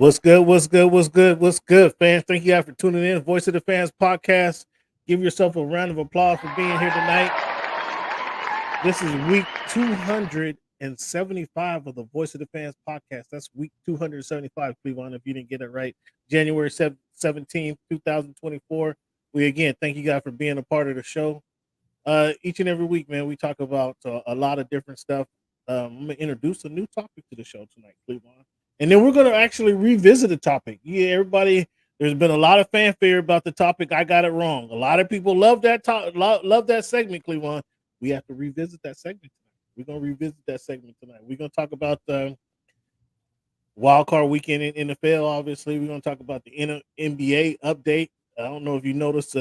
What's good? What's good? What's good? What's good, fans? Thank you guys for tuning in. Voice of the Fans podcast. Give yourself a round of applause for being here tonight. This is week 275 of the Voice of the Fans podcast. That's week 275, Cleveland, if you didn't get it right. January 17th, 2024. We, again, thank you guys for being a part of the show. Each and every week, man, we talk about a lot of different stuff. I'm going to introduce a new topic to the show tonight, Cleveland. And then we're going to actually revisit the topic. Yeah, everybody, there's been a lot of fanfare about the topic. I got it wrong. A lot of people love that love that segment, Cleveland. We have to revisit that segment tonight. We're going to revisit that segment tonight. We're going to talk about the wild card weekend in NFL, obviously. We're going to talk about the NBA update. I don't know if you noticed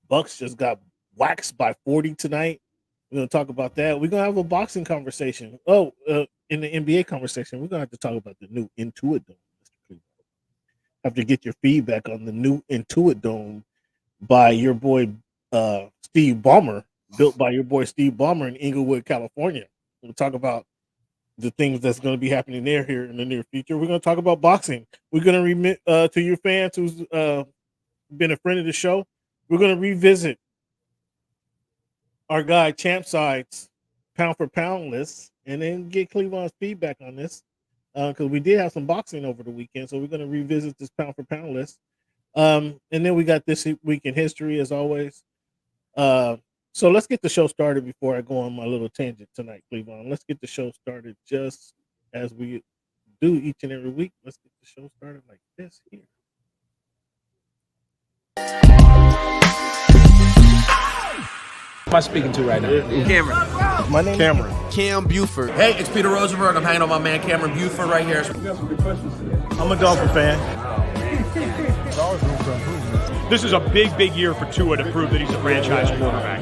Bucks just got waxed by 40 tonight. We're going to talk about that. We're going to have a boxing conversation. In the NBA conversation, we're going to have to talk about the new Intuit Dome, Mr. Cleveland. Have to get your feedback on the new Intuit Dome by your boy Steve Ballmer, built by your boy Steve Ballmer in Inglewood, California. We'll talk about the things that's going to be happening there here in the near future. We're going to talk about boxing. We're going to remit to your fans who's been a friend of the show. We're going to revisit our guy Champside's pound for pound list. And then get Cleveland's feedback on this, because we did have some boxing over the weekend, so we're going to revisit this pound for pound list. And then we got this week in history, as always. So let's get the show started before I go on my little tangent tonight, Cleveland. Let's get the show started just as we do each and every week. Let's get the show started like this here. Am I speaking to right now? Cameron. My name is Cameron. Cam Buford. Hey, it's Peter Rosenberg. I'm hanging on my man Cameron Buford right here. I'm a Dolphin fan. This is a big year for Tua to prove that he's a franchise quarterback.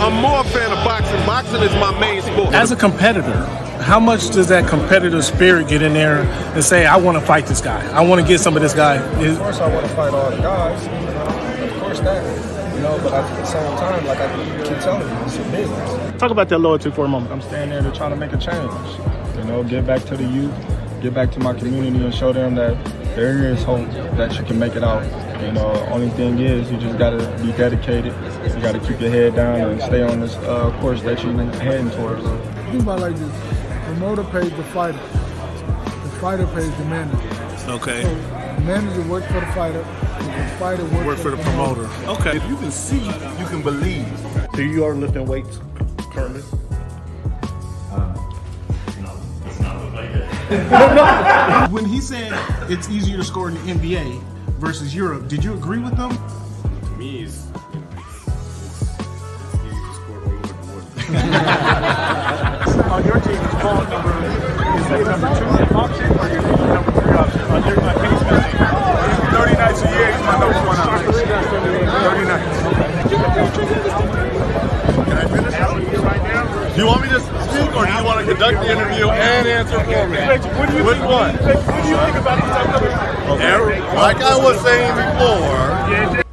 I'm more a fan of boxing. Boxing is my main sport. As a competitor, how much does that competitive spirit get in there and say, I want to fight this guy. I want to get some of this guy. Of course, I want to fight all the guys. Of course that. But at the same time, like I keep telling you, it's a business. Talk about that loyalty for a moment. I'm standing there to try to make a change. Get back to the youth, get back to my community and show them that there is hope that you can make it out. Only thing is you just got to be dedicated. You got to keep your head down and stay on this course that you're heading towards. Think about it like this. The promoter pays the fighter. The fighter pays the manager. Okay. So the manager works for the fighter. The fighter works for the promoter. Okay. If you can see, you can believe. So you are lifting weights currently? When he said it's easier to score in the NBA versus Europe, did you agree with him? To me, it's easy to score all over the world. On your team, his ball number is that number 2 in boxing, or your number 3 option? On your team's team. 30 nights a year, he's my number 1 option. 30 nights. Can I finish right now? Do you want me to speak or do you want to conduct the interview and answer for me? Which one? What do you think about this upcoming? Okay. Like I was saying before.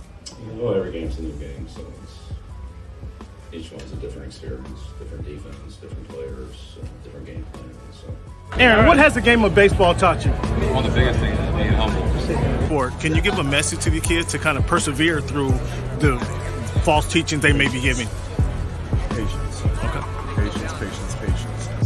Well, every game's a new game, so each one's a different experience, different defense, different players, different game plan. So. Aaron, what has the game of baseball taught you? One of the biggest things is being humble. Can you give a message to the kids to kind of persevere through the false teachings they may be giving? Patience. Okay. Patience.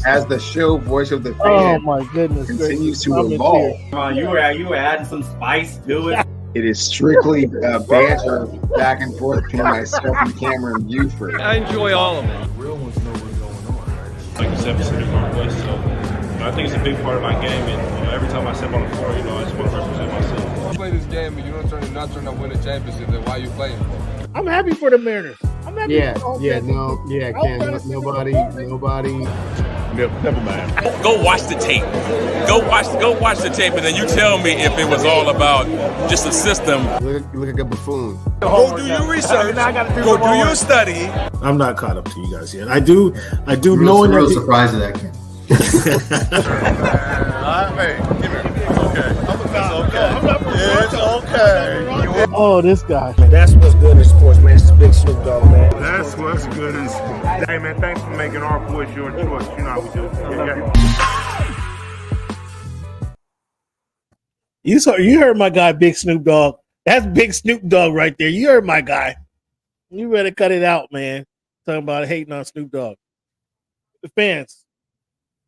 As the show Voice of the Fan Oh my goodness! continues to evolve. You were adding some spice to it. It is strictly banter back and forth between myself and Cameron Buford. I enjoy all of it. Real ones know what's going on. Like 7 Northwest, so I think it's a big part of my game, and every time I step on the floor, I just want to represent myself. You play this game and you don't turn to win a championship, then why are you playing for? I'm happy for the Mariners. I'm happy Cam, nobody. Never mind. Go watch the tape. Go watch the tape, and then you tell me if it was all about just a system. Look like a buffoon. Go do your research. Go do your study. I'm not caught up to you guys yet. I do knowing real that. surprised at that, Cam. Hey, give here. It's okay. It's okay. Oh, this guy. That's what's good in sports, man. It's Big Snoop Dogg, man. That's what's good in sports. Hey, man, thanks for making our voice your choice. You know how we do. You heard my guy, Big Snoop Dogg. That's Big Snoop Dogg right there. You heard my guy. You better cut it out, man. Talking about hating on Snoop Dogg. The fans,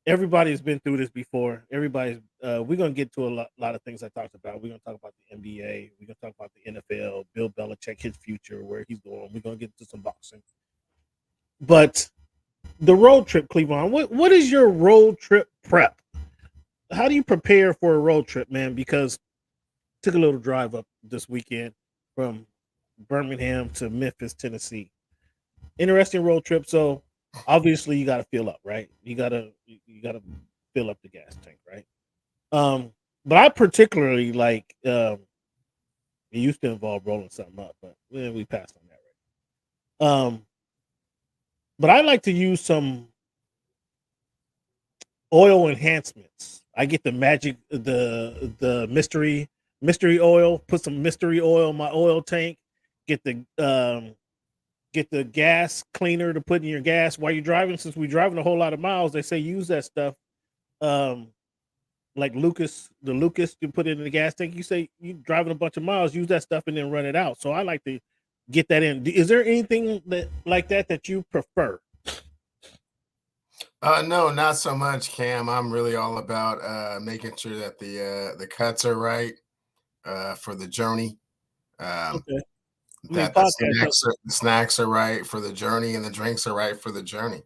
everybody's been through this before. We're gonna get to a lot of things I talked about. We're gonna talk about the NBA. We're gonna talk about the NFL, Bill Belichick, his future, where he's going. We're gonna get into some boxing. But the road trip, Cleveland. What is your road trip prep? How do you prepare for a road trip, man? Because took a little drive up this weekend from Birmingham to Memphis, Tennessee. Interesting road trip. So obviously you got to fill up, right? You gotta fill up the gas tank, right? But I particularly like it used to involve rolling something up, but we passed on that, right? But I like to use some oil enhancements. I get the mystery oil, put some mystery oil in my oil tank, get the gas cleaner to put in your gas while you're driving. Since we're driving a whole lot of miles, they say use that stuff. Like the Lucas, you put it in the gas tank. You say you driving a bunch of miles, use that stuff and then run it out. So I like to get that in. Is there anything that you prefer? No, not so much, Cam. I'm really all about making sure that the cuts are right for the journey. Okay. That the snacks are right for the journey and the drinks are right for the journey.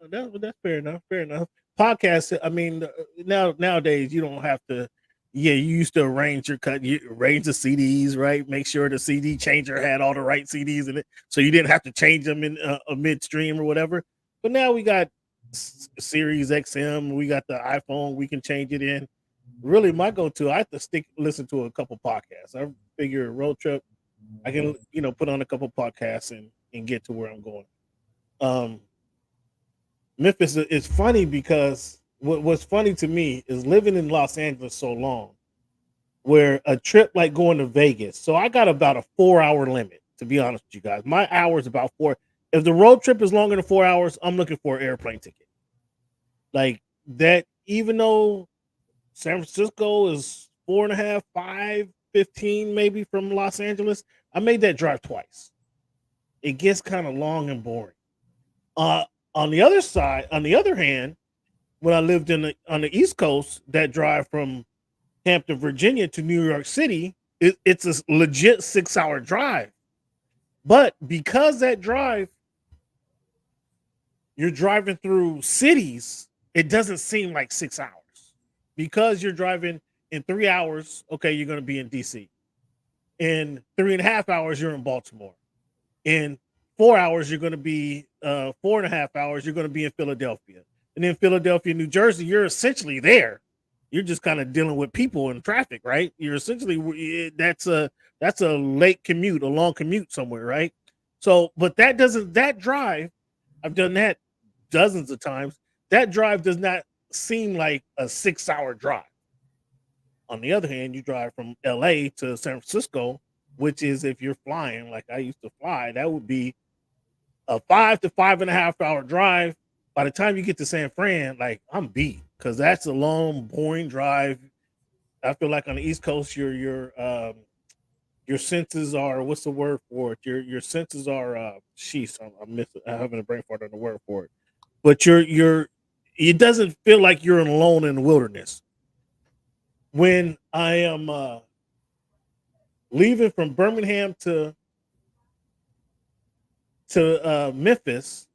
That's fair enough. Fair enough. Podcasts. I mean, nowadays you don't have to. Yeah, you used to arrange your cut, you arrange the CDs, right? Make sure the CD changer had all the right CDs in it, so you didn't have to change them in a midstream or whatever. But now we got Series XM, we got the iPhone, we can change it in. Really, my go-to, I have to listen to a couple podcasts. I figure a road trip, I can put on a couple podcasts and get to where I'm going. Memphis is funny because what's funny to me is living in Los Angeles so long, where a trip like going to Vegas. So I got about a 4-hour limit, to be honest with you guys. My hour is about 4. If the road trip is longer than 4 hours, I'm looking for an airplane ticket. Like that, even though San Francisco is 4.5, 5, 15 maybe from Los Angeles, I made that drive twice. It gets kind of long and boring. On the other hand, when I lived on the East Coast, that drive from Hampton, Virginia to New York City, it's a legit 6-hour drive. But because that drive, you're driving through cities, it doesn't seem like 6 hours. Because you're driving in 3 hours, okay, you're going to be in DC. In 3.5 hours, you're in Baltimore. In 4 hours, you're going to be 4.5 hours, you're going to be in Philadelphia. And in Philadelphia, New Jersey, you're essentially there. You're just kind of dealing with people and traffic, right? You're essentially that's a late commute, a long commute somewhere, right? So, but that drive, I've done that dozens of times. That drive does not seem like a 6-hour drive. On the other hand, you drive from LA to San Francisco, which is, if you're flying like I used to fly, that would be a 5 to 5.5 hour drive. By the time you get to San Fran, like I'm beat because that's a long, boring drive. I feel like on the East Coast, your senses are, what's the word for it? Your senses are sheesh. I'm having a brain fart on the word for it. But it doesn't feel like you're alone in the wilderness. When I am leaving from Birmingham to Memphis,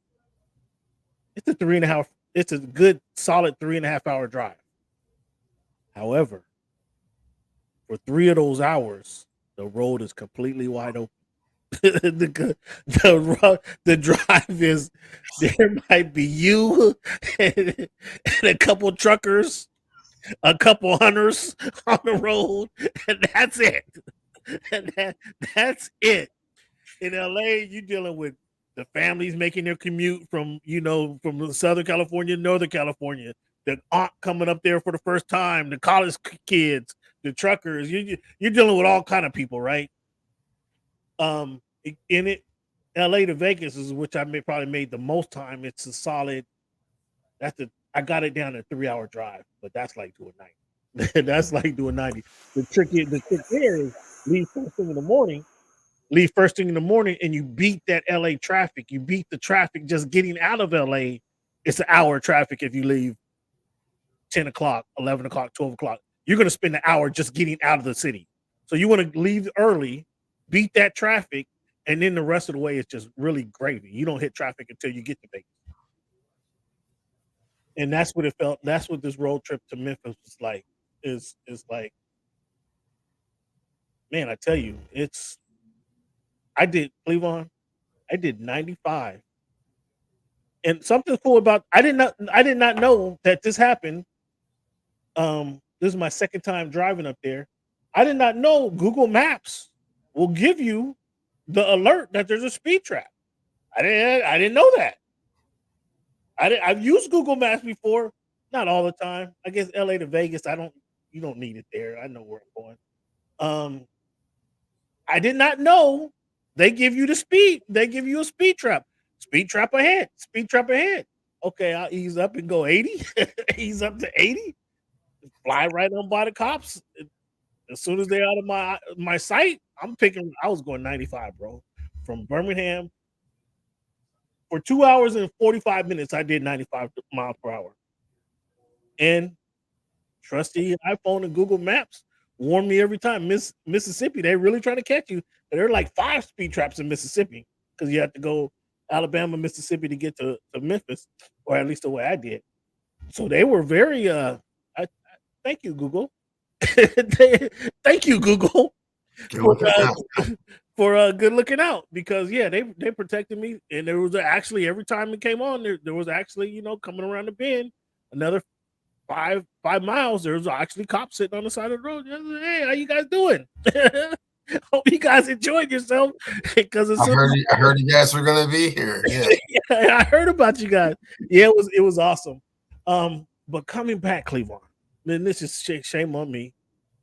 it's a 3.5. It's a good solid 3.5 hour drive. However, for 3 of those hours, the road is completely wide open. the drive is, there might be you and a couple truckers, a couple hunters on the road, and that's it. And that's it. In LA, you're dealing with the families making their commute from Southern California, Northern California, the aunt coming up there for the first time, the college kids, the truckers. You're dealing with all kind of people, right? In it, LA to Vegas is which I probably made the most time. It's a solid. I got it down to 3-hour drive, but that's like to a night. That's like doing 90. The trick there is leave first thing in the morning. Leave first thing in the morning, and you beat that LA traffic. You beat the traffic just getting out of LA. It's an hour traffic if you leave 10 o'clock, 11 o'clock, 12 o'clock. You're going to spend an hour just getting out of the city. So you want to leave early, beat that traffic, and then the rest of the way is just really gravy. You don't hit traffic until you get to Vegas. And that's what it felt. That's what this road trip to Memphis was like. Is like, man, I tell you, I did 95. And something cool about I did not know that this happened. This is my second time driving up there. I did not know Google Maps will give you the alert that there's a speed trap. I didn't know that. I've used Google Maps before, not all the time. I guess LA to Vegas, you don't need it there. I know where I'm going. I did not know they give you the speed. They give you a speed trap. Speed trap ahead. Speed trap ahead. Okay, I'll ease up and go 80. Ease up to 80. Fly right on by the cops. As soon as they're out of my sight, I was going 95, bro. From Birmingham. For 2 hours and 45 minutes, I did 95 miles per hour. And trusty iPhone and Google Maps warn me every time. Mississippi, they're really trying to catch you. There are like 5 speed traps in Mississippi because you have to go Alabama, Mississippi to get to Memphis, or at least the way I did. So they were very thank you, Google. Thank you, Google, for good looking out, because they protected me. And there was actually, every time it came on, there was actually, coming around the bend another 5 miles, there was actually cops sitting on the side of the road. Hey, how you guys doing? Hope you guys enjoyed yourself, because I heard you guys were gonna be here. Yeah. I heard about you guys. Yeah, it was awesome. But coming back, Cleveland, then this is shame on me.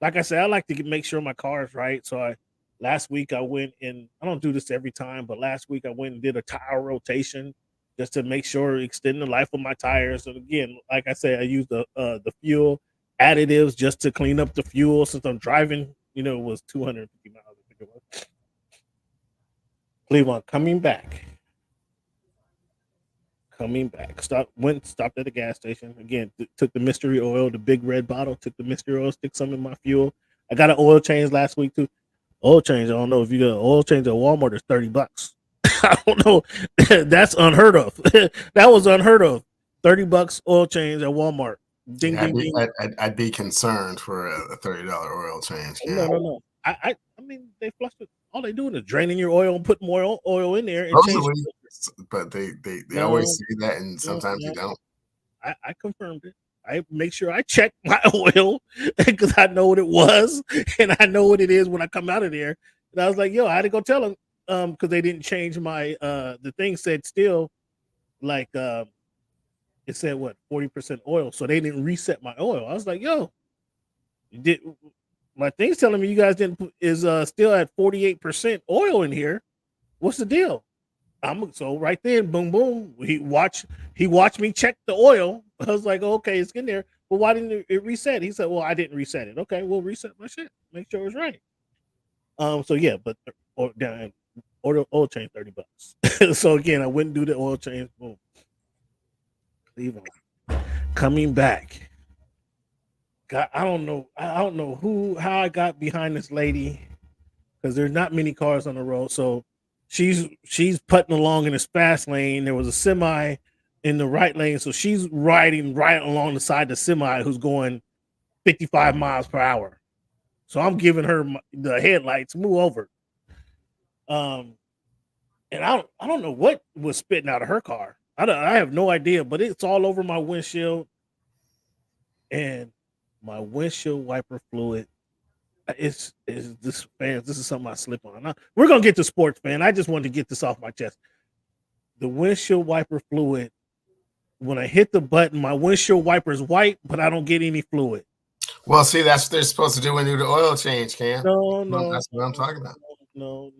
Like I said, I like to make sure my car is right. So last week I went and I don't do this every time, but last week I went and did a tire rotation just to make sure, extend the life of my tires. And again, like I said, I used the fuel additives just to clean up the fuel, since I'm driving. It was 250 miles. I think it was. Cleveland coming back. Stopped at the gas station again. Took the mystery oil, the big red bottle. Took the mystery oil, stick some in my fuel. I got an oil change last week too. Oil change. I don't know if you got an oil change at Walmart. It's $30. I don't know. That's unheard of. That was unheard of. $30 oil change at Walmart. Ding, ding, ding. I'd be concerned for a $30 oil change. Yeah. No. I mean, they flush it. All they doing is draining your oil and putting more oil in there and change. But they always say that, and sometimes they don't. I confirmed it. I make sure I check my oil because I know what it was and I know what it is when I come out of there. And I was like, I had to go tell them because they didn't change my the thing said still like it said what 40% oil, so they didn't reset my oil. I was like, my thing's telling me you guys is still at 48% oil in here. What's the deal? So right then, boom. He watched me check the oil. I was like, okay, it's in there. Well, why didn't it reset? He said, well, I didn't reset it. Okay, we'll reset my shit. Make sure it's right. So yeah, but order oil change $30. So again, I wouldn't do the oil change. Boom. Cleveland coming back. God, I don't know how I got behind this lady, because there's not many cars on the road. So she's putting along in this fast lane. There was a semi in the right lane, so she's riding right along the side of the semi who's going 55 miles per hour. So I'm giving her the headlights, move over. And I don't know what was spitting out of her car. I have no idea, but it's all over my windshield, and my windshield wiper fluid. This is something I slip on. We're gonna get to sports, man. I just wanted to get this off my chest. The windshield wiper fluid. When I hit the button, my windshield wiper is white, but I don't get any fluid. Well, see, that's what they're supposed to do when you do the oil change, Cam. No, that's what I'm talking about. No.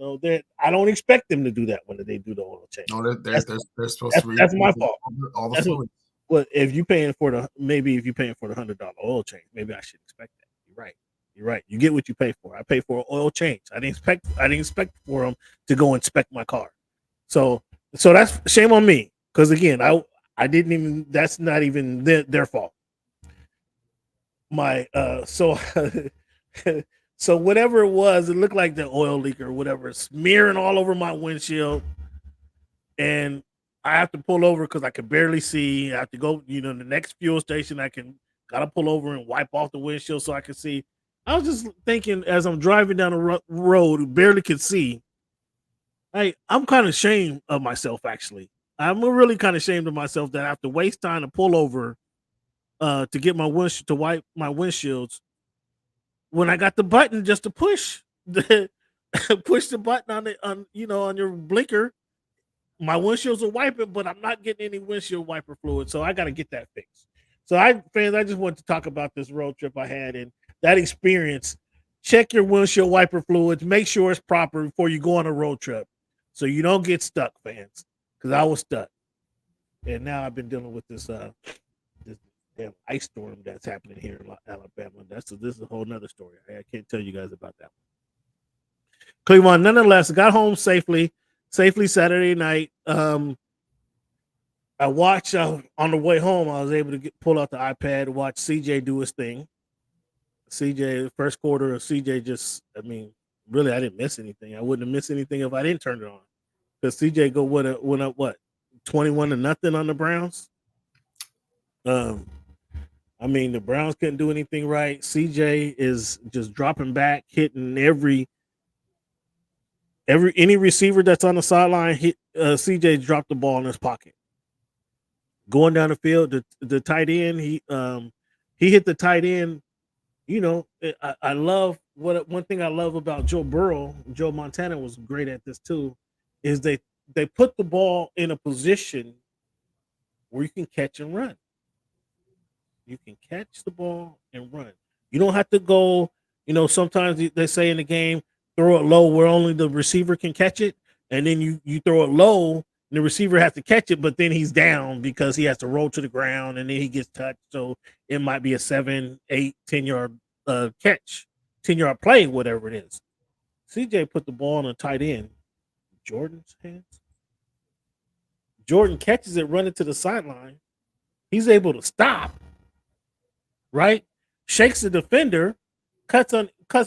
I don't expect them to do that when they do the oil change. No, they're supposed to. That's my fault. All the fluids. Well, if you paying for the $100 oil change, maybe I should expect that. You're right. You're right. You get what you pay for. I pay for an oil change. I didn't expect for them to go inspect my car. So that's shame on me. Because again, I didn't even. That's not even their fault. My so so whatever it was, it looked like the oil leak or whatever, smearing all over my windshield, and I have to pull over because I could barely see. I have to go, the next fuel station. Gotta pull over and wipe off the windshield so I can see. I was just thinking as I'm driving down the road, barely could see. I'm kind of ashamed of myself. Actually, I'm really kind of ashamed of myself that I have to waste time to pull over to get my windshield to wipe my windshields when I got the button just to push push the button on your blinker. My windshields are wiping, but I'm not getting any windshield wiper fluid, so I got to get that fixed. So I just wanted to talk about this road trip I had and that experience. Check your windshield wiper fluids, make sure it's proper before you go on a road trip, so you don't get stuck, fans. Because I was stuck, and now I've been dealing with this damn ice storm that's happening here in Alabama. This is a whole nother story. I can't tell you guys about that one. Cleveland, nonetheless, got home safely Saturday night. I watched on the way home. I was able to pull out the iPad and watch CJ do his thing. First quarter of CJ really, I didn't miss anything. I wouldn't have missed anything if I didn't turn it on. Because CJ went up 21-0 on the Browns. The Browns couldn't do anything right. CJ is just dropping back, hitting any receiver that's on the sideline. CJ dropped the ball in his pocket. Going down the field, the tight end, he hit the tight end. I love one thing I love about Joe Burrow. Joe Montana was great at this too. Is they put the ball in a position where you can catch and run. You can catch the ball and run. You don't have to go. Sometimes they say in the game, throw it low where only the receiver can catch it, and then you throw it low, and the receiver has to catch it, but then he's down because he has to roll to the ground, and then he gets touched. So it might be a 7, 8, 10-yard catch, 10-yard play, whatever it is. CJ put the ball on a tight end, Jordan's hands. Jordan catches it, running to the sideline. He's able to stop, right? Shakes the defender, cuts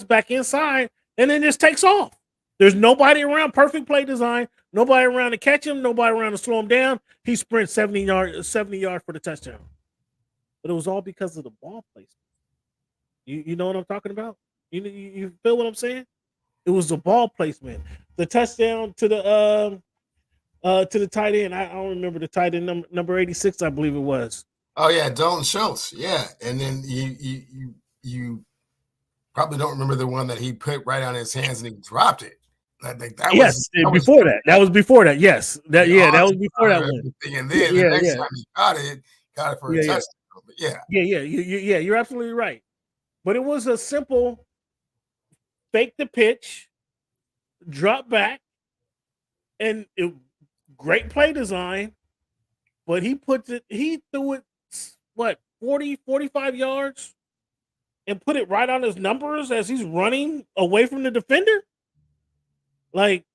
back inside, and then just takes off. There's nobody around. Perfect play design. Nobody around to catch him. Nobody around to slow him down. He sprints 70 yards for the touchdown. But it was all because of the ball placement. You know what I'm talking about? You feel what I'm saying? It was the ball placement. The touchdown to the tight end. I don't remember the tight end number 86, I believe it was. Oh yeah, Dalton Schultz. Yeah, and then you probably don't remember the one that he put right on his hands and he dropped it. That was before that. That was before that. Yes, that was before that one. And then the next time he got it for a touchdown. But yeah. You're absolutely right. But it was a simple fake the pitch, drop back, and great play design. But he threw it 40, 45 yards and put it right on his numbers as he's running away from the defender. Like,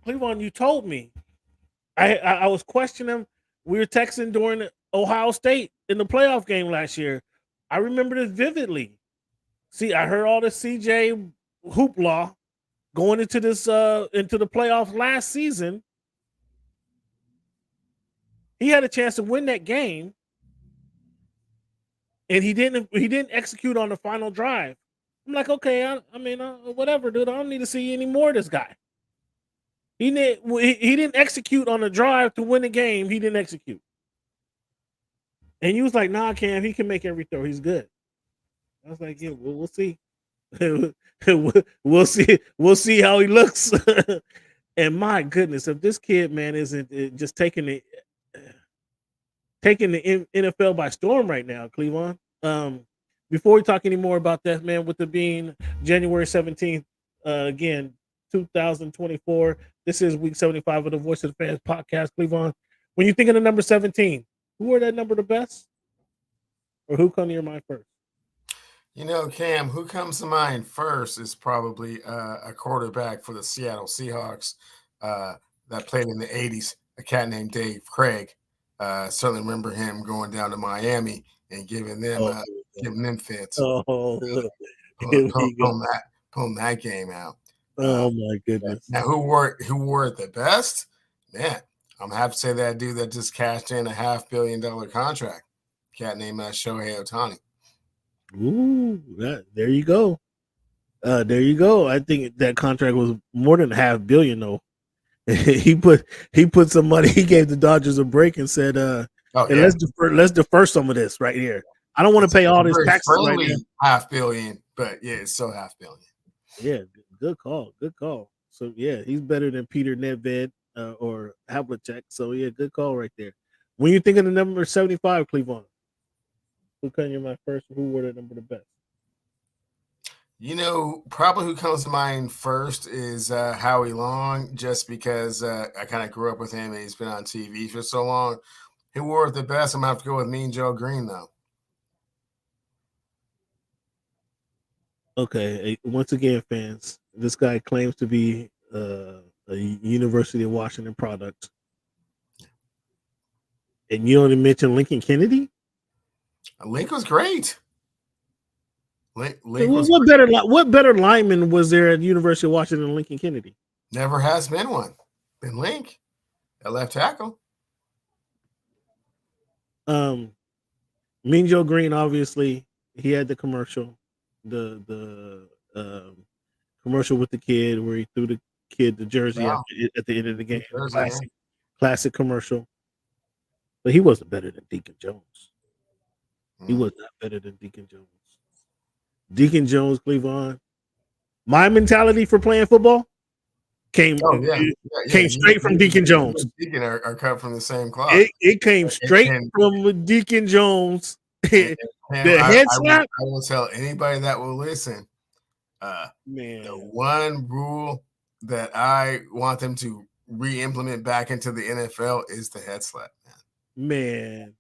Cleveland, you told me. I was questioning him. We were texting during Ohio State in the playoff game last year. I remember this vividly. See, I heard all the CJ hoopla going into the playoffs last season. He had a chance to win that game, and he didn't execute on the final drive. I'm like, okay, whatever, dude. I don't need to see any more of this guy. He didn't execute on the drive to win the game. He didn't execute. And he was like, nah, Cam, he can make every throw. He's good. I was like, yeah, we'll see. We'll see how he looks. And my goodness, if this kid, man, isn't just taking the NFL by storm right now, Cleveland. Before we talk any more about that, man, with it being January 17th, again, 2024, this is week 75 of the Voice of the Fans podcast, Cleveland. When you think of the number 17, Who wore that number the best? Or who come to your mind first? You know, Cam, who comes to mind first is probably a quarterback for the Seattle Seahawks that played in the 80s, a cat named Dave Craig. Certainly remember him going down to Miami and giving them fits. Oh, here we go. Pulling that game out. Oh my goodness. Now who wore it the best? Man, I'm gonna have to say that dude that just cashed in a $500 million contract. Cat named Shohei Ohtani. Ooh, there you go. There you go. I think that contract was more than $500 million though. he put some money. He gave the Dodgers a break and said, hey, let's defer some of this right here. I don't want to pay all this taxes right now. $500 million, but yeah, it's still $500 million. Yeah, good call. Good call. So yeah, he's better than Peter Nedved or Havlicek. So yeah, good call right there. When you think of the number 75, Cleveland, who come to my first? Who wore that number the best? You know, probably who comes to mind first is Howie Long, just because I kind of grew up with him and he's been on TV for so long. Who wore it the best? I'm gonna have to go with Mean Joe Green though. Okay, once again, fans, this guy claims to be a University of Washington product, and you only mentioned Lincoln Kennedy. Link was great. Link what better lineman was there at the University of Washington than Lincoln Kennedy? Never has been one. Been Link at left tackle. Mean Joe Green, obviously, he had the commercial, the commercial with the kid where he threw the kid the jersey at the end of the game. Classic commercial. But he wasn't better than Deacon Jones. He was not better than Deacon Jones. Deacon Jones, Cleveland. My mentality for playing football came straight from Deacon Jones. Deacon are cut from the same cloth. It came straight from Deacon Jones. The head slap. I will tell anybody that will listen. The one rule that I want them to re-implement back into the NFL is the head slap. Man,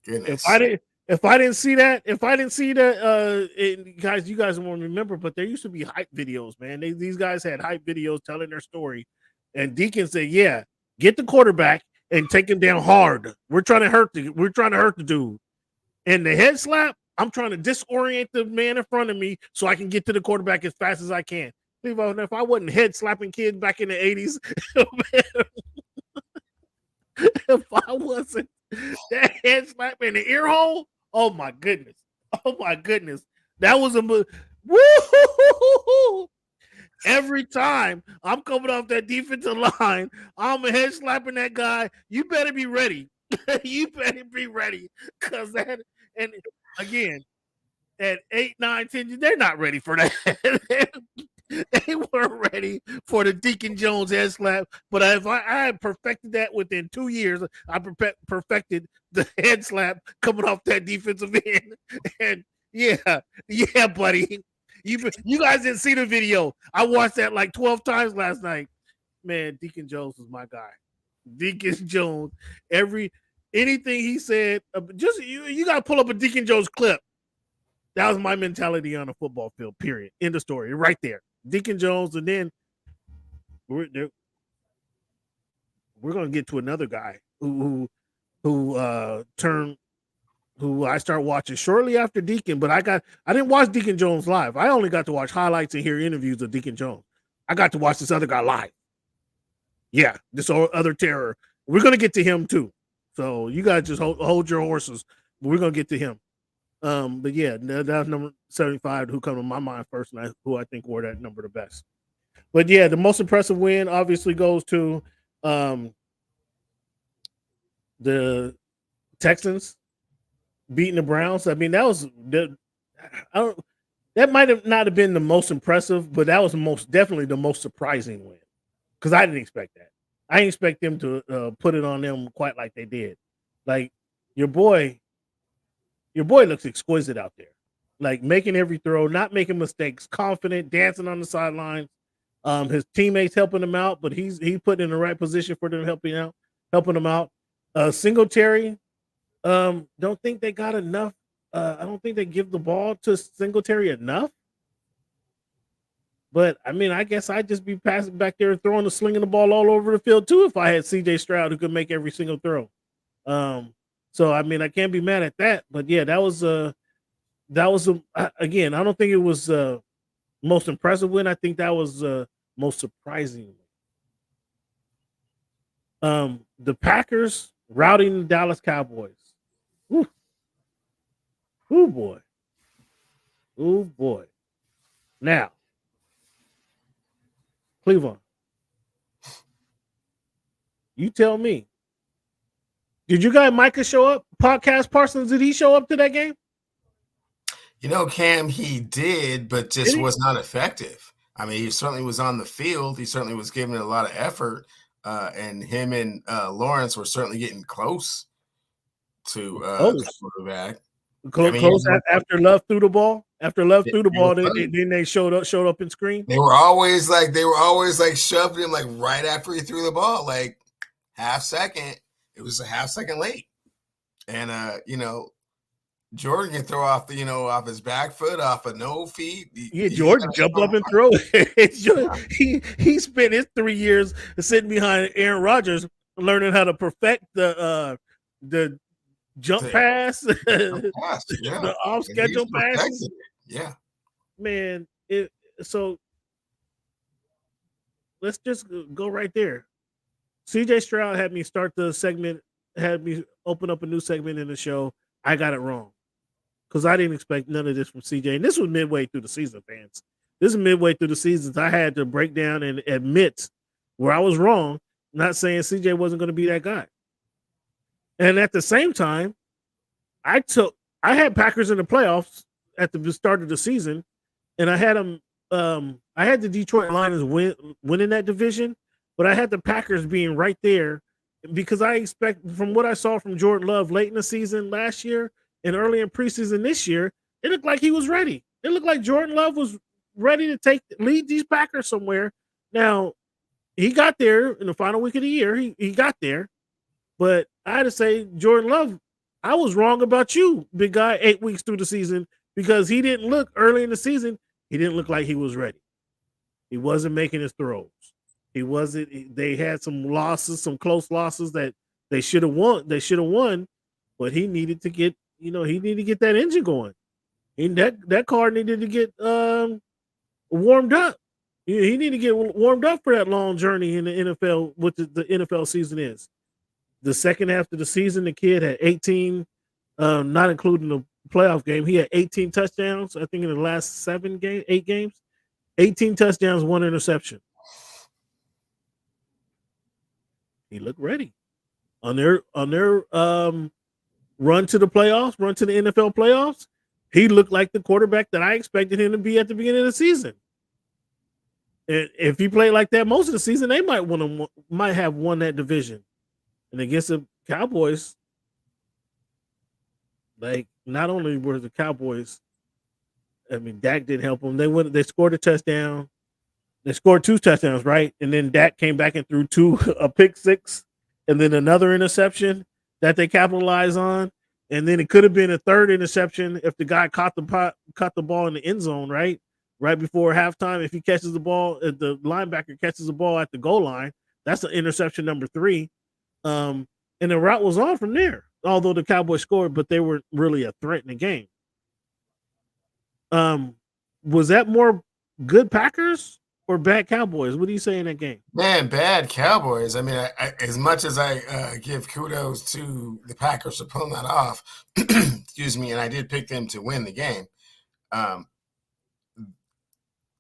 goodness. If I didn't see that, guys, you guys won't remember, but there used to be hype videos, man. These guys had hype videos telling their story, and Deacon said, "Yeah, get the quarterback and take him down hard. We're trying to hurt the dude." And the head slap, I'm trying to disorient the man in front of me so I can get to the quarterback as fast as I can. If I wasn't head slapping kids back in the 80s, if I wasn't that head slap in the ear hole. Oh my goodness. That was a move. Woo! Every time I'm coming off that defensive line, I'm head slapping that guy. You better be ready. Because that, and again, at 8, 9, 10, they're not ready for that. They weren't ready for the Deacon Jones head slap. But if I had perfected that within 2 years, I perfected the head slap coming off that defensive end. And yeah, buddy. You guys didn't see the video. I watched that like 12 times last night. Man, Deacon Jones was my guy. Deacon Jones. Anything he said, just you got to pull up a Deacon Jones clip. That was my mentality on a football field, period. End of story. Right there. Deacon Jones, and then we're going to get to another guy who I start watching shortly after Deacon, but I didn't watch Deacon Jones live. I only got to watch highlights and hear interviews of Deacon Jones. I got to watch this other guy live. Yeah, this other terror. We're going to get to him too. So you guys just hold your horses, but we're going to get to him. But yeah, that was number 75 who come to my mind first, and who I think wore that number the best. But yeah, the most impressive win obviously goes to the Texans beating the Browns. I mean, that might have not have been the most impressive, but that was definitely the most surprising win, because I didn't expect that. I didn't expect them to put it on them quite like they did. Like your boy looks exquisite out there, like making every throw, not making mistakes, confident, dancing on the sidelines. His teammates helping him out, but he put in the right position for them, helping him out. Singletary, don't think they got enough. I don't think they give the ball to Singletary enough. But I mean, I guess I'd just be passing back there and throwing the slinging the ball all over the field too if I had CJ Stroud who could make every single throw. So I mean, I can't be mad at that. But yeah, that was again. I don't think it was most impressive win. I think that was most surprising. The Packers routing the Dallas Cowboys. Ooh. Ooh boy. Ooh boy. Now, Cleveland, you tell me. Did you guy Micah show up? Podcast Parsons, did he show up to that game? You know, Cam, he did, but just was not effective. I mean, he certainly was on the field. He certainly was giving it a lot of effort. And him and Lawrence were certainly getting close to quarterback. Close after Love threw the ball. After Love threw the ball, then they showed up in screen. They were always like shoving him like right after he threw the ball, like half second. It was a half second late. And Jordan can throw off off his back foot, off a no feet. Jordan jump up and throw it. He spent his 3 years sitting behind Aaron Rodgers, learning how to perfect the jump pass, the off schedule pass. Yeah, man. So let's just go right there. CJ Stroud had me start the segment, had me open up a new segment in the show. I got it wrong because I didn't expect none of this from CJ. And this was midway through the season, fans. This is midway through the season. I had to break down and admit where I was wrong, not saying CJ wasn't going to be that guy. And at the same time, I had Packers in the playoffs at the start of the season, and I had them. I had the Detroit Lions winning that division, but I had the Packers being right there because I expect from what I saw from Jordan Love late in the season last year and early in preseason this year, it looked like he was ready. It looked like Jordan Love was ready to lead these Packers somewhere. Now, he got there in the final week of the year. He got there, but I had to say, Jordan Love, I was wrong about you, big guy, 8 weeks through the season, because he didn't look early in the season. He didn't look like he was ready. He wasn't making his throws. He wasn't. They had some losses, some close losses that they should have won. They should have won, but he needed to get, he needed to get that engine going. And that car needed to get warmed up. He needed to get warmed up for that long journey in the NFL. What the NFL season is. The second half of the season, the kid had 18, not including the playoff game. He had 18 touchdowns. I think in the last 8 games, 18 touchdowns, 1 interception. He looked ready on their run to the playoffs, run to the NFL playoffs. He looked like the quarterback that I expected him to be at the beginning of the season. And if he played like that most of the season, they might have won that division. And against the Cowboys, like not only were the Cowboys, I mean, Dak didn't help them. They scored a touchdown. They scored 2 touchdowns, right? And then Dak came back and threw a pick six, and then another interception that they capitalized on. And then it could have been a third interception if the guy caught the ball in the end zone, right? Right before halftime. If he catches the ball, if the linebacker catches the ball at the goal line, that's an interception number 3. And the route was on from there. Although the Cowboys scored, but they were really a threat in the game. Was that more good Packers or bad Cowboys? What do you say in that game? Man, bad Cowboys. I mean, I as much as I give kudos to the Packers for pulling that off, excuse me, and I did pick them to win the game.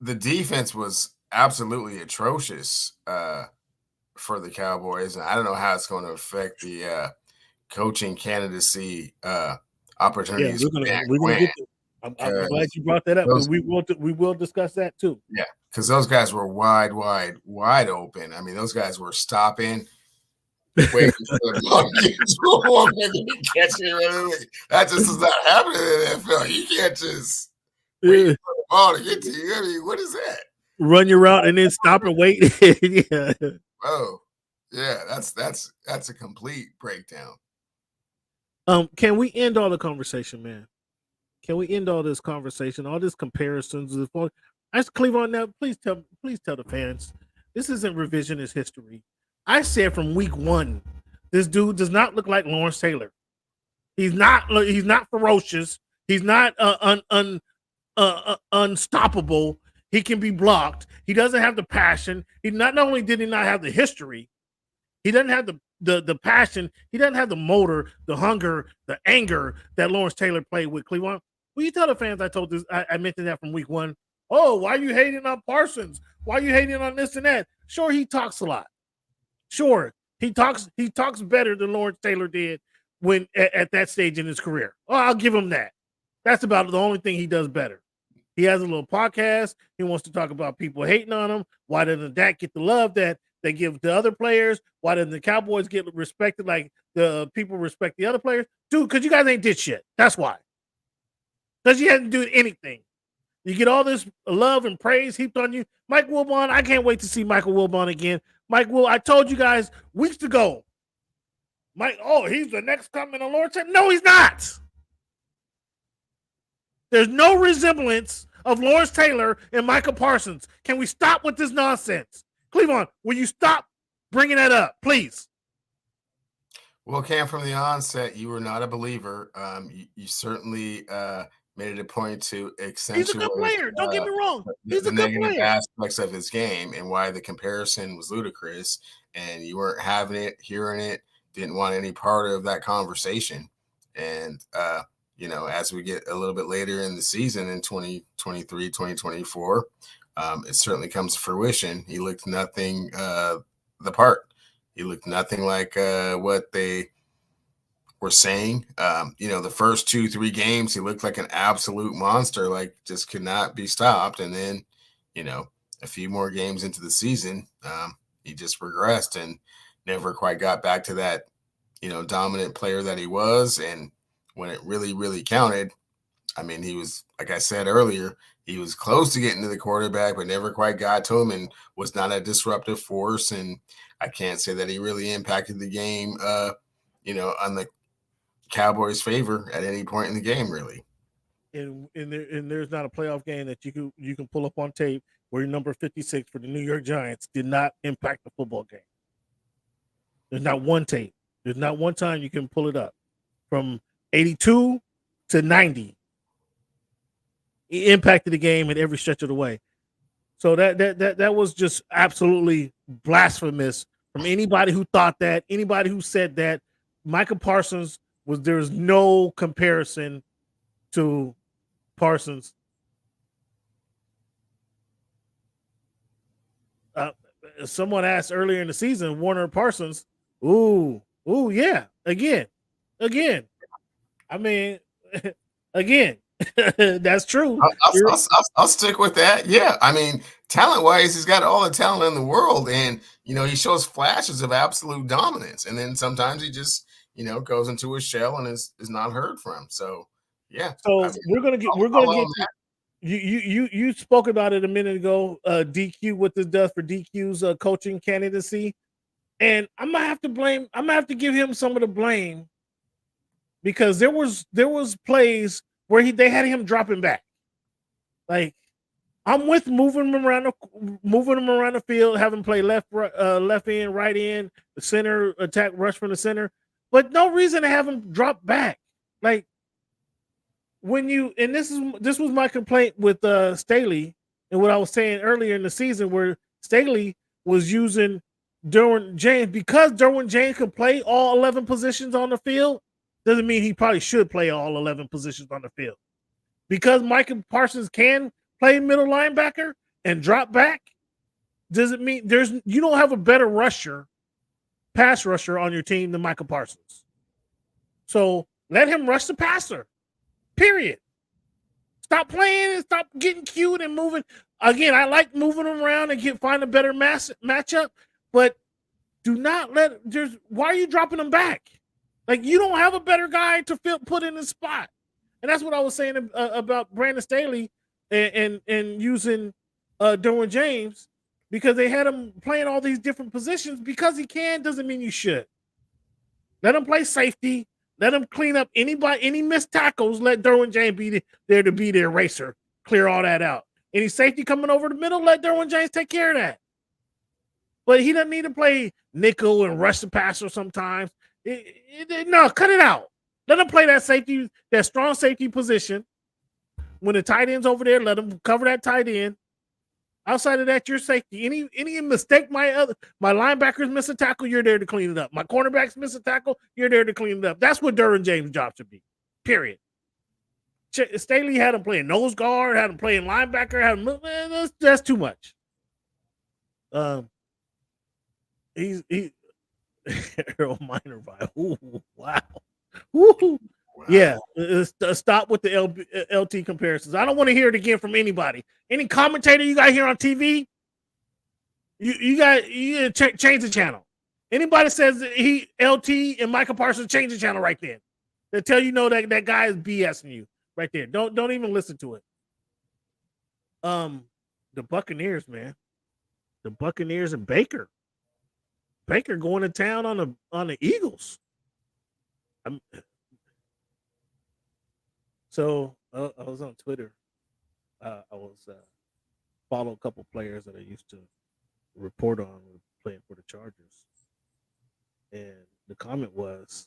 The defense was absolutely atrocious for the Cowboys. And I don't know how it's going to affect the coaching candidacy opportunities. Yeah, we're gonna get to, I'm glad you brought that up. We will discuss that too. Yeah, because those guys were wide open. I mean, those guys were stopping, waiting for the ball to get to them, catching it. That just is not happening in the NFL. You can't just wait for the ball to get to you. I mean, what is that? Run your route and then stop and wait. Yeah. Oh, Yeah, that's a complete breakdown. Can we end all the conversation, man? Can we end all this conversation, all this comparisons? Ask Cleveland now. Please tell the fans, this isn't revisionist history. I said from week one, this dude does not look like Lawrence Taylor. He's not ferocious. He's not unstoppable. He can be blocked. He doesn't have the passion. He not only did he not have the history, he doesn't have the passion. He doesn't have the motor, the hunger, the anger that Lawrence Taylor played with Cleveland. Will you tell the fans I mentioned that from week one? Oh, why are you hating on Parsons? Why are you hating on this and that? Sure, he talks a lot. Sure, he talks better than Lawrence Taylor did when at that stage in his career. Oh, I'll give him that. That's about the only thing he does better. He has a little podcast. He wants to talk about people hating on him. Why doesn't Dak get the love that they give to other players? Why doesn't the Cowboys get respected like the people respect the other players? Dude, because you guys ain't did shit. That's why. Because you hadn't done anything. You get all this love and praise heaped on you. Mike Wilbon, I can't wait to see Michael Wilbon again. I told you guys weeks ago, he's the next coming of Lawrence Taylor. No, he's not. There's no resemblance of Lawrence Taylor and Micah Parsons. Can we stop with this nonsense? Cleveland, will you stop bringing that up, please? Well, Cam, from the onset, you were not a believer. You certainly made it a point to accentuate. He's a good player. Don't get me wrong. He's the a good negative player. aspects of his game and why the comparison was ludicrous. And you weren't having it, hearing it, didn't want any part of that conversation. And, as we get a little bit later in the season in 2023, 2024, it certainly comes to fruition. He looked nothing the part. He looked nothing like what they were saying. The first 2-3 games, he looked like an absolute monster, like just could not be stopped. And then, a few more games into the season, he just regressed and never quite got back to that, dominant player that he was. And when it really, really counted, I mean, he was, like I said earlier, he was close to getting to the quarterback, but never quite got to him and was not a disruptive force. And I can't say that he really impacted the game, on the Cowboys' favor at any point in the game, really. And there's not a playoff game that you can pull up on tape where number 56 for the New York Giants did not impact the football game. There's not one tape. There's not one time you can pull it up from 82 to 90. It impacted the game in every stretch of the way. So that was just absolutely blasphemous from anybody who thought that, anybody who said that. Micah Parsons there's no comparison to Parsons. Someone asked earlier in the season, Warner Parsons. Ooh, yeah. Again. I mean, again. That's true. I'll stick with that. Yeah. I mean, talent-wise, he's got all the talent in the world. And, he shows flashes of absolute dominance. And then sometimes he just, goes into a shell and is not heard from. So, yeah. So we're gonna get you spoke about it a minute ago, DQ, what this does for DQ's coaching candidacy. And I'm gonna have to give him some of the blame because there was plays where they had him dropping back. Like, I'm with moving him around the field, having play left end, right end, the center, attack, rush from the center, but no reason to have him drop back. Like, this was my complaint with Staley and what I was saying earlier in the season, where Staley was using Derwin James because Derwin James could play all 11 positions on the field. Doesn't mean he probably should play all 11 positions on the field. Because Micah Parsons can play middle linebacker and drop back, doesn't mean you don't have a better pass rusher on your team than Micah Parsons. So let him rush the passer. Period. Stop playing and stop getting cute and moving. Again, I like moving them around and find a better matchup, but do not why are you dropping them back? Like, you don't have a better guy to put in his spot. And that's what I was saying about Brandon Staley and using Derwin James. because they had him playing all these different positions. Because he can doesn't mean you should. Let him play safety. Let him clean up any missed tackles. Let Derwin James be there to be the eraser. Clear all that out. Any safety coming over the middle, let Derwin James take care of that. But he doesn't need to play nickel and rush the passer sometimes. No, cut it out. Let him play that safety, that strong safety position. When the tight end's over there, let him cover that tight end. Outside of that, your safety. Any mistake my linebackers miss a tackle, you're there to clean it up. My cornerbacks miss a tackle, you're there to clean it up. That's what Derwin James' job should be. Period. Staley had him playing nose guard, had him playing linebacker, that's too much. He's Harold Miner vibe. Ooh, wow. Ooh. Yeah, stop with the LT comparisons. I don't want to hear it again from anybody. Any commentator you got here on TV, you got change the channel. Anybody says that he LT and Michael Parsons, change the channel right then. They tell you that guy is BSing you right there. Don't even listen to it. The Buccaneers, man, the Buccaneers and Baker going to town on the Eagles. So I was on Twitter. I was follow a couple players that I used to report on playing for the Chargers, and the comment was,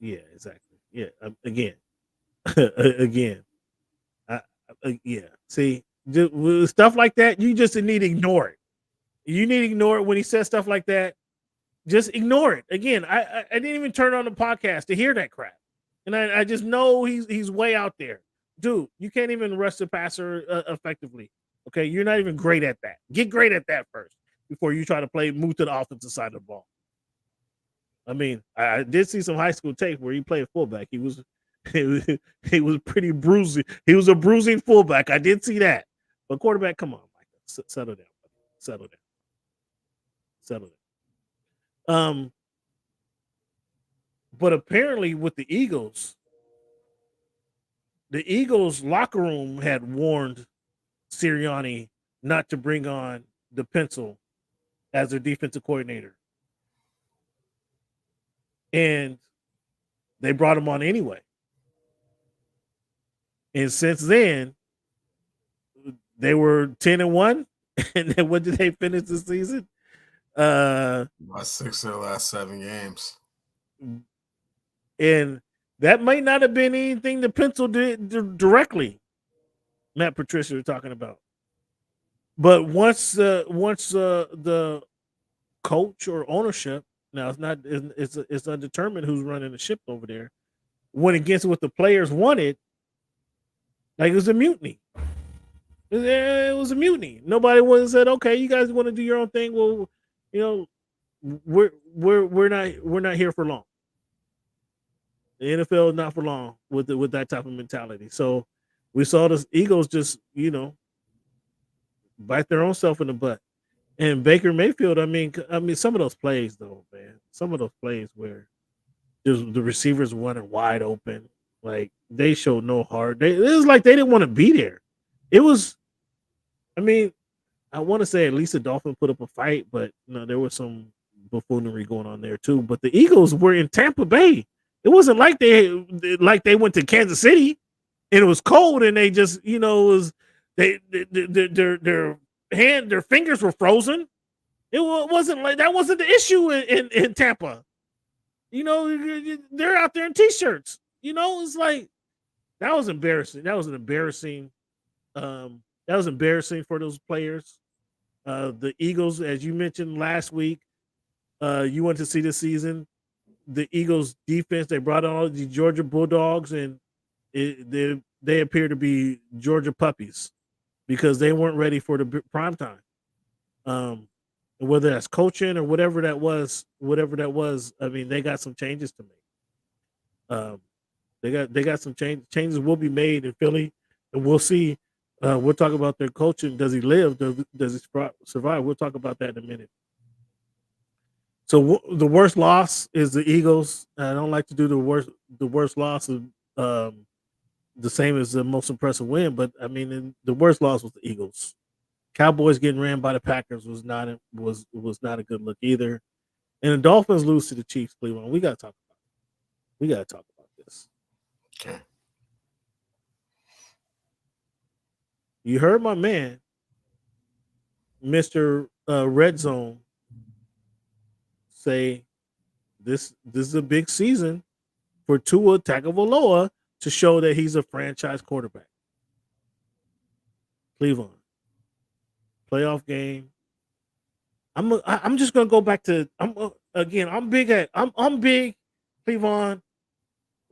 "Yeah, exactly. Yeah, again, again, yeah. See, with stuff like that, you just need to ignore it. You need to ignore it when he says stuff like that." Just ignore it. Again, I didn't even turn on the podcast to hear that crap. And I just know he's way out there. Dude, you can't even rush the passer effectively. Okay, you're not even great at that. Get great at that first before you try to move to the offensive side of the ball. I mean, I did see some high school tape where he played fullback. He was pretty bruising. He was a bruising fullback. I did see that. But quarterback, come on, Micah. Settle down. Settle down. Settle down. But apparently with the Eagles locker room had warned Sirianni not to bring on the pencil as their defensive coordinator. And they brought him on anyway. And since then, they were 10-1. And then what did they finish the season? About 6 of the last 7 games. And that might not have been anything the pencil did directly. Matt Patricia was talking about. But once the coach or ownership, now it's undetermined who's running the ship over there, went against what the players wanted, like it was a mutiny. It was a mutiny. Nobody was said, okay, you guys want to do your own thing. Well, we're not here for long. The NFL is not for long with that type of mentality. So we saw the Eagles just bite their own self in the butt. And Baker Mayfield, I mean, some of those plays though, man, some of those plays where the receivers running wide open, like they showed no heart. It was like they didn't want to be there. It was, I mean, I want to say at least the Dolphins put up a fight, but there was some buffoonery going on there too. But the Eagles were in Tampa Bay. It wasn't like they went to Kansas City and it was cold and they just it was their fingers were frozen. It wasn't like that wasn't the issue in Tampa. They're out there in t-shirts. It's like that was embarrassing. That was embarrassing for those players. The Eagles, as you mentioned last week, you went to see this season. The Eagles defense, they brought on the Georgia Bulldogs, and they appear to be Georgia puppies because they weren't ready for the prime time. Whether that's coaching or whatever that was, I mean, they got some changes to make. They got some changes will be made in Philly, and we'll see. We'll talk about their coaching. Does he live? Does he survive? We'll talk about that in a minute. So the worst loss is the Eagles. I don't like to do the worst loss of the same as the most impressive win. But I mean, the worst loss was the Eagles. Cowboys getting ran by the Packers was not a good look either. And the Dolphins lose to the Chiefs, Cleveland. We got to talk about it. We got to talk about this. Okay. You heard my man, Mr. Red Zone, say this is a big season for Tua Tagovailoa to show that he's a franchise quarterback. Cleveland playoff game. I'm just gonna go back to I'm big Cleveland.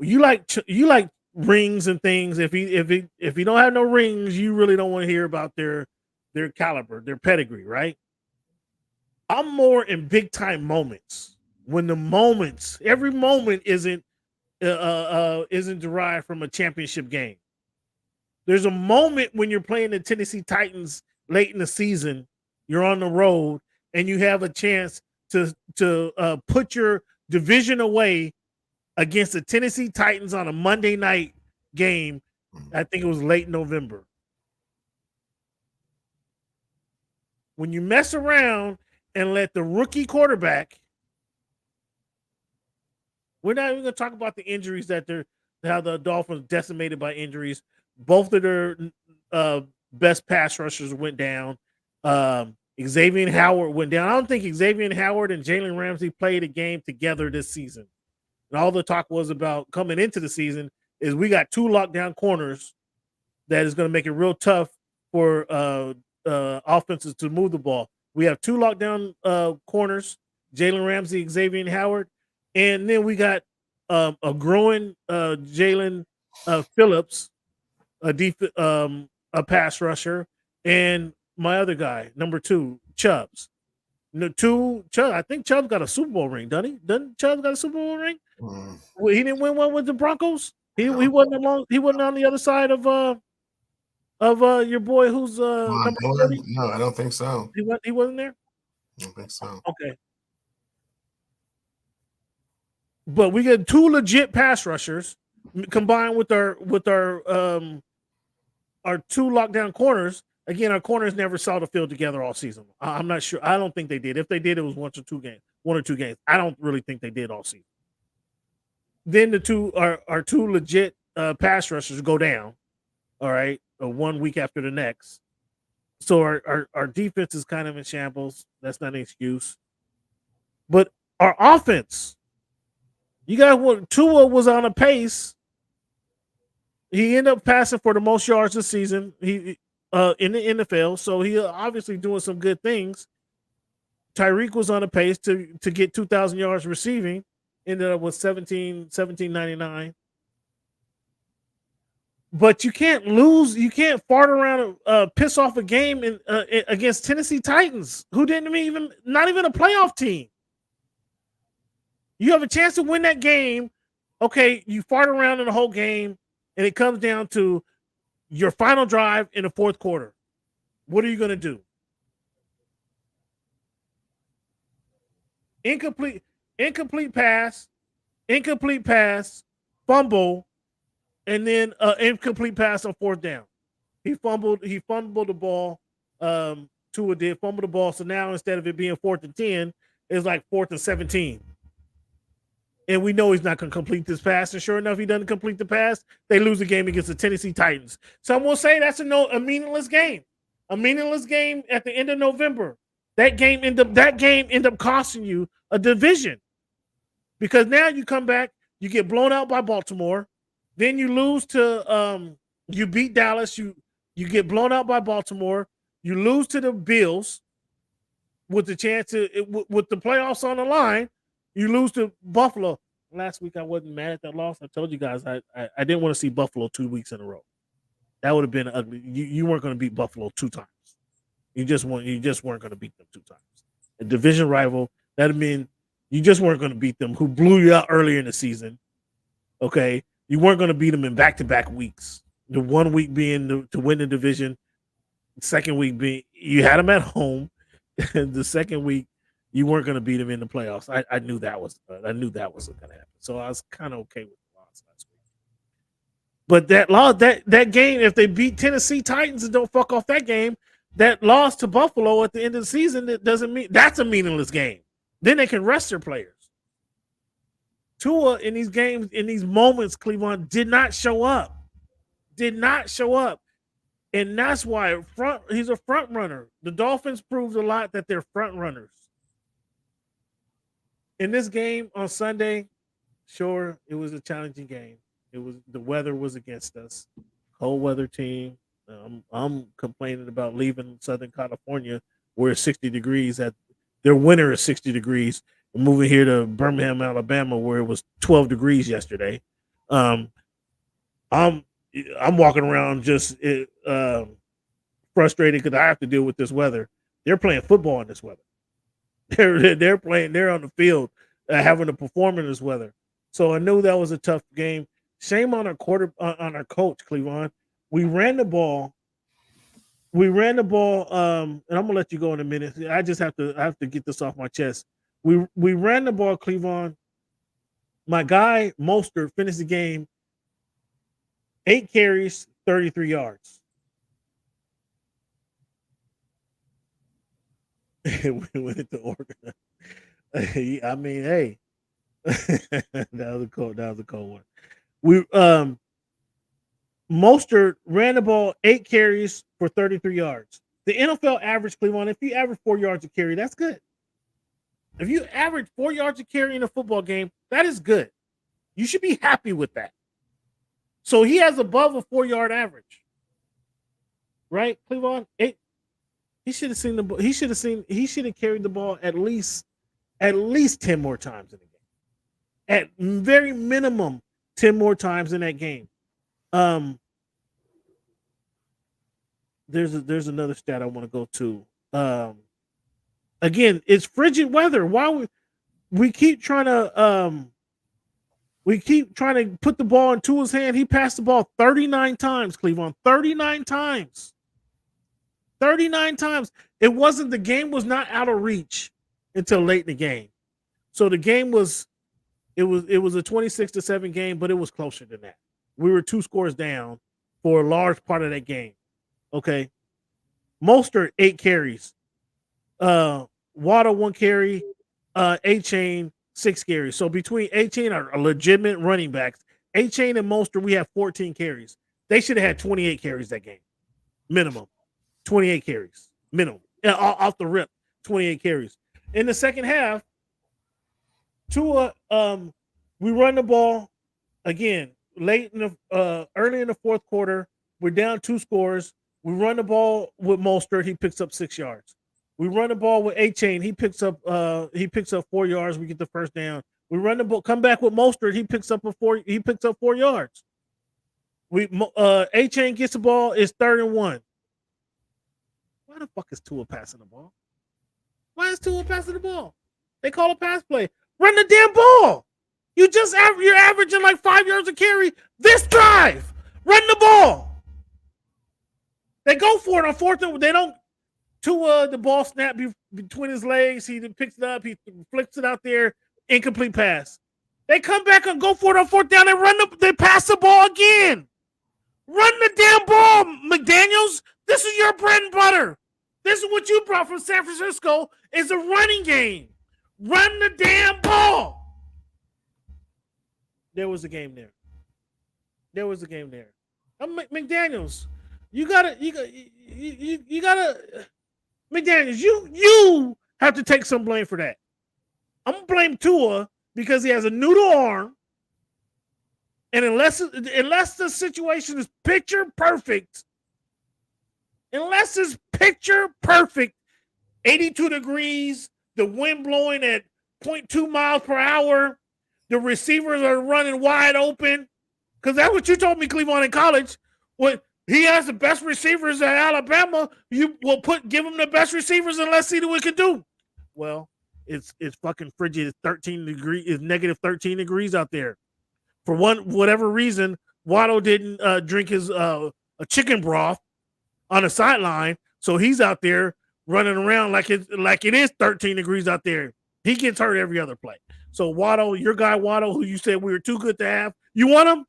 You like rings and things. If you don't have no rings, you really don't want to hear about their caliber, their pedigree, right? I'm more in big time moments when every moment isn't derived from a championship game. There's a moment when you're playing the Tennessee Titans late in the season, you're on the road, and you have a chance to put your division away against the Tennessee Titans on a Monday night game. I think it was late November. When you mess around and let the rookie quarterback, we're not even going to talk about the injuries how the Dolphins decimated by injuries. Both of their best pass rushers went down. Xavier Howard went down. I don't think Xavier Howard and Jalen Ramsey played a game together this season. And all the talk was about coming into the season is we got 2 lockdown corners that is going to make it real tough for offenses to move the ball. We have 2 lockdown corners, Jalen Ramsey, Xavier Howard, and then we got a growing Jalen Phillips, a pass rusher, and my other guy, number 2, Chubbs. I think Chubbs got a Super Bowl ring, doesn't he? Doesn't Chubbs got a Super Bowl ring? Well, he didn't win one with the Broncos. He wasn't along. He wasn't on the other side of your boy who's number 30. No, I don't think so. He wasn't there. I don't think so. Okay. But we got 2 legit pass rushers combined with our 2 lockdown corners. Again, our corners never saw the field together all season. I'm not sure. I don't think they did. If they did, it was 1 or 2 games. I don't really think they did all season. Then our 2 legit pass rushers go down. All right, 1 week after the next. So our defense is kind of in shambles. That's not an excuse. But our offense, you got what Tua was on a pace. He ended up passing for the most yards this season. He in the NFL, so he obviously doing some good things. Tyreek was on a pace to get 2,000 yards receiving. Ended up with 1799. But you can't lose. You can't fart around and piss off a game against Tennessee Titans, who not even a playoff team. You have a chance to win that game. Okay, you fart around in the whole game, and it comes down to your final drive in the fourth quarter. What are you going to do? Incomplete pass, fumble, and then incomplete pass on 4th down. He fumbled the ball. Tua did fumble the ball. So now instead of it being 4th and 10, it's like 4th and 17. And we know he's not going to complete this pass. And sure enough, he doesn't complete the pass. They lose the game against the Tennessee Titans. Some will say that's a meaningless game. A meaningless game at the end of November. That game end up costing you a division. Because now you come back, you get blown out by Baltimore. Then you lose to you beat Dallas. You get blown out by Baltimore. You lose to the Bills with the chance with the playoffs on the line. You lose to Buffalo. Last week I wasn't mad at that loss. I told you guys I didn't want to see Buffalo 2 weeks in a row. That would have been ugly. You weren't going to beat Buffalo 2 times. You just weren't going to beat them 2 times. A division rival, that'd mean you just weren't going to beat them, who blew you out earlier in the season. Okay. You weren't going to beat them in back-to-back weeks. The 1 week being to win the division, the second week being you had them at home, and the second week you weren't going to beat them in the playoffs. I knew that was going to happen. So I was kind of okay with the loss last week. But that loss, that game, if they beat Tennessee Titans and don't fuck off that game, that loss to Buffalo at the end of the season, it doesn't mean that's a meaningless game. Then they can rest their players. Tua in these games, in these moments, Cleveland did not show up. Did not show up. And that's why he's a front runner. The Dolphins proved a lot that they're front runners. In this game on Sunday, sure, it was a challenging game. The weather was against us. Cold weather team. I'm complaining about leaving Southern California where it's 60 degrees. Their winter is 60 degrees. I'm moving here to Birmingham, Alabama, where it was 12 degrees yesterday. I'm walking around just frustrated because I have to deal with this weather. They're playing football in this weather. They're playing. They're on the field having to perform in this weather. So I knew that was a tough game. Shame on our our coach, Cleveland. We ran the ball. And I'm gonna let you go in a minute. I have to get this off my chest. We ran the ball, Cleveland. My guy Mostert finished the game 8 carries, 33 yards. We went to Oregon. I mean, hey, that was a cold one. We Mostert ran the ball 8 carries for 33 yards. The NFL average, Cleveland, if you average 4 yards a carry, that's good. If you average 4 yards a carry in a football game, that is good. You should be happy with that. So he has above a 4-yard average, right? Cleveland, he should have seen the ball. He should have carried the ball at least 10 more times in the game. At very minimum, 10 more times in that game. There's another stat I want to go to. Again, it's frigid weather. Why we keep trying to put the ball into his hand. He passed the ball 39 times, Cleveland. 39 times. 39 times. The game was not out of reach until late in the game. So the game was a 26-7 game, but it was closer than that. We were 2 scores down for a large part of that game. Okay. Mostert 8 carries. Waddle 1 carry. A-Chain 6 carries. So between A-Chain are legitimate running backs. A-Chain and Mostert, we have 14 carries. They should have had 28 carries that game. Minimum. 28 carries. Minimum. Off the rip. 28 carries. In the second half, Tua, we run the ball again early in the fourth quarter. We're down 2 scores. We run the ball with Mostert. He picks up 6 yards. We run the ball with A-Chain. He picks up 4 yards. We get the first down. We run the ball. Come back with Mostert. He picks up 4 yards. A-Chain gets the ball. It's 3rd and 1. Why the fuck is Tua passing the ball? Why is Tua passing the ball? They call a pass play. Run the damn ball. You're averaging like 5 yards a carry this drive. Run the ball. They go for it on 4th and they don't. Tua, the ball snapped between his legs. He then picks it up. He flicks it out there. Incomplete pass. They come back and go for it on 4th down. They pass the ball again. Run the damn ball, McDaniels. This is your bread and butter. This is what you brought from San Francisco is a running game. Run the damn ball. There was a game there. McDaniels, you gotta McDaniels, you have to take some blame for that. I'm gonna blame Tua because he has a noodle arm, and unless the situation is picture perfect, 82 degrees, the wind blowing at 0.2 miles per hour, the receivers are running wide open, because that's what you told me, Cleveland, in college. When he has the best receivers at Alabama, you will give him the best receivers and let's see what we can do. Well, it's fucking frigid. It's 13 degrees. It's negative 13 degrees out there. For whatever reason, Waddle didn't drink his a chicken broth on the sideline, so he's out there running around like it is 13 degrees out there. He gets hurt every other play. So Waddle, your guy Waddle, who you said we were too good to have, you want him?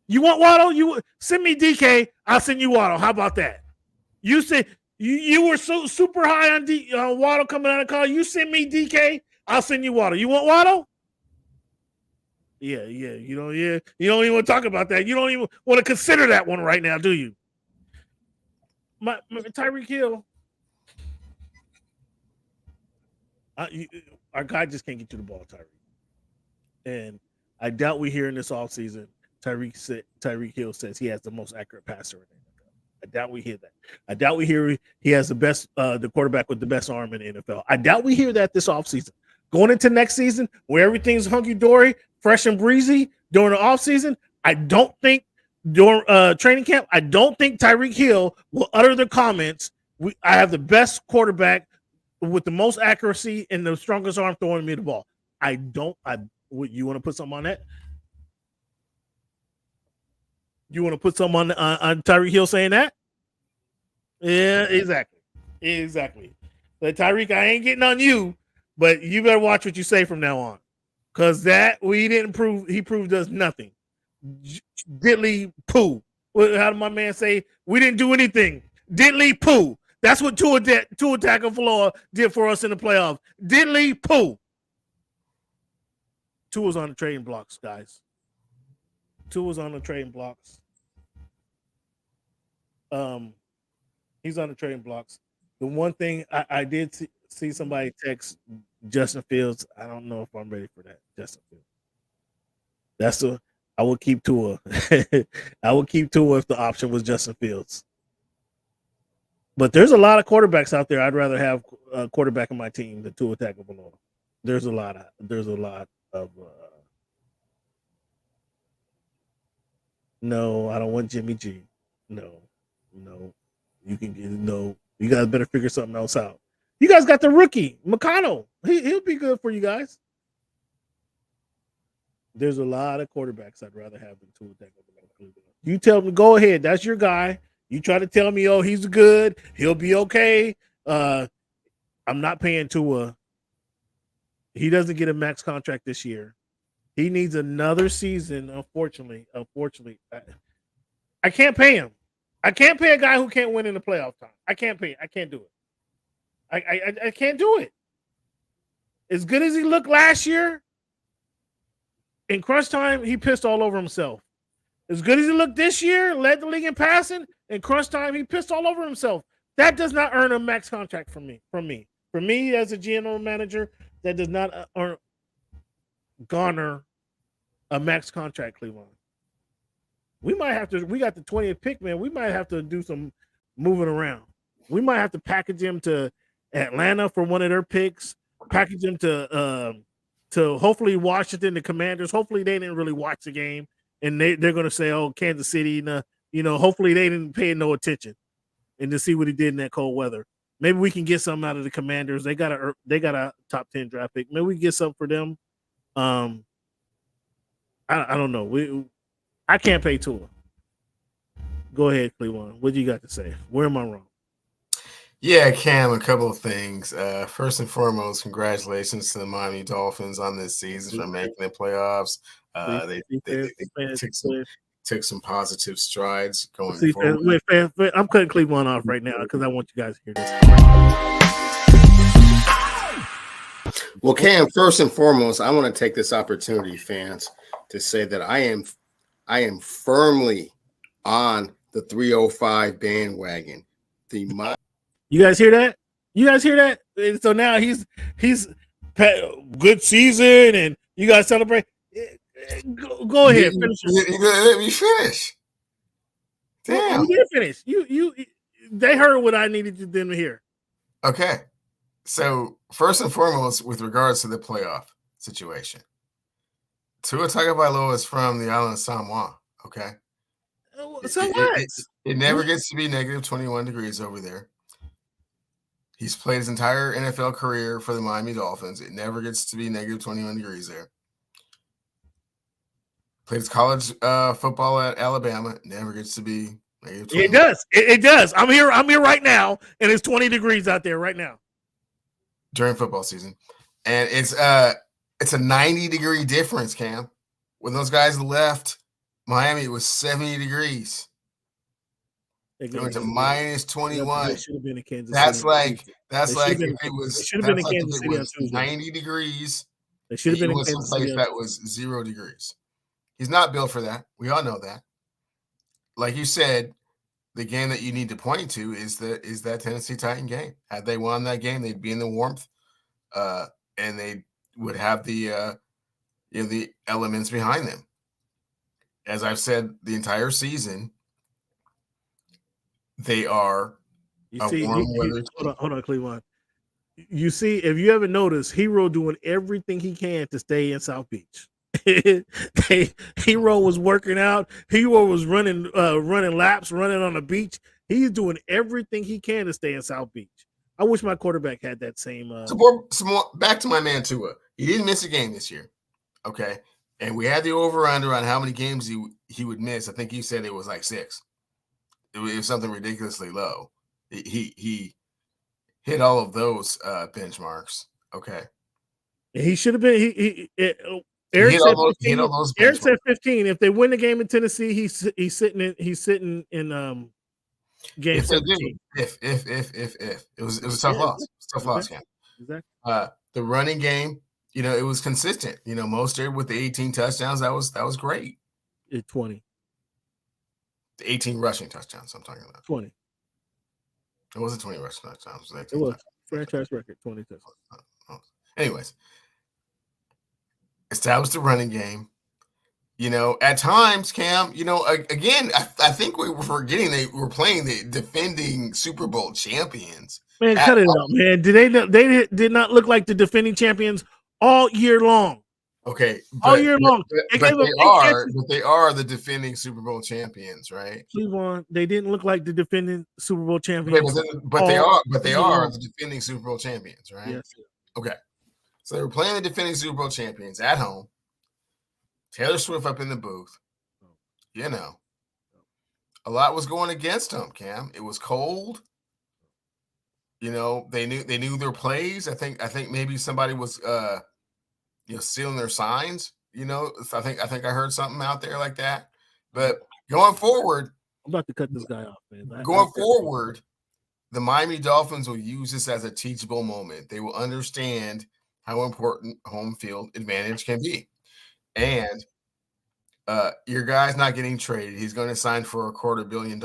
You want Waddle? You send me DK. I'll send you Waddle. How about that? You said you were so super high on Waddle coming out of college. You send me DK. I'll send you Waddle. You want Waddle? Yeah. You don't even want to talk about that. You don't even want to consider that one right now, do you? My Tyreek Hill. Our guy just can't get you the ball, Tyreek. And I doubt we hear in this offseason Tyreek Hill says he has the most accurate passer in the NFL. I doubt we hear that. I doubt we hear he has the best, the quarterback with the best arm in the NFL. I doubt we hear that this offseason. Going into next season, where everything's hunky-dory, fresh and breezy during the offseason, I don't think during training camp, I don't think Tyreek Hill will utter the comments, I have the best quarterback with the most accuracy and the strongest arm throwing me the ball. You want to put something on that? You want to put something on Tyreek Hill saying that? Yeah, exactly. But Tyreek, I ain't getting on you, but you better watch what you say from now on, because that we didn't prove. He proved us nothing. Diddly poo. How did my man say? We didn't do anything. Diddly poo. That's what Tua Tagovailoa did for us in the playoffs. Diddly poo. Tua's on the trading blocks, guys. Tua's on the trading blocks. He's on the trading blocks. The one thing I did see somebody text Justin Fields. I don't know if I'm ready for that. Justin Fields. I would keep Tua. I would keep Tua if the option was Justin Fields. But there's a lot of quarterbacks out there. I'd rather have a quarterback in my team than Tua Tagovailoa. There's a lot of. No, I don't want Jimmy G. No. You guys better figure something else out. You guys got the rookie McConnell. He'll be good for you guys. There's a lot of quarterbacks I'd rather have than Tua Tagovailoa. You tell me, go ahead. That's your guy. You try to tell me, oh, he's good. He'll be okay. I'm not paying Tua. He doesn't get a max contract this year. He needs another season, unfortunately. I can't pay him. I can't pay a guy who can't win in the playoff time. I can't pay. I can't do it. I can't do it. As good as he looked last year, in crunch time, he pissed all over himself. As good as he looked this year, led the league in passing, in crunch time, he pissed all over himself. That does not earn a max contract from me. For me, as a general manager, that does not garner a max contract, Cleveland. We might have to. We got the 20th pick, man. We might have to do some moving around. We might have to package him to Atlanta for one of their picks. Package him to hopefully Washington, the Commanders. Hopefully they didn't really watch the game, and they're going to say, "Oh, Kansas City." Hopefully they didn't pay no attention, and to see what he did in that cold weather. Maybe we can get something out of the Commanders. They got a top 10 draft pick. Maybe we can get something for them. I don't know. I can't pay Tua. Go ahead, Cleveland. What do you got to say? Where am I wrong? Yeah, Cam, a couple of things. First and foremost, congratulations to the Miami Dolphins on this season for making the playoffs. They took some positive strides going forward. Wait, I'm cutting Cleveland off right now because I want you guys to hear this. Well, Cam, first and foremost, I want to take this opportunity, fans, to say that I am firmly on the 305 bandwagon. You guys hear that? And so now he's good season, and you guys celebrate. Go ahead, finish. Let me finish. Damn, you did finish. They heard what I needed them to hear. Okay, so first and foremost, with regards to the playoff situation, Tua Tagovailoa is from the island of Samoa. Okay, so what? It never gets to be negative 21 degrees over there. He's played his entire NFL career for the Miami Dolphins. It never gets to be negative 21 degrees there. Played his college football at Alabama. It never gets to be negative 21. It does. It does. I'm here right now, and it's 20 degrees out there right now during football season, and it's a 90-degree difference, Cam. When those guys left Miami, it was 70 degrees. They went to minus 21. They should have been in Kansas That's City. like They should have if been- it was. they should have been in that's like Kansas if it City on was Tuesday. 90 degrees. They should have been in He Kansas someplace City. that was 0 degrees. He's not built for that. We all know that. Like you said, the game that you need to point to is that Tennessee Titan game. Had they won that game, they'd be in the warmth, and they would have the the elements behind them. As I've said the entire season, they are warm weather team. Hold on, Cleveland. You see, if you ever noticed, Hero doing everything he can to stay in South Beach. Hero was working out. Hero was running laps, running on the beach. He's doing everything he can to stay in South Beach. I wish my quarterback had that same. Some more, back to my man Tua. He didn't miss a game this year. Okay. And we had the over-under on how many games he would miss. I think you said it was like 6. It was something ridiculously low. He hit all of those benchmarks. Okay. He should have been. Eric said 15. Eric said 15. If they win the game in Tennessee, he's sitting in game 17. If it was a tough loss. Tough loss game. Exactly. The running game, it was consistent. Mostert with the 18 touchdowns, that was great. 20. The 18 rushing touchdowns I'm talking about. 20. It wasn't 20 rushing touchdowns. It was franchise record 20 touchdowns. Anyways, establish the running game. At times, Cam, again, I think we were forgetting they were playing the defending Super Bowl champions. Man, cut it out, man. They did not look like the defending champions all year long. Okay, all year long. But they are the defending Super Bowl champions, right? Cleveland, they didn't look like the defending Super Bowl champions. Okay, but they are the defending Super Bowl champions, right? Yes. Okay. So they were playing the defending Super Bowl champions at home. Taylor Swift up in the booth. A lot was going against them, Cam. It was cold. They knew their plays. I think maybe somebody was stealing their signs. I think I heard something out there like that. But going forward, I'm about to cut this guy off, man. Going forward, the Miami Dolphins will use this as a teachable moment. They will understand how important home field advantage can be. And your guy's not getting traded. He's going to sign for $250 million.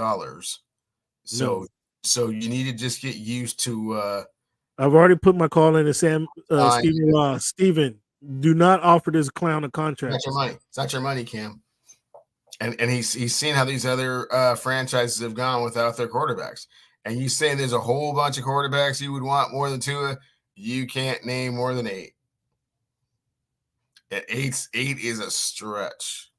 So you need to just get used to. I've already put my call in to Stephen Ross. Stephen, do not offer this clown a contract. It's not your money. It's not your money, Cam. And he's seen how these other franchises have gone without their quarterbacks. And you say there's a whole bunch of quarterbacks you would want more than Tua. You can't name more than 8. At 8 is a stretch.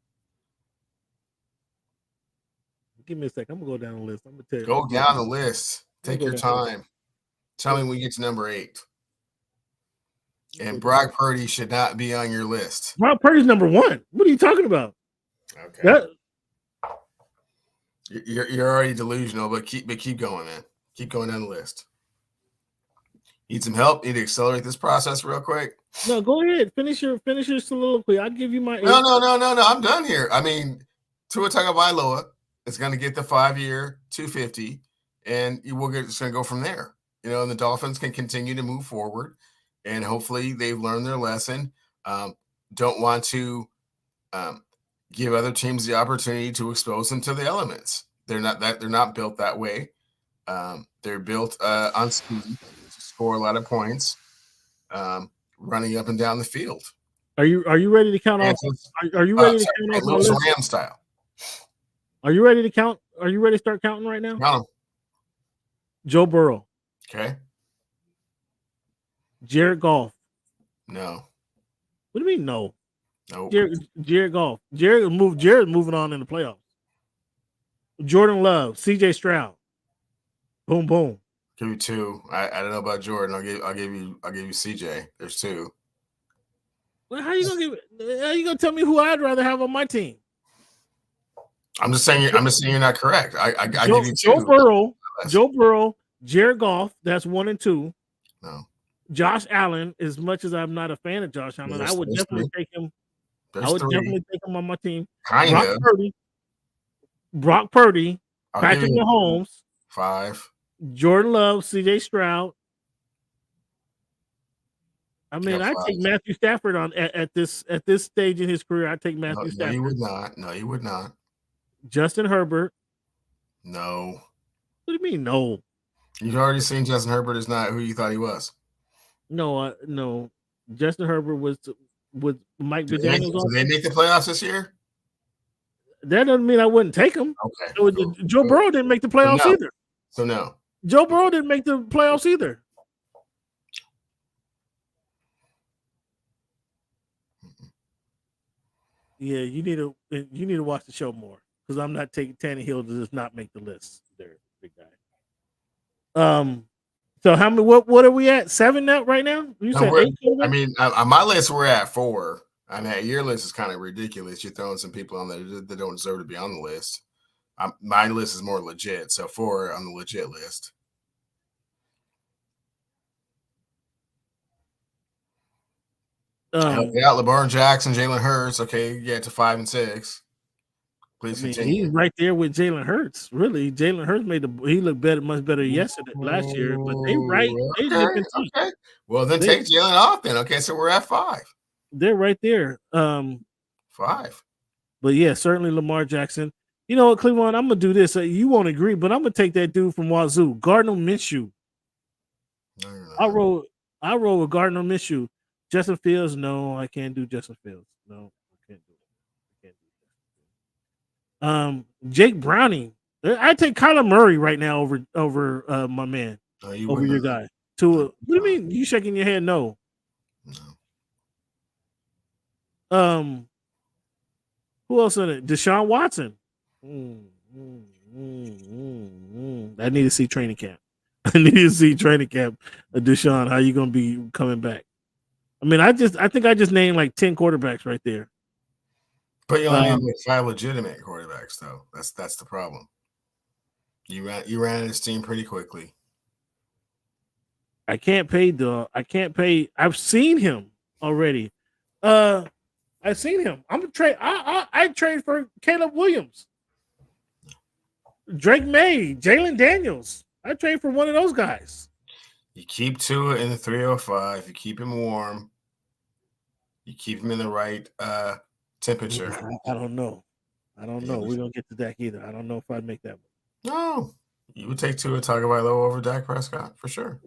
Give me a sec. I'm gonna go down the list. I'm gonna tell you. Go down the list. Take your time. Tell me when we get to number 8. And Brock Purdy should not be on your list. Brock Purdy's number 1. What are you talking about? Okay. You're already delusional, but keep going, man. Keep going down the list. Need some help? Need to accelerate this process real quick? No, go ahead. Finish your soliloquy. I'll give you my. No. I'm done here. I mean, Tua Tagovailoa is going to get the 5-year $250, and it's going to go from there. And the Dolphins can continue to move forward, and hopefully they've learned their lesson. Don't want to give other teams the opportunity to expose them to the elements. They're not built that way. They're built on speed to score a lot of points, running up and down the field. Are you ready to count off? Are you ready to count off my list? Ram style. Are you ready to count? Are you ready to start counting right now? Count 'em. Joe Burrow. Okay. Jared Goff. No. What do you mean no? No. Jared Goff. Jared moving on in the playoffs. Jordan Love. CJ Stroud. Boom boom. Give you 2. I don't know about Jordan. I'll give you CJ. There's 2. Well, how you gonna tell me who I'd rather have on my team? I'm just saying you're not correct. I give you 2. Joe Burrow, Jared Goff. That's 1 and 2. No. Josh Allen. As much as I'm not a fan of Josh Allen, I would definitely take him. There's I would 3. definitely take him on my team. Kind of. Brock Purdy, I'll Patrick give you Mahomes, 5. Jordan Love, C.J. Stroud. I mean, Yeah, I 5. take Matthew Stafford on at this stage in his career. I take Matthew Stafford. No, you would not. No, you would not. Justin Herbert. No. What do you mean, no? You've already seen Justin Herbert is not who you thought he was. No, no. Justin Herbert was Mike Do McDaniels. they make the playoffs this year? That doesn't mean I wouldn't take him. Okay. Joe Burrow didn't make the playoffs either. So no. Joe Burrow didn't make the playoffs either. Yeah, you need to watch the show more because I'm not taking Tannehill to just not make the list. There, big guy. So how many? What are we at? 7 now? Right now? You said 8. I mean, on my list we're at 4. I mean, your list is kind of ridiculous. You're throwing some people on there that don't deserve to be on the list. My list is more legit, so 4 on the legit list. Yeah, Lamar Jackson, Jalen Hurts. Okay, you get to 5 and 6. Please continue. He's right there with Jalen Hurts. Really, Jalen Hurts he looked better, much better last year. But they Okay. Well, then take Jalen off. Then okay, so we're at 5. They're right there. 5. But yeah, certainly Lamar Jackson. You know what, Cleveland? I'm gonna do this. You won't agree, but I'm gonna take that dude from Wazoo, Gardner Minshew. I roll with Gardner Minshew. Justin Fields, no, I can't do Justin Fields. No, I can't do it. Jake Browning. I take Kyler Murray right now over my man. Over your guy. What do you mean? You shaking your head? No. Who else in it? Deshaun Watson. I need to see training camp. Deshaun, how you gonna be coming back? I mean, I think I just named like 10 quarterbacks right there. But you only need 5 legitimate quarterbacks, though. That's the problem. You ran this team pretty quickly. I can't pay, though. I've seen him already. I've seen him. I'm gonna trade. I trade for Caleb Williams, Drake May, Jalen Daniels. I trade for one of those guys. You keep Tua in the 305. You keep him warm. You keep him in the right temperature. I don't know. We don't get to Dak either. I don't know if I'd make that one. No, you would take Tua Tagovailoa over Dak Prescott for sure.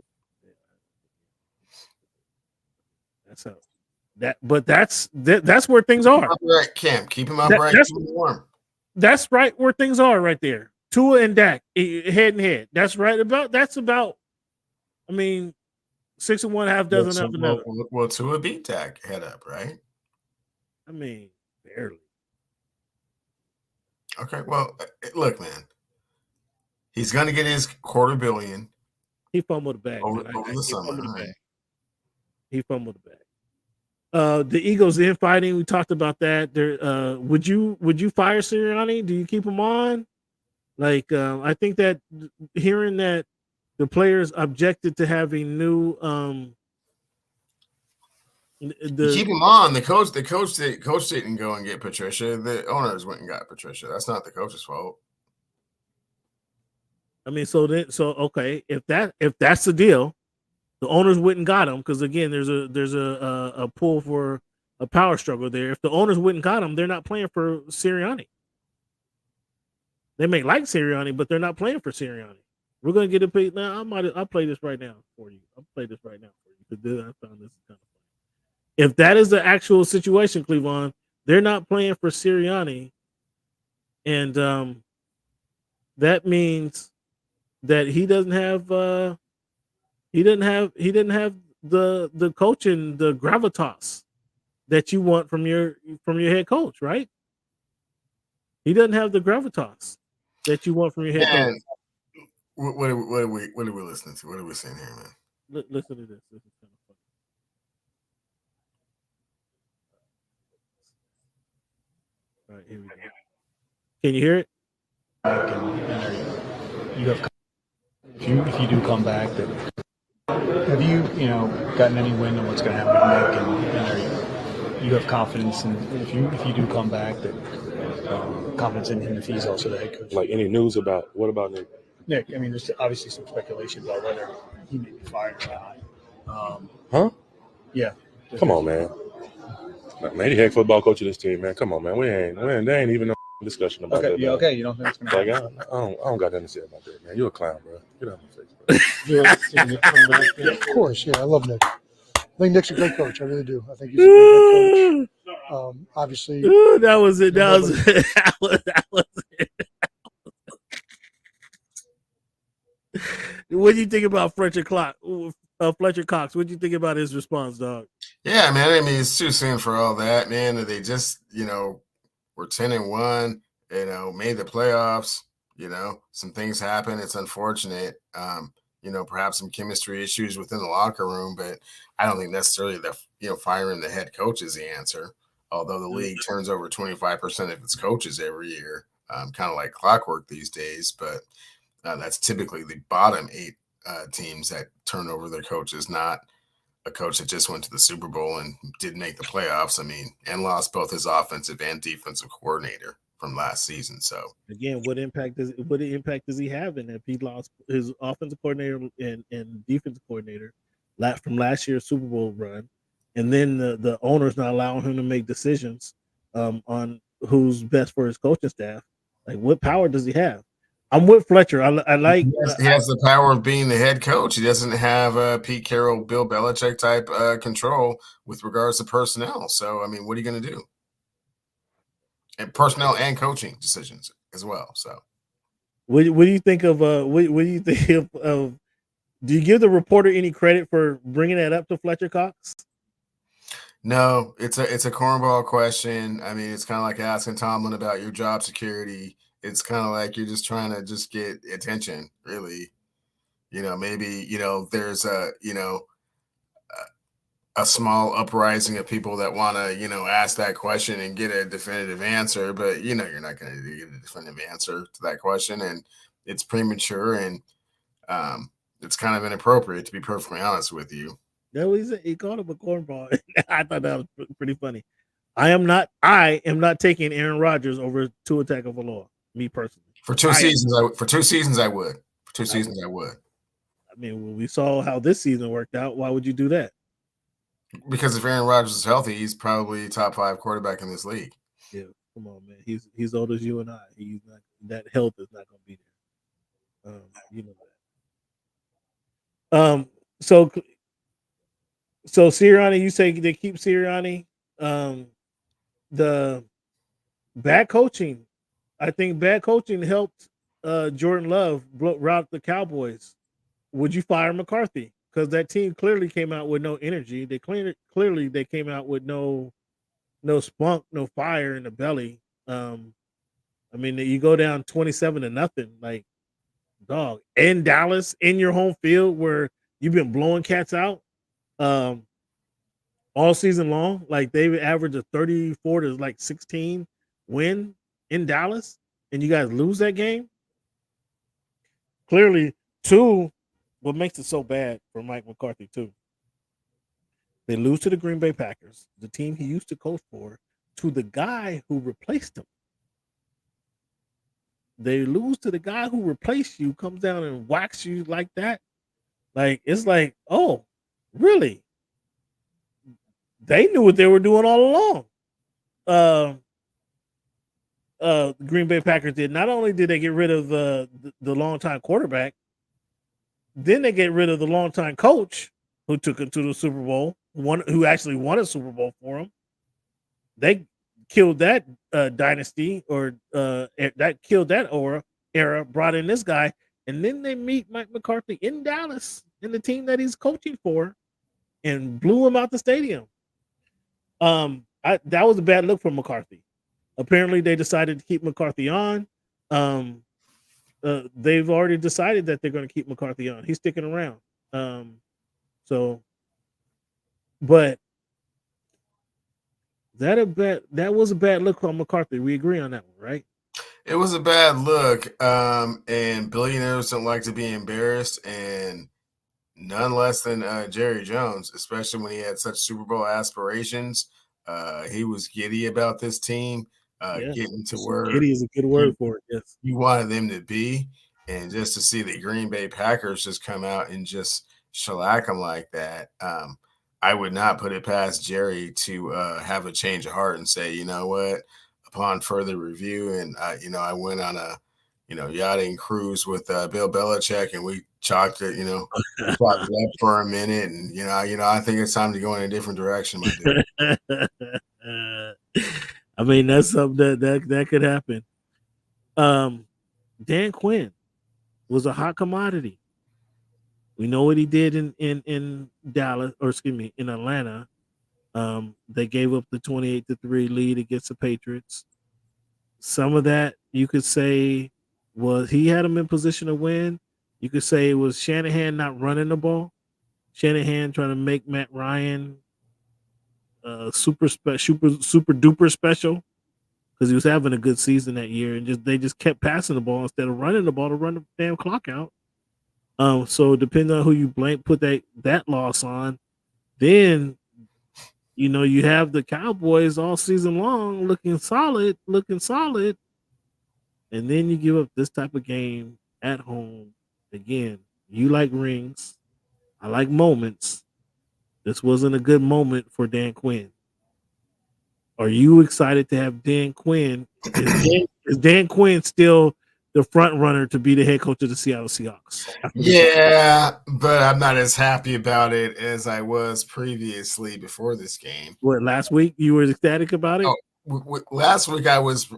That's where things are. Right, Cam, keep him upright. Keep him warm. That's right where things are right there. Tua and Dak head and head. That's right about. I mean, 6 and 1/2 dozen up another. Well, Tua beat Dak head up, right? I mean, barely. Okay, well, look, man. He's gonna get his $250 million. He fumbled the bag over the summer. He fumbled the bag. The Eagles infighting. We talked about that. There, would you fire Sirianni? Do you keep him on? Like, I think that hearing that the players objected to having new. You keep him on. The coach didn't go and get Patricia. The owners went and got Patricia. That's not the coach's fault. I mean, so okay, if that's the deal, the owners went and got him because again, there's a pull for a power struggle there. If the owners went and got him, they're not playing for Sirianni. They may like Sirianni, but they're not playing for Sirianni. We're gonna get a pay now. I'll play this right now for you. I found this kind of funny. If that is the actual situation, Cleveland, they're not playing for Sirianni, and that means that he didn't have the coaching, the gravitas that you want from your head coach, right? He doesn't have the gravitas that you want from your head coach. What are we listening to? What are we saying here, man? Listen to this. This is kind of funny. All right, here we go. Can you hear it? You have, if you do come back, have you gotten any wind on what's going to happen with Nick? And you have confidence in if you do come back, that confidence in him if he's also the head coach. Like any news about what about Nick? Nick, I mean, there's obviously some speculation about whether he may be fired or not. Huh? Yeah. Come on, man. Man, he head football coach of this team, man. Come on, man. There ain't even no discussion about that. Yeah, okay. You don't think it's gonna happen? I don't got nothing to say about that, man. You're a clown, bro. Get out of my face, bro. Yeah, of course, yeah, I love Nick. I think Nick's a great coach. I really do. I think he's a great head coach. Obviously, that was it. That was it. What do you think about Fletcher Cox? What do you think about his response, dog? Yeah, man. I mean, it's too soon for all that, man. They just, were 10-1. Made the playoffs. Some things happen. It's unfortunate. Perhaps some chemistry issues within the locker room, but I don't think necessarily that firing the head coach is the answer. Although the league turns over 25% of its coaches every year, kind of like clockwork these days. But that's typically the bottom 8 teams that turn over their coaches, not a coach that just went to the Super Bowl and didn't make the playoffs. I mean, and lost both his offensive and defensive coordinator from last season. So again, what impact does he have in if he lost his offensive coordinator and defensive coordinator from last year's Super Bowl run, and then the owner's not allowing him to make decisions on who's best for his coaching staff? Like, what power does he have? I'm with Fletcher. I like. He has the power of being the head coach. He doesn't have Pete Carroll, Bill Belichick type control with regards to personnel. So, I mean, what are you going to do? And personnel and coaching decisions as well. So, what do you think of? What do you think of? Do you give the reporter any credit for bringing that up to Fletcher Cox? No, it's a cornball question. I mean, it's kind of like asking Tomlin about your job security. It's kind of like you're just trying to just get attention, really. Maybe there's a small uprising of people that want to, ask that question and get a definitive answer, but you're not going to get a definitive answer to that question, and it's premature, and it's kind of inappropriate, to be perfectly honest with you. That was he called him a cornball. I thought that was pretty funny. I am not taking Aaron Rodgers over Tua Tagovailoa. Me personally, for two seasons, I would. I mean, when we saw how this season worked out, why would you do that? Because if Aaron Rodgers is healthy, he's probably top 5 quarterback in this league. Yeah, come on, man. He's old as you and I. He's not, that health is not going to be there. You know that. So Sirianni, you say they keep Sirianni. The bad coaching. I think bad coaching helped Jordan Love rout the Cowboys. Would you fire McCarthy? Because that team clearly came out with no energy. They clearly they came out with no spunk, no fire in the belly. I mean, you go down 27-0, like, dog, in Dallas, in your home field where you've been blowing cats out all season long. Like, they've averaged a 34 to like 16 win in Dallas, and you guys lose that game. Clearly, what makes it so bad for Mike McCarthy too, they lose to the Green Bay Packers, the team he used to coach for, to the guy who replaced him. They lose to the guy who replaced you, comes down and whacks you like that. Like, it's like, oh, really? They knew what they were doing all along. Green Bay Packers did. Not only did they get rid of the longtime quarterback, then they get rid of the longtime coach who took him to the Super Bowl, who actually won a Super Bowl for him. They killed that dynasty, or that killed that era, brought in this guy, and then they meet Mike McCarthy in Dallas, in the team that he's coaching for, and blew him out the stadium. That was a bad look for McCarthy. Apparently, they decided to keep McCarthy on. They've already decided that they're going to keep McCarthy on. He's sticking around. But that was a bad look on McCarthy. We agree on that one, right? It was a bad look. And billionaires don't like to be embarrassed, and none less than Jerry Jones, especially when he had such Super Bowl aspirations. He was giddy about this team getting to where giddy is a good word for it. Yes, you wanted them to be, and just to see the Green Bay Packers just come out and just shellac them like that. I would not put it past Jerry to have a change of heart and say, you know what, upon further review, and I went on a yachting cruise with Bill Belichick, and we chalked it, we chalked it up for a minute, and I think it's time to go in a different direction, my dude. I mean, that's something that could happen. Dan Quinn was a hot commodity. We know what he did in Dallas, or excuse me, in Atlanta. They gave up the 28-3 lead against the Patriots. Some of that you could say was he had them in position to win. You could say it was Shanahan not running the ball. Shanahan trying to make Matt Ryan super duper special because he was having a good season that year, and they just kept passing the ball instead of running the ball to run the damn clock out. So depending on who you put that loss on, then you have the Cowboys all season long looking solid, and then you give up this type of game at home. Again, you like rings, I like moments. This wasn't a good moment for Dan Quinn. Are you excited to have Dan Quinn? Is Dan Quinn still the front runner to be the head coach of the Seattle Seahawks? Yeah, but I'm not as happy about it as I was previously before this game. What, last week you were ecstatic about it? Oh, last week I was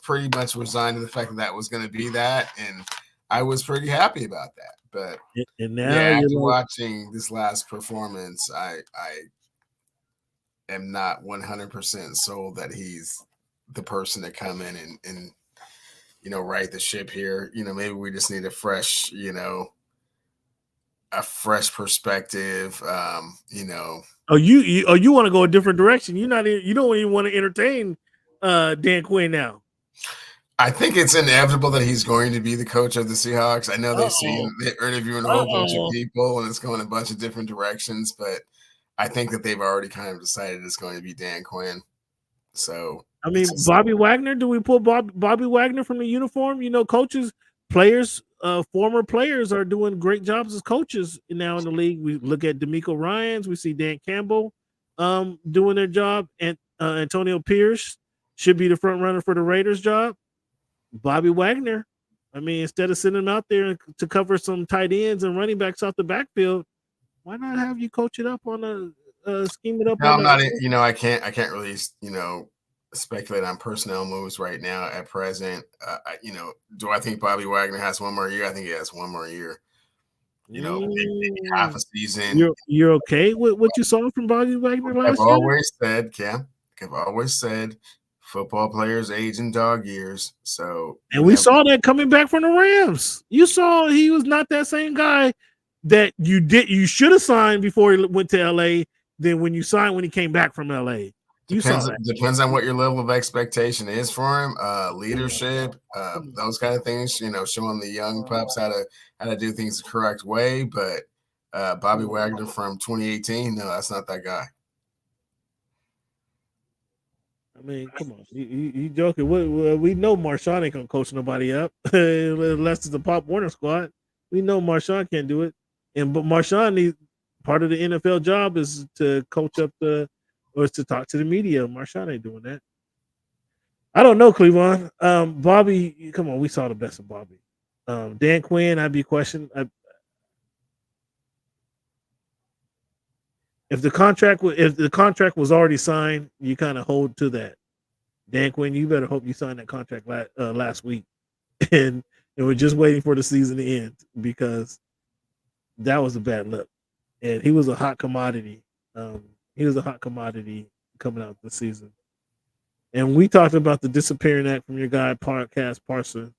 pretty much resigned to the fact that was going to be that, and I was pretty happy about that. But and now after watching this last performance, I am not 100% sold that he's the person to come in and right the ship here. Maybe we just need a fresh perspective. Oh, you want to go a different direction. You don't even want to entertain Dan Quinn now. I think it's inevitable that he's going to be the coach of the Seahawks. I know they're interviewing a whole bunch of people and it's going a bunch of different directions, but I think that they've already kind of decided it's going to be Dan Quinn. So I mean, Bobby Wagner. Do we pull Bobby Wagner from the uniform? Coaches, players, former players are doing great jobs as coaches now in the league. We look at DeMeco Ryans. We see Dan Campbell doing their job, and Antonio Pierce should be the front runner for the Raiders job. Bobby Wagner. I mean, instead of sending him out there to cover some tight ends and running backs off the backfield, why not have you coach it up on scheme it up? No, I'm not. I can't really speculate on personnel moves right now at present. Do I think Bobby Wagner has one more year? I think he has one more year. Maybe half a season. You're okay with what you saw from Bobby Wagner last year? I've always said, football players age in dog years. So, and we saw that coming back from the Rams. You saw he was not that same guy that you should have signed before he went to LA. Then when you signed when he came back from LA. Depends on what your level of expectation is for him. Leadership, those kind of things. Showing the young pups how to do things the correct way. But Bobby Wagner from 2018, no, that's not that guy. I mean, come on, you joking? We know Marshawn ain't gonna coach nobody up unless it's the Pop Warner squad. We know Marshawn can't do it, but Marshawn needs part of the NFL job is to coach up or to talk to the media. Marshawn ain't doing that. I don't know, Cleveland. Bobby, come on, we saw the best of Bobby. Dan Quinn, I'd be questioned. If the contract was already signed, you kind of hold to that. Dan Quinn, you better hope you signed that contract last week, and we're just waiting for the season to end because that was a bad look, and he was a hot commodity. He was a hot commodity coming out this season, and we talked about the disappearing act from your guy podcast Parson.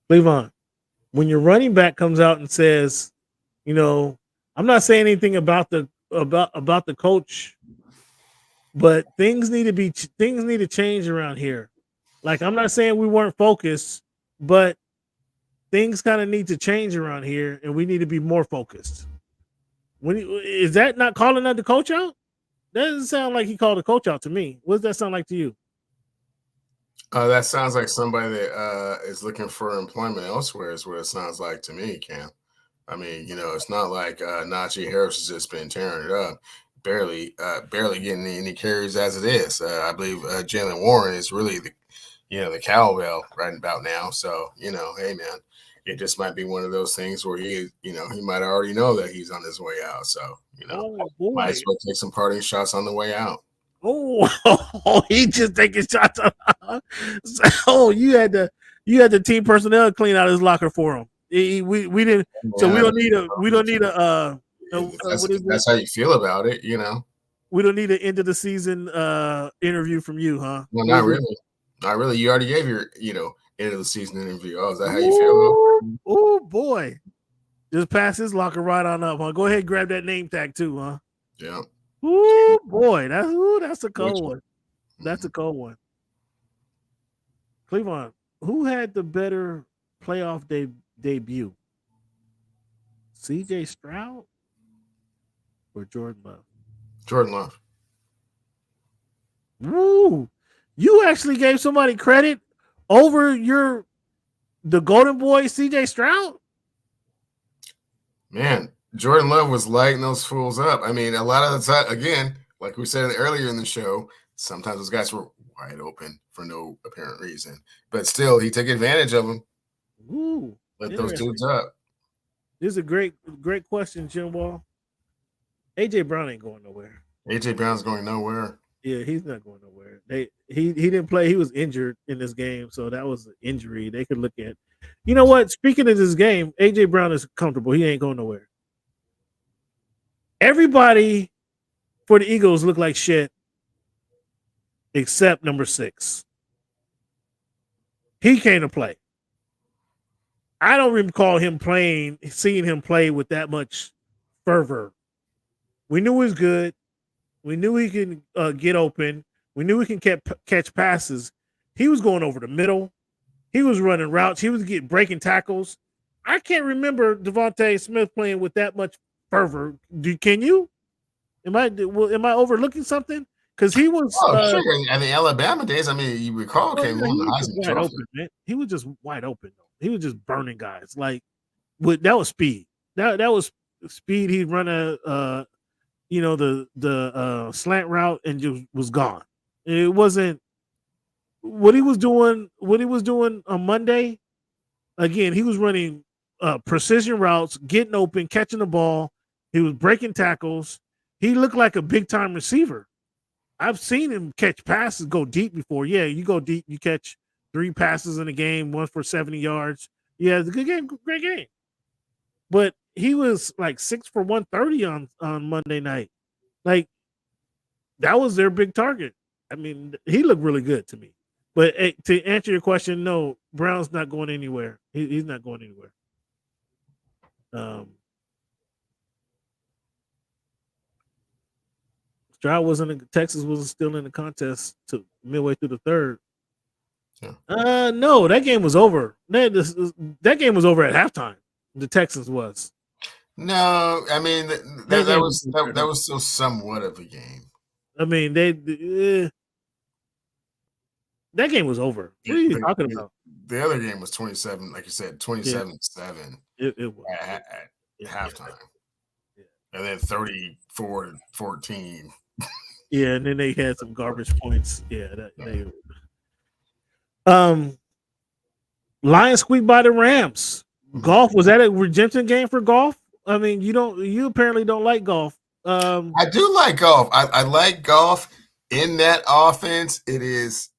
Cleveland, when your running back comes out and says, I'm not saying anything about the coach, but things need to change around here. Like, I'm not saying we weren't focused, but things kind of need to change around here, and we need to be more focused. Is that not calling out the coach out? That doesn't sound like he called the coach out to me. What does that sound like to you? That sounds like somebody that is looking for employment elsewhere is what it sounds like to me, Cam. I mean, it's not like Najee Harris has just been tearing it up, barely getting any carries as it is. I believe Jalen Warren is really the cowbell right about now. So, hey, man, it just might be one of those things where he might already know that he's on his way out. So, might as well take some parting shots on the way out. Oh, he just taking shots. Oh, you had the team personnel clean out his locker for him. We didn't, so we don't need a. That's how you feel about it, We don't need an end of the season interview from you, huh? Well, not really. Not really. You already gave your, end of the season interview. Oh, is that how you feel? Oh boy, just pass his locker right on up, huh? Go ahead and grab that name tag too, huh? Yeah. Ooh boy, that's a cold one. That's a cold one. Cleveland, who had the better playoff debut? CJ Stroud or Jordan Love? Jordan Love. Woo! You actually gave somebody credit over the Golden Boy CJ Stroud? Man, Jordan Love was lighting those fools up. I mean, a lot of the time, again, like we said earlier in the show, sometimes those guys were wide open for no apparent reason. But still, he took advantage of them. Ooh, let those dudes up. This is a great question, Jim Wall. AJ Brown ain't going nowhere. AJ Brown's going nowhere. Yeah, he's not going nowhere. He didn't play. He was injured in this game, so that was an injury. They could look at. You know what? Speaking of this game, AJ Brown is comfortable. He ain't going nowhere. Everybody for the Eagles look like shit, except number 6. He came to play. I don't recall seeing him play with that much fervor. We knew he was good. We knew he can get open. We knew he can catch passes. He was going over the middle. He was running routes. He was breaking tackles. I can't remember Devontae Smith playing with that much fervor. Can you? Am I overlooking something? Because he was. Sure. In the Alabama days, I mean, you recall, he was wide open, man. He was just wide open. Though. He was just burning guys. That was speed. That was speed. He'd run the slant route and just was gone. It wasn't what he was doing. What he was doing on Monday. Again, he was running precision routes, getting open, catching the ball. He was breaking tackles. He looked like a big time receiver. I've seen him catch passes, go deep before. Yeah, you go deep, you catch 3 passes in a game, 1 for 70 yards. Yeah, it's a good game, great game. But he was like 6 for 130 on Monday night. Like, that was their big target. I mean, he looked really good to me. But to answer your question, no, Brown's not going anywhere. He's not going anywhere. Stroud Texas wasn't still in the contest to midway through the third. Yeah. No, that game was over. That game was over at halftime. The Texans was. No, I mean that was still somewhat of a game. I mean that game was over. What are you talking about? The other game was 27, like you said, 27-7. It was at halftime. Yeah. And then 34-14. Yeah, and then they had some garbage points. Yeah, Lions squeaked by the Rams. Golf, was that a redemption game for Golf? I mean, you apparently don't like Golf. I do like Golf. I like Golf in that offense. It is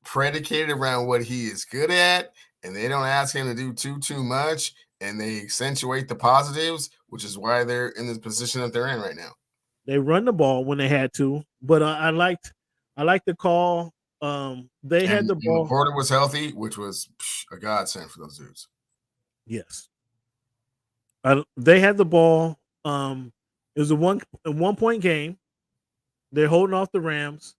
predicated around what he is good at, and they don't ask him to do too much, and they accentuate the positives, which is why they're in the position that they're in right now. They run the ball when they had to, but I liked the call. They had the ball. Porter was healthy, which was a godsend for those dudes. Yes, they had the ball. It was a 1-point game. They're holding off the Rams.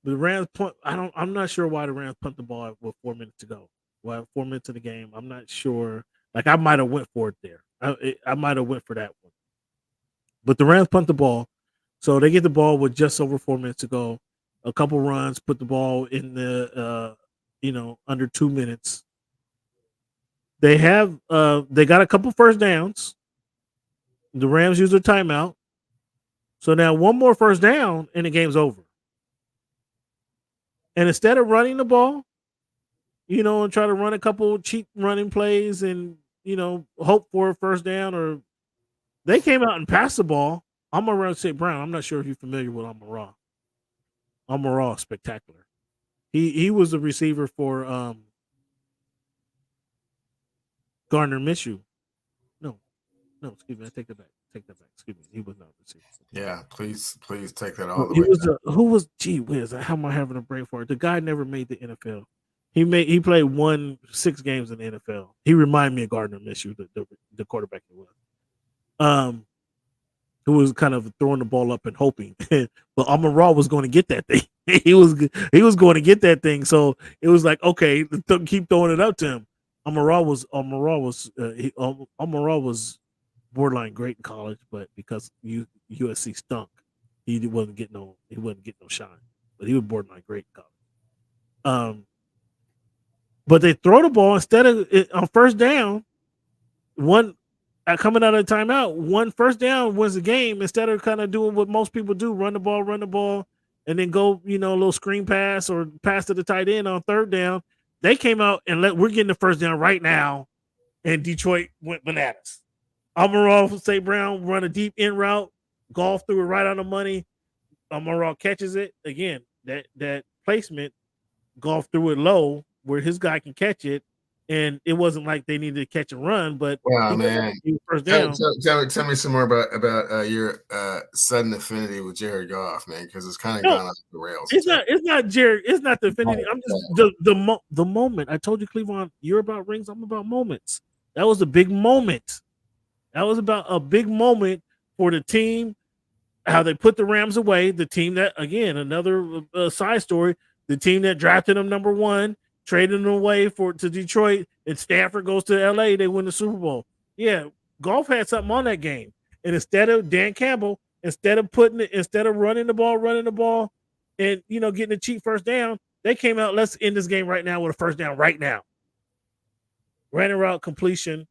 The Rams punt. I'm not sure why the Rams punt the ball with 4 minutes to go. Well, 4 minutes of the game. I'm not sure. Like, I might have went for it there. I might have went for that one. But the Rams punt the ball, so they get the ball with just over 4 minutes to go. A couple runs, put the ball in the under 2 minutes. They got a couple first downs. The Rams use their timeout. So now one more first down and the game's over. And instead of running the ball, and try to run a couple cheap running plays and, hope for a first down, or they came out and passed the ball. Amon-Ra St. Brown, I'm not sure if you're familiar with Amon-Ra. Amon-Ra is spectacular. He was the receiver for Gardner Minshew. No, excuse me. I take that back. Excuse me. He was not the receiver. Yeah, please take that all the He way was back. who was gee whiz? How am I having a brain for it? The guy never made the NFL. He played 6 games in the NFL. He reminded me of Gardner Minshew, the quarterback he was. Who was kind of throwing the ball up and hoping. But Amon-Ra was going to get that thing. he was going to get that thing. So it was like, okay, keep throwing it up to him. Amon-Ra was borderline great in college, but because USC stunk, he wasn't getting no shine. But he was borderline great in college. But they throw the ball instead of on first down. Coming out of the timeout, one first down wins the game instead of kind of doing what most people do: run the ball, and then go, a little screen pass or pass to the tight end on third down. They came out and we're getting the first down right now, and Detroit went bananas. Amon-Ra St. Brown run a deep in route, golf threw it right on the money. Amon-Ra catches it again. That placement, golf threw it low where his guy can catch it, and it wasn't like they needed to catch and run. But wow, man, first down. Tell me some more about your sudden affinity with Jared Goff, man, because it's kind of gone off the rails. It's not Jared. It's not the affinity. I'm just the moment. I told you, Cleveland, you're about rings. I'm about moments. That was a big moment. That was about a big moment for the team, how they put the Rams away. The team that, again, another side story, the team that drafted them number 1, traded them away to Detroit, and Stafford goes to L.A., they win the Super Bowl. Yeah, Goff had something on that game. And instead of Dan Campbell, instead of running the ball and, getting a cheap first down, they came out, let's end this game right now with a first down right now. Ran a route completion.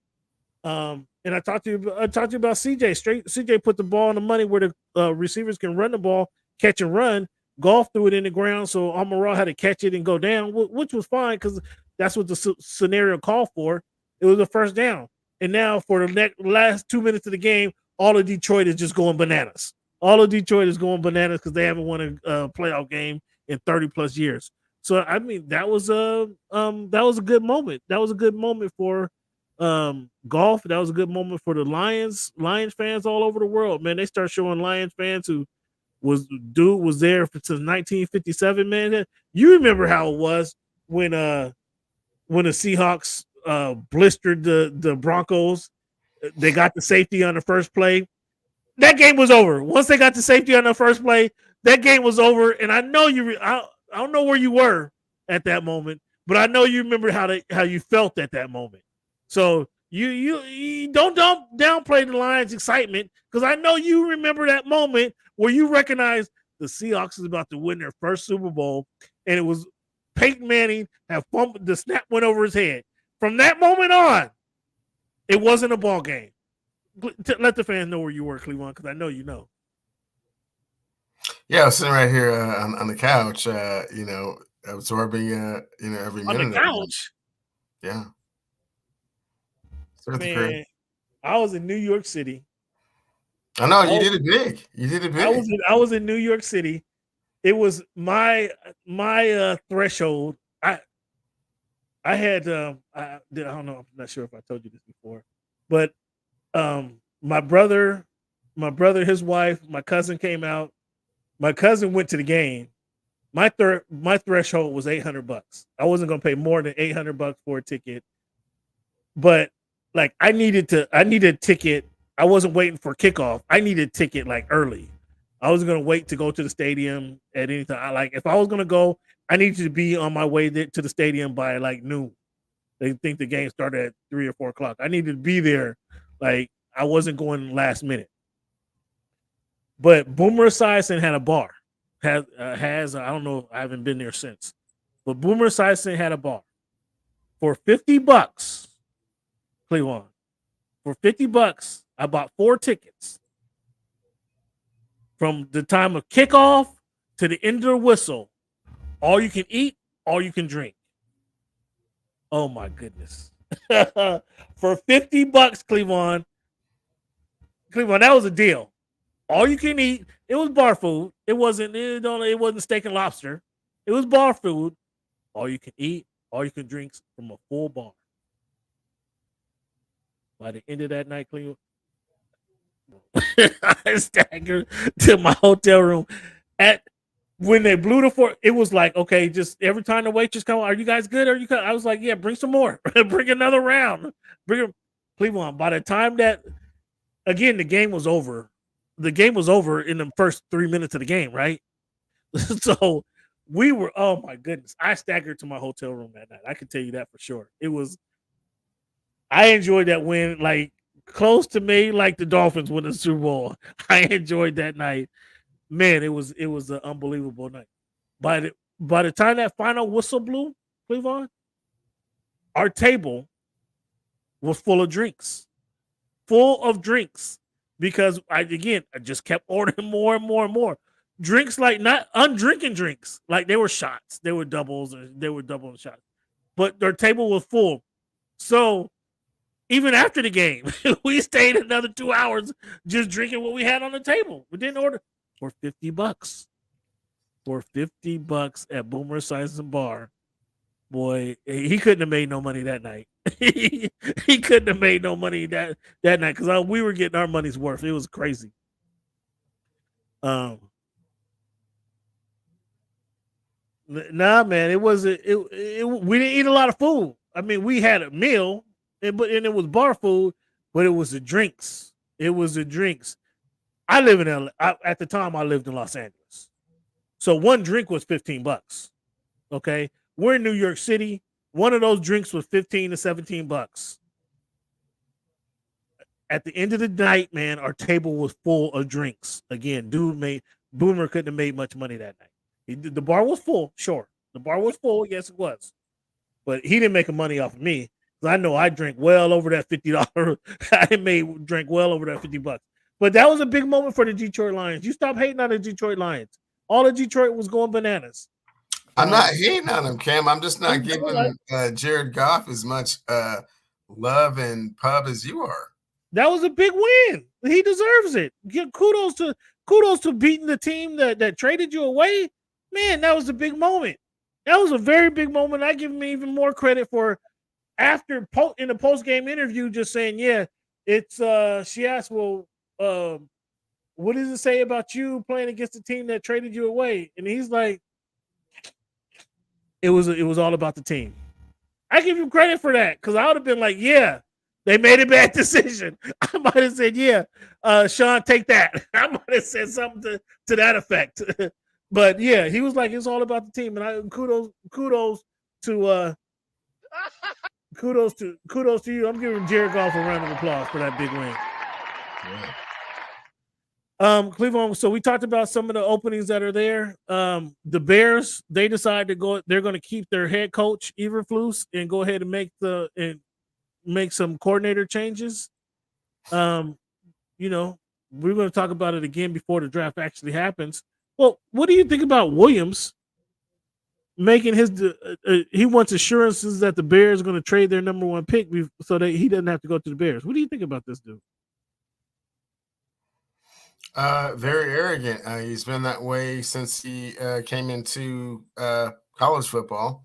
And I talked to you about CJ. CJ put the ball on the money where the receivers can run the ball, catch and run. Goff threw it in the ground, so Amon-Ra had to catch it and go down, which was fine because that's what the scenario called for. It was a first down. And now for the last 2 minutes of the game, all of Detroit is just going bananas. All of Detroit is going bananas because they haven't won a playoff game in 30+ years. So I mean, that was a good moment. That was a good moment for Goff. That was a good moment for the Lions fans all over the world. Man, they start showing Lions fans who was there since 1957. Man, you remember how it was when the Seahawks blistered the Broncos. They got the safety on the first play. That game was over. Once they got the safety on the first play, that game was over. And I know I don't know where you were at that moment, but I know you remember how you felt at that moment. So you don't downplay the Lions' excitement, because I know you remember that moment where you recognize the Seahawks is about to win their first Super Bowl, and it was Peyton Manning have fumbled, the snap went over his head. From that moment on, it wasn't a ball game. Let the fans know where you were, Cleveland, because I know you know. Yeah, I was sitting right here on the couch, absorbing, every minute. On the couch? Yeah. Man, I was in New York City. I know you did it big. You did it big. I was in New York City. It was my threshold. I had I don't know. I'm not sure if I told you this before, but my brother, his wife, my cousin came out. My cousin went to the game. My threshold was $800. I wasn't gonna pay more than $800 for a ticket, but like I needed a ticket. I wasn't waiting for kickoff. I needed a ticket like early. I was gonna wait to go to the stadium at any time. If I was gonna go, I needed to be on my way to the stadium by like noon. They think the game started at 3 or 4 o'clock. I needed to be there. Like I wasn't going last minute. But Boomer Esiason had a bar. Has I don't know. I haven't been there since. But Boomer Esiason had a bar for $50. Cleveland. For $50, I bought 4 tickets from the time of kickoff to the end of the whistle. All you can eat, all you can drink. Oh my goodness. For $50, Cleveland, that was a deal. All you can eat. It was bar food. It wasn't steak and lobster. It was bar food. All you can eat, all you can drink from a full bar. By the end of that night, Cleveland, I staggered to my hotel room. When they blew the four, it was like, okay, just every time the waitress come, are you guys good? I was like, yeah, bring some more. Bring another round. Cleveland. By the time that, again, the game was over. The game was over in the first 3 minutes of the game, right? So we were, oh my goodness. I staggered to my hotel room that night. I can tell you that for sure. I enjoyed that win, like close to me, like the Dolphins win the Super Bowl. I enjoyed that night. Man, it was an unbelievable night. By the time that final whistle blew, Cleveland, our table was full of drinks. Because I just kept ordering more and more and more. Drinks, like not undrinking drinks. Like they were shots. They were doubles, or they were double shots. But their table was full. So even after the game, we stayed another 2 hours just drinking what we had on the table. We didn't order for $50. For $50 at Boomer Esiason Bar. Boy, he couldn't have made no money that night. He couldn't have made no money that night because we were getting our money's worth. It was crazy. Nah, man, it wasn't. We didn't eat a lot of food. I mean, we had a meal, and it was bar food, but it was the drinks. It was the drinks. I live in LA. At the time, I lived in Los Angeles, so one drink was $15. Okay, we're in New York City. One of those drinks was $15 to $17. At the end of the night, man, our table was full of drinks. Again, Boomer couldn't have made much money that night. The bar was full, sure. The bar was full, yes, it was. But he didn't make money off of me. I know I drank well over that $50. I drank well over that $50. But that was a big moment for the Detroit Lions. You stop hating on the Detroit Lions. All of Detroit was going bananas. I'm not hating on him, Cam. I'm just not giving Jared Goff as much love and pub as you are. That was a big win. He deserves it. Give kudos to beating the team that traded you away. Man, that was a big moment. That was a very big moment. I give him even more credit for in the post-game interview just saying, yeah, it's she asked, well, what does it say about you playing against the team that traded you away? And he's like, it was all about the team. I give him credit for that because I would have been like, yeah, they made a bad decision. I might have said, yeah, Sean, take that. I might have said something to that effect. But yeah, he was like, it's all about the team. And kudos to you. I'm giving Jared Goff a round of applause for that big win. Yeah. Cleveland. So we talked about some of the openings that are there. The Bears, they decided to go. They're going to keep their head coach Eberflus and go ahead and make some coordinator changes. We're going to talk about it again before the draft actually happens. Well, what do you think about Williams making he wants assurances that the Bears are going to trade their number 1 pick so that he doesn't have to go to the Bears? What do you think about this dude? Very arrogant. He's been that way since he came into college football.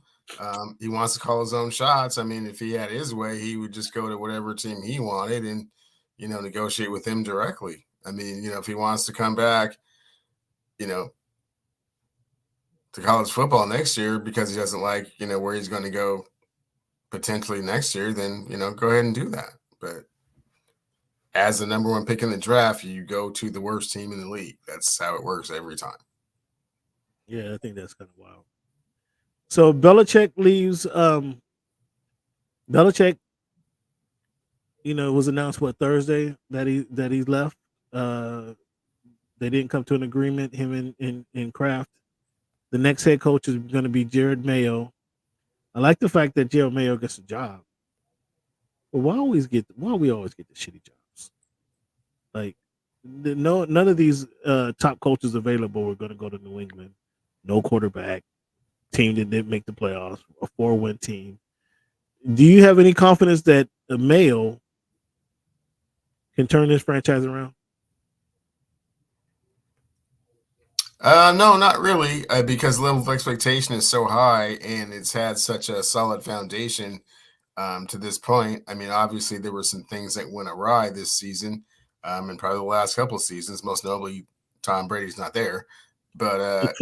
He wants to call his own shots. I mean, if he had his way, he would just go to whatever team he wanted and, negotiate with him directly. I mean, if he wants to come back, to college football next year because he doesn't like, where he's going to go potentially next year, then, go ahead and do that. But as the number 1 pick in the draft, you go to the worst team in the league. That's how it works every time. Yeah, I think that's kind of wild. So Belichick leaves. Belichick, it was announced Thursday that he left. That They didn't come to an agreement. Him and Kraft. The next head coach is going to be Jared Mayo. I like the fact that Jared Mayo gets a job. But why we always get the shitty jobs? Like none of these top coaches available were going to go to New England. No quarterback, team that didn't make the playoffs, a 4-win team. Do you have any confidence that Mayo can turn this franchise around? No, not really, because the level of expectation is so high, and it's had such a solid foundation to this point. I mean, obviously there were some things that went awry this season, and probably the last couple of seasons. Most notably, Tom Brady's not there, but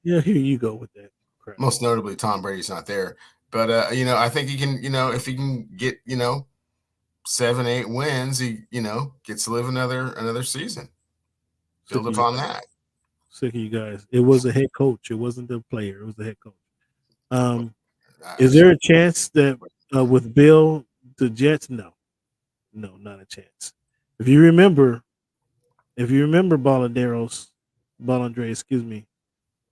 yeah, here you go with that. Crap. Most notably, Tom Brady's not there, but I think he can. If he can get 7-8 wins, he gets to live another season. Build upon that. Sick of you guys. It was a head coach. It wasn't the player. It was the head coach. Is there a chance that with Bill, the Jets? No, not a chance. If you remember Bollandre, excuse me,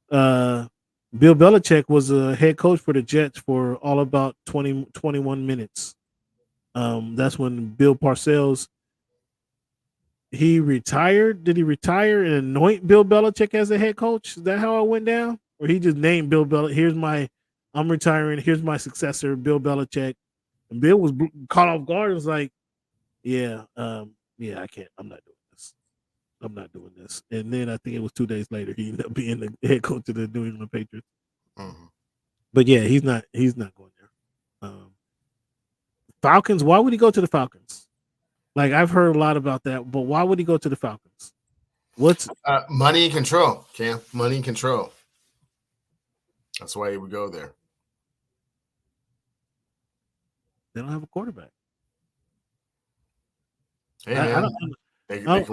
Bill Belichick was a head coach for the Jets for all about 21 minutes. That's when Bill Parcells, he retired. Did he retire and anoint Bill Belichick as a head coach? Is that how it went down? Or he just named Bill Belichick? I'm retiring. Here's my successor, Bill Belichick. And Bill was caught off guard. It was like, I can't. I'm not doing this. And then I think it was 2 days later he ended up being the head coach of the New England Patriots. Mm-hmm. But yeah, he's not going there. Falcons. Why would he go to the Falcons? Like, I've heard a lot about that, but why would he go to the Falcons? What's money and control, Cam? Money and control. That's why he would go there. They don't have a quarterback. Hey, man. They can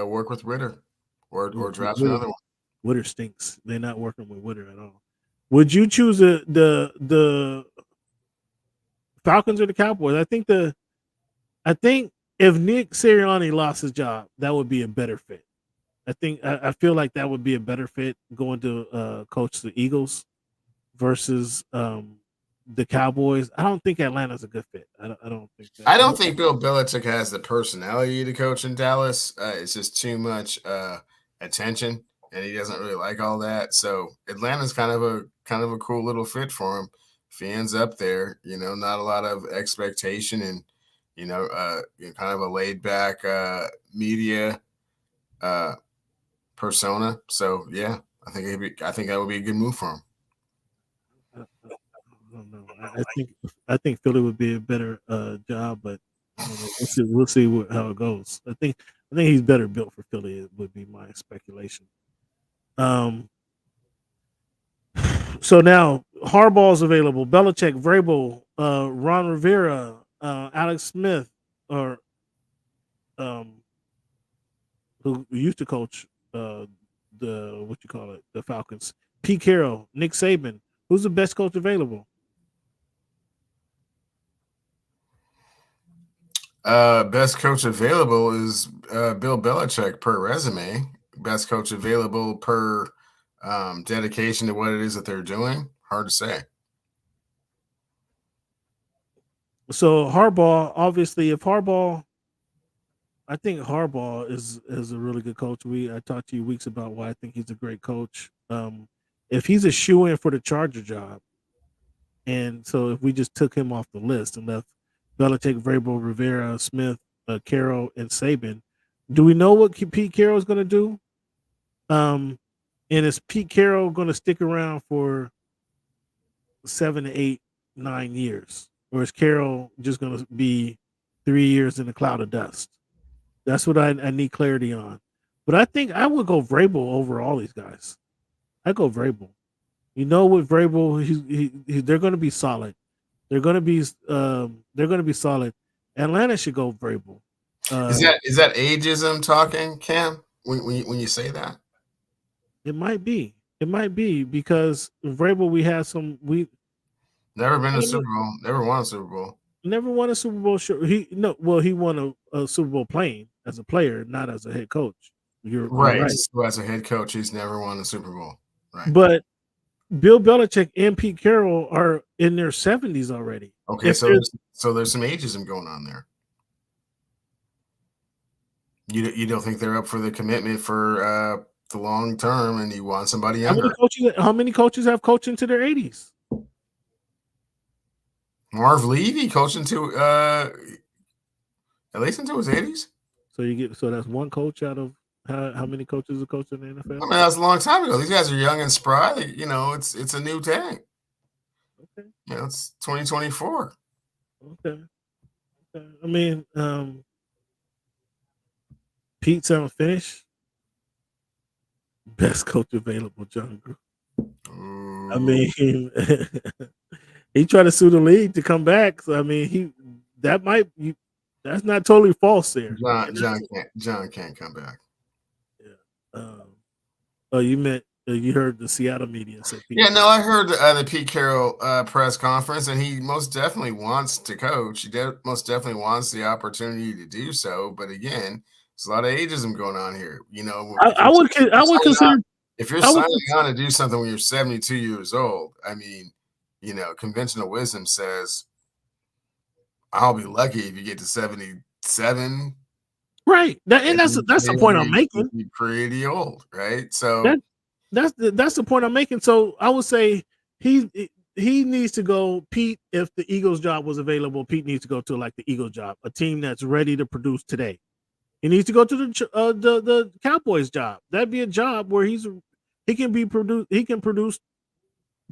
work with Ritter or draft another one. Witter stinks. They're not working with Witter at all. Would you choose the Falcons or the Cowboys? I think if Nick Sirianni lost his job, that would be a better fit. I feel like that would be a better fit going to coach the Eagles versus the Cowboys. I don't think Atlanta's a good fit. I don't think that. I don't think Bill Belichick has the personality to coach in Dallas. It's just too much attention, and he doesn't really like all that. So Atlanta's kind of a cool little fit for him. If he ends up there, not a lot of expectation and kind of a laid back media persona. So yeah, I think that would be a good move for him. I don't know. I think Philly would be a better job, but we'll see how it goes. I think he's better built for Philly. It would be my speculation. So now Harbaugh's available. Belichick, Vrabel, Ron Rivera, Alex Smith, or who used to coach the Falcons. Pete Carroll, Nick Saban. Who's the best coach available? Best coach available is Bill Belichick per resume. Best coach available per dedication to what it is that they're doing. Hard to say. So Harbaugh, obviously, I think Harbaugh is a really good coach. I talked to you weeks about why I think he's a great coach. If he's a shoo-in for the Charger job, and so if we just took him off the list and left Belichick, Vrabel, Rivera, Smith, Carroll, and Saban, do we know what Pete Carroll is going to do? And is Pete Carroll going to stick around for 7 to 8, 9 years? Or is Carroll just going to be 3 years in a cloud of dust? That's what I need clarity on. But I think I would go Vrabel over all these guys. I go Vrabel. With Vrabel, they're going to be solid. They're going to be solid. Atlanta should go Vrabel. Is that ageism talking, Cam? When you say that, it might be because Vrabel, we never been to a Super Bowl, never won a Super Bowl. Never won a Super Bowl. Sure, he won a Super Bowl playing as a player, not as a head coach. You're Right. right. So as a head coach, he's never won a Super Bowl. Right. But Bill Belichick and Pete Carroll are in their 70s already. Okay, If so there's- there's some ageism going on there. You don't think they're up for the commitment for the long term, and you want somebody younger? how many coaches have coached into their 80s? Marv Levy coaching to at least into his 80s. So that's one coach out of how many coaches are coaching in the NFL? I mean, that's a long time ago. These guys are young and spry. You know, it's a new thing. Okay. You know, it's 2024. Okay. I mean, Pete's unfinished. Best coach available, John Gruden. I mean, he tried to sue the league to come back. So I mean, that's not totally false there. John can't come back. Oh, you meant you heard the Seattle media say? Yeah, no, I heard the Pete Carroll press conference, and he most definitely wants to coach. He most definitely wants the opportunity to do so. But again, there's a lot of ageism going on here. You know, I would consider if you're signing on to do something when you're 72 years old. I mean, you know, conventional wisdom says I'll be lucky if you get to 77. Right. That's the point I'm making. Pretty old, right? So that's the point I'm making. So I would say he needs to go. Pete, if the Eagles job was available, Pete needs to go to like the Eagles job, a team that's ready to produce today. He needs to go to the Cowboys job. That'd be a job where he can produce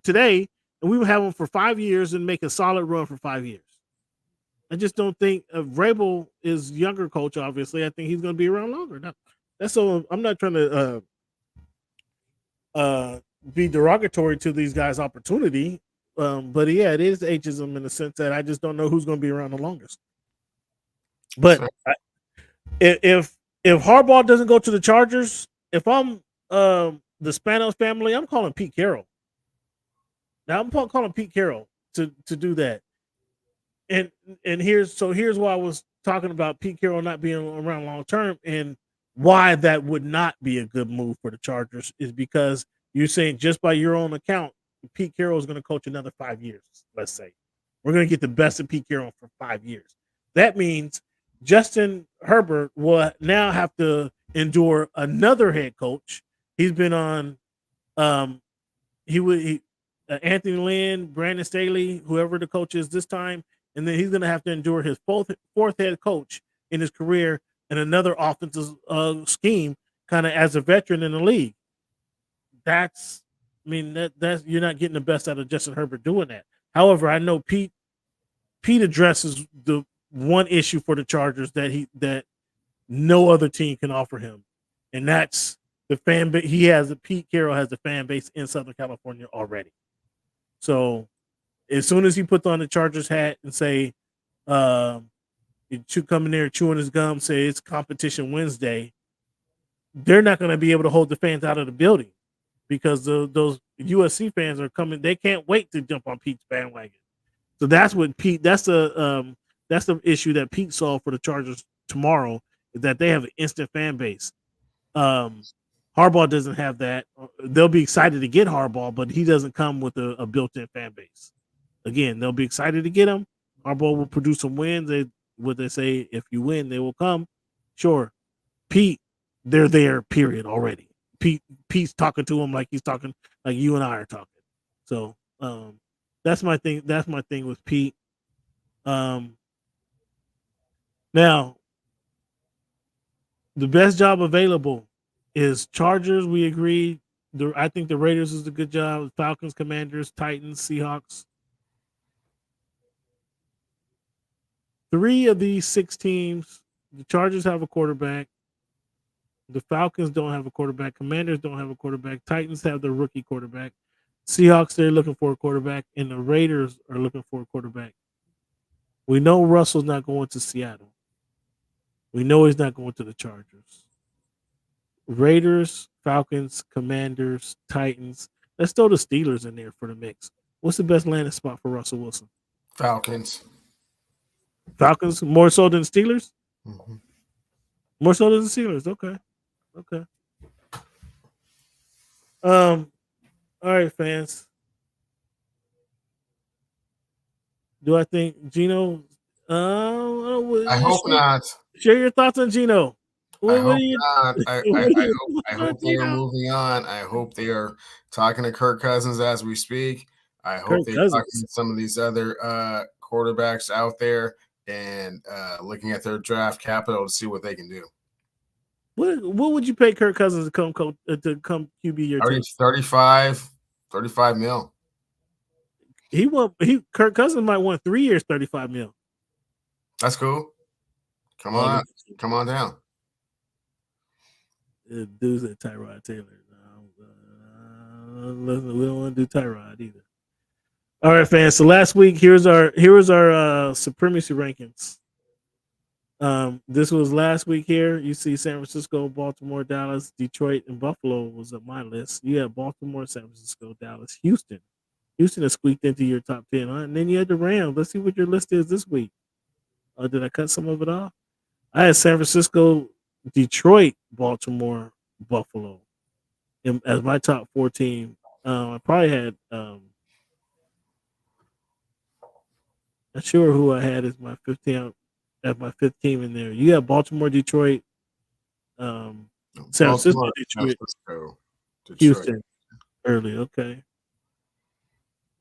today, and we would have him for 5 years and make a solid run for 5 years. I just don't think Vrabel is younger coach. Obviously, I think he's going to be around longer. Now, that's so. I'm not trying to be derogatory to these guys' opportunity, but yeah, it is ageism in the sense that I just don't know who's going to be around the longest. But if Harbaugh doesn't go to the Chargers, if I'm the Spanos family, I'm calling Pete Carroll. Now I'm calling Pete Carroll to do that. And here's why I was talking about Pete Carroll not being around long term, and why that would not be a good move for the Chargers is because you're saying just by your own account, Pete Carroll is going to coach another 5 years. Let's say we're going to get the best of Pete Carroll for 5 years. That means Justin Herbert will now have to endure another head coach. He's been on, Anthony Lynn, Brandon Staley, whoever the coach is this time. And then he's going to have to endure his fourth head coach in his career and another offensive scheme, kind of as a veteran in the league. That's you're not getting the best out of Justin Herbert doing that. However, I know Pete addresses the one issue for the Chargers that no other team can offer him, and that's the fan base. Pete Carroll has the fan base in Southern California already. So as soon as he puts on the Chargers hat and say, you come in there chewing his gum, say it's competition Wednesday, they're not going to be able to hold the fans out of the building because those USC fans are coming. They can't wait to jump on Pete's bandwagon. So that's the issue that Pete saw for the Chargers tomorrow, is that they have an instant fan base. Harbaugh doesn't have that. They'll be excited to get Harbaugh, but he doesn't come with a built-in fan base. Again, they'll be excited to get him. Harbaugh will produce some wins. They say, if you win, they will come. Sure. Pete, they're there, period, already. Pete's talking to him like he's talking, like you and I are talking. So that's my thing. That's my thing with Pete. Now, the best job available is Chargers. We agree. I think the Raiders is a good job. Falcons, Commanders, Titans, Seahawks. 3 of these 6 teams, the Chargers have a quarterback. The Falcons don't have a quarterback. Commanders don't have a quarterback. Titans have their rookie quarterback. Seahawks, they're looking for a quarterback. And the Raiders are looking for a quarterback. We know Russell's not going to Seattle. We know he's not going to the Chargers. Raiders, Falcons, Commanders, Titans. Let's throw the Steelers in there for the mix. What's the best landing spot for Russell Wilson? Falcons, more so than Steelers? Mm-hmm. More so than the Steelers. Okay. Okay. All right, fans. Do I think Gino? I hope not. Share your thoughts on Gino. I What hope do you? not. What do you I on hope they are Gino? moving on. I hope they are talking to Kirk Cousins as we speak. I hope Kirk they're talking Cousins. to some of these other quarterbacks out there and looking at their draft capital to see what they can do. What would you pay Kirk Cousins to come QB your team? 35 mil. Kirk Cousins might want 3 years, 35 mil. That's cool. Come on down. Dudes at Tyrod Taylor. Listen, we don't want to do Tyrod either. All right, fans. So last week, here's our supremacy rankings. This was last week here. You see San Francisco, Baltimore, Dallas, Detroit, and Buffalo was on my list. You had Baltimore, San Francisco, Dallas, Houston. Houston has squeaked into your top 10. Huh? And then you had the Rams. Let's see what your list is this week. Did I cut some of it off? I had San Francisco, Detroit, Baltimore, Buffalo as my top 4 team. I probably had not sure who I had as my 15 as my 5th team in there. You got Baltimore, Detroit, San Francisco, Detroit, Houston early. Okay.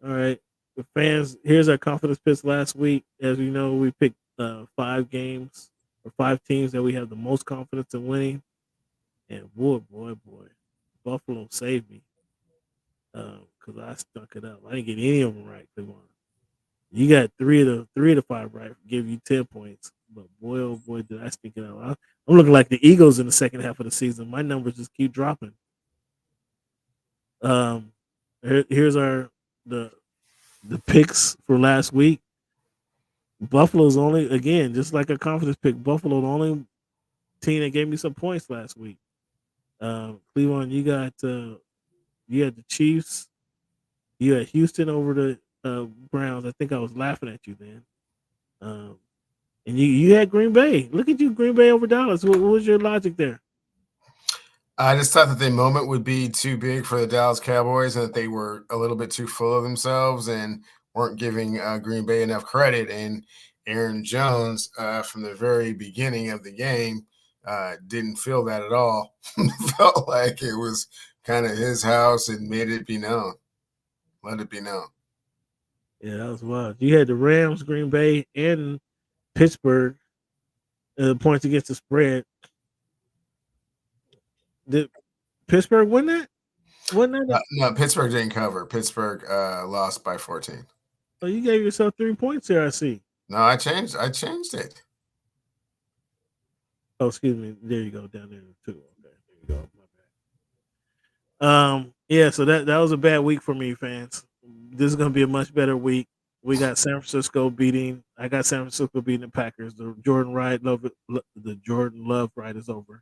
All right. The fans, here's our confidence picks last week. As we know, we picked 5 games or 5 teams that we have the most confidence in winning. And boy, Buffalo saved me. Because I stuck it up. I didn't get any of them right. You got 3 of the 5 right, give you 10 points. But boy, oh boy, did I stick it out. I'm looking like the Eagles in the second half of the season. My numbers just keep dropping. Here's the picks for last week. Buffalo's only, again, just like a confidence pick, Buffalo the only team that gave me some points last week. Cleveland, you had the Chiefs. You had Houston over the Browns. I think I was laughing at you then. And you had Green Bay. Look at you, Green Bay over Dallas. What was your logic there? I just thought that the moment would be too big for the Dallas Cowboys and that they were a little bit too full of themselves and weren't giving Green Bay enough credit. And Aaron Jones, from the very beginning of the game, didn't feel that at all. Felt like it was kind of his house and made it be known. Let it be known. Yeah, that was wild. You had the Rams, Green Bay, and Pittsburgh points against the spread. Did Pittsburgh win that? Wasn't that? No, Pittsburgh didn't cover. Pittsburgh lost by 14. Oh, you gave yourself 3 points here, I see. No, I changed it. Oh, excuse me. There you go, down there too. Okay, there you go. My bad. Yeah, so that was a bad week for me, fans. This is gonna be a much better week. We got San Francisco beating. I got San Francisco beating the Packers. The Jordan Love ride is over.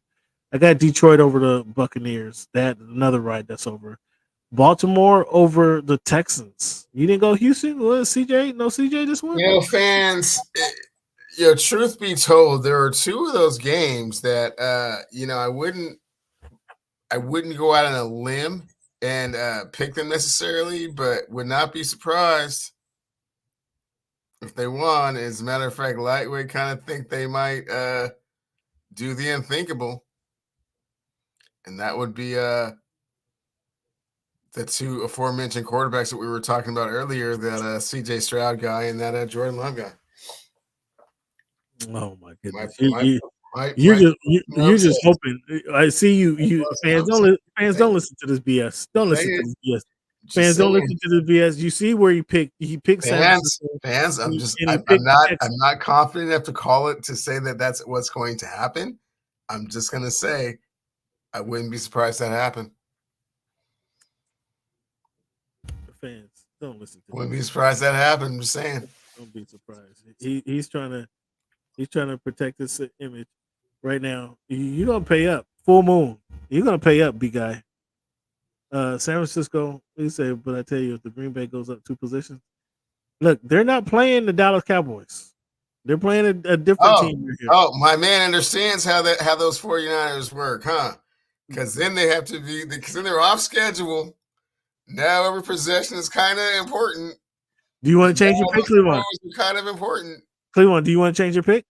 I got Detroit over the Buccaneers. That another ride that's over. Baltimore over the Texans. You didn't go Houston? What, CJ? No CJ this one? Fans, truth be told, there are 2 of those games that I wouldn't go out on a limb and pick them necessarily, but would not be surprised if they won. As a matter of fact, Lightweight kind of think they might do the unthinkable. And that would be the 2 aforementioned quarterbacks that we were talking about earlier, that CJ Stroud guy and that Jordan Love guy. Oh my goodness! You're just hoping. I see you. Fans don't listen to this BS. Don't listen to this BS. Fans don't listen to this BS. You see where he picked fans. I'm not confident enough to call it to say that that's what's going to happen. I'm just gonna say I wouldn't be surprised that happened. Fans don't listen to. Wouldn't be surprised that happened. I'm just saying. Don't be surprised. He's trying to protect his image right now. You're gonna pay up. Full moon. You're gonna pay up, big guy. San Francisco, he said, but I tell you, if the Green Bay goes up 2 positions, look, they're not playing the Dallas Cowboys. They're playing a different team here. Oh, my man understands how those 49ers work, huh? Because then they have to be, because then they're off schedule. Now every possession is kind of important. Do you want to change your pick, Cleveland? Kind of important. Cleveland, do you want to change your pick?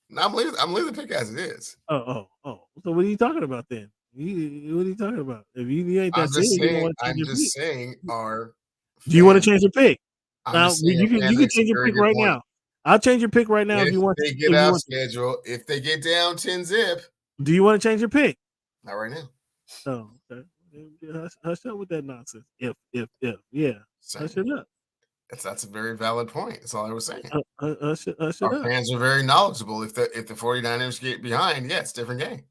No, I'm leaving the pick as it is. Oh. So what are you talking about then? What are you talking about? If you ain't that serious, you don't want to change your pick. I'm just saying. Do you want to change your pick? Now you can change your pick right now. I'll change your pick right now if you want. They get off schedule. If they get down 10-zip. Do you want to change your pick? Not right now. Oh, okay. Hush up with that nonsense. If, yeah. Hush it up. That's a very valid point. That's all I was saying. Our fans are very knowledgeable. If the 49ers get behind, yeah, it's a different game.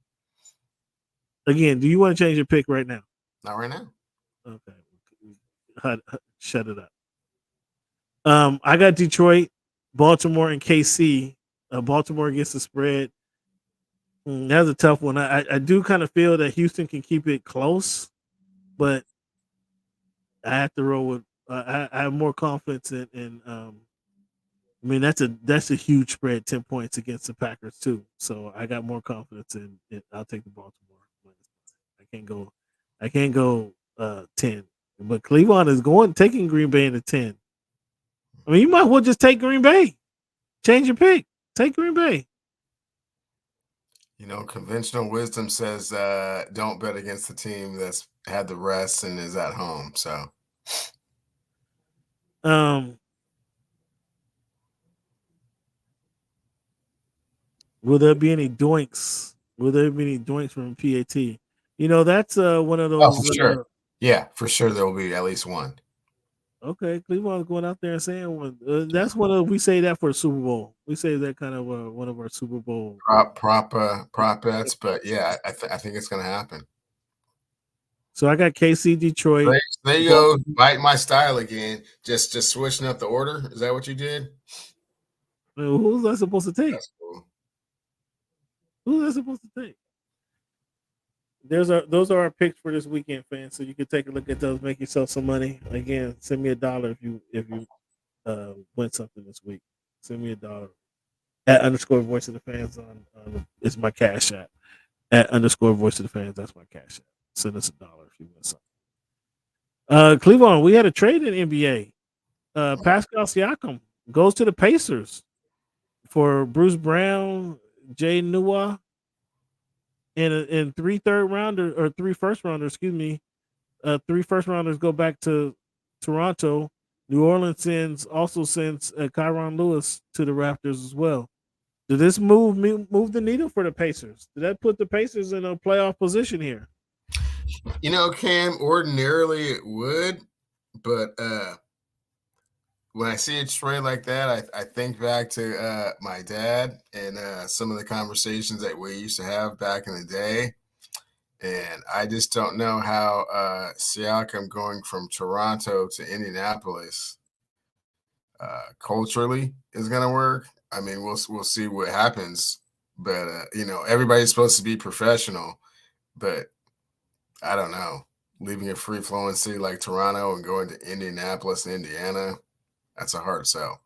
Again, do you want to change your pick right now? Not right now. Okay. Shut it up. I got Detroit, Baltimore, and KC. Baltimore against the spread. That's a tough one. I do kind of feel that Houston can keep it close, but I have to roll with. I have more confidence in. I mean, that's a huge spread, 10 points against the Packers too. So I got more confidence in. I'll take the Baltimore. I can't go 10. But Cleveland is taking Green Bay into 10. I mean, you might well just take Green Bay. Change your pick. Take Green Bay. Conventional wisdom says don't bet against the team that's had the rest and is at home. So, will there be any doinks? Will there be any doinks from PAT? That's one of those. Oh, for sure. Yeah, for sure there will be at least one. Okay, Cleveland's going out there and saying one. That's one of we say that for the Super Bowl. We say that kind of one of our Super Bowl prop bets, but yeah, I think it's going to happen. So I got KC, Detroit. There you go, bite my style again. Just switching up the order. Is that what you did? Who's that supposed to take? That's cool. Who's that supposed to take? Those are our picks for this weekend, fans. So you can take a look at those, make yourself some money. Again, send me $1 if you win something this week. Send me $1 at _voice of the fans on it's my cash app at _voice of the fans. That's my cash app. Send us $1 if you win something. Cleveland, we had a trade in NBA. Pascal Siakam goes to the Pacers for Bruce Brown, Jay Nua. And 3 third-rounders or 3 first-rounders, 3 first-rounders go back to Toronto. New Orleans sends Kyron Lewis to the Raptors as well. Did this move the needle for the Pacers? Did that put the Pacers in a playoff position here? Cam, ordinarily it would, but when I see a trade like that, I think back to my dad and some of the conversations that we used to have back in the day. And I just don't know how Siakam going from Toronto to Indianapolis culturally is going to work. I mean, we'll see what happens. But, everybody's supposed to be professional. But I don't know. Leaving a free-flowing city like Toronto and going to Indianapolis, Indiana, that's a hard sell.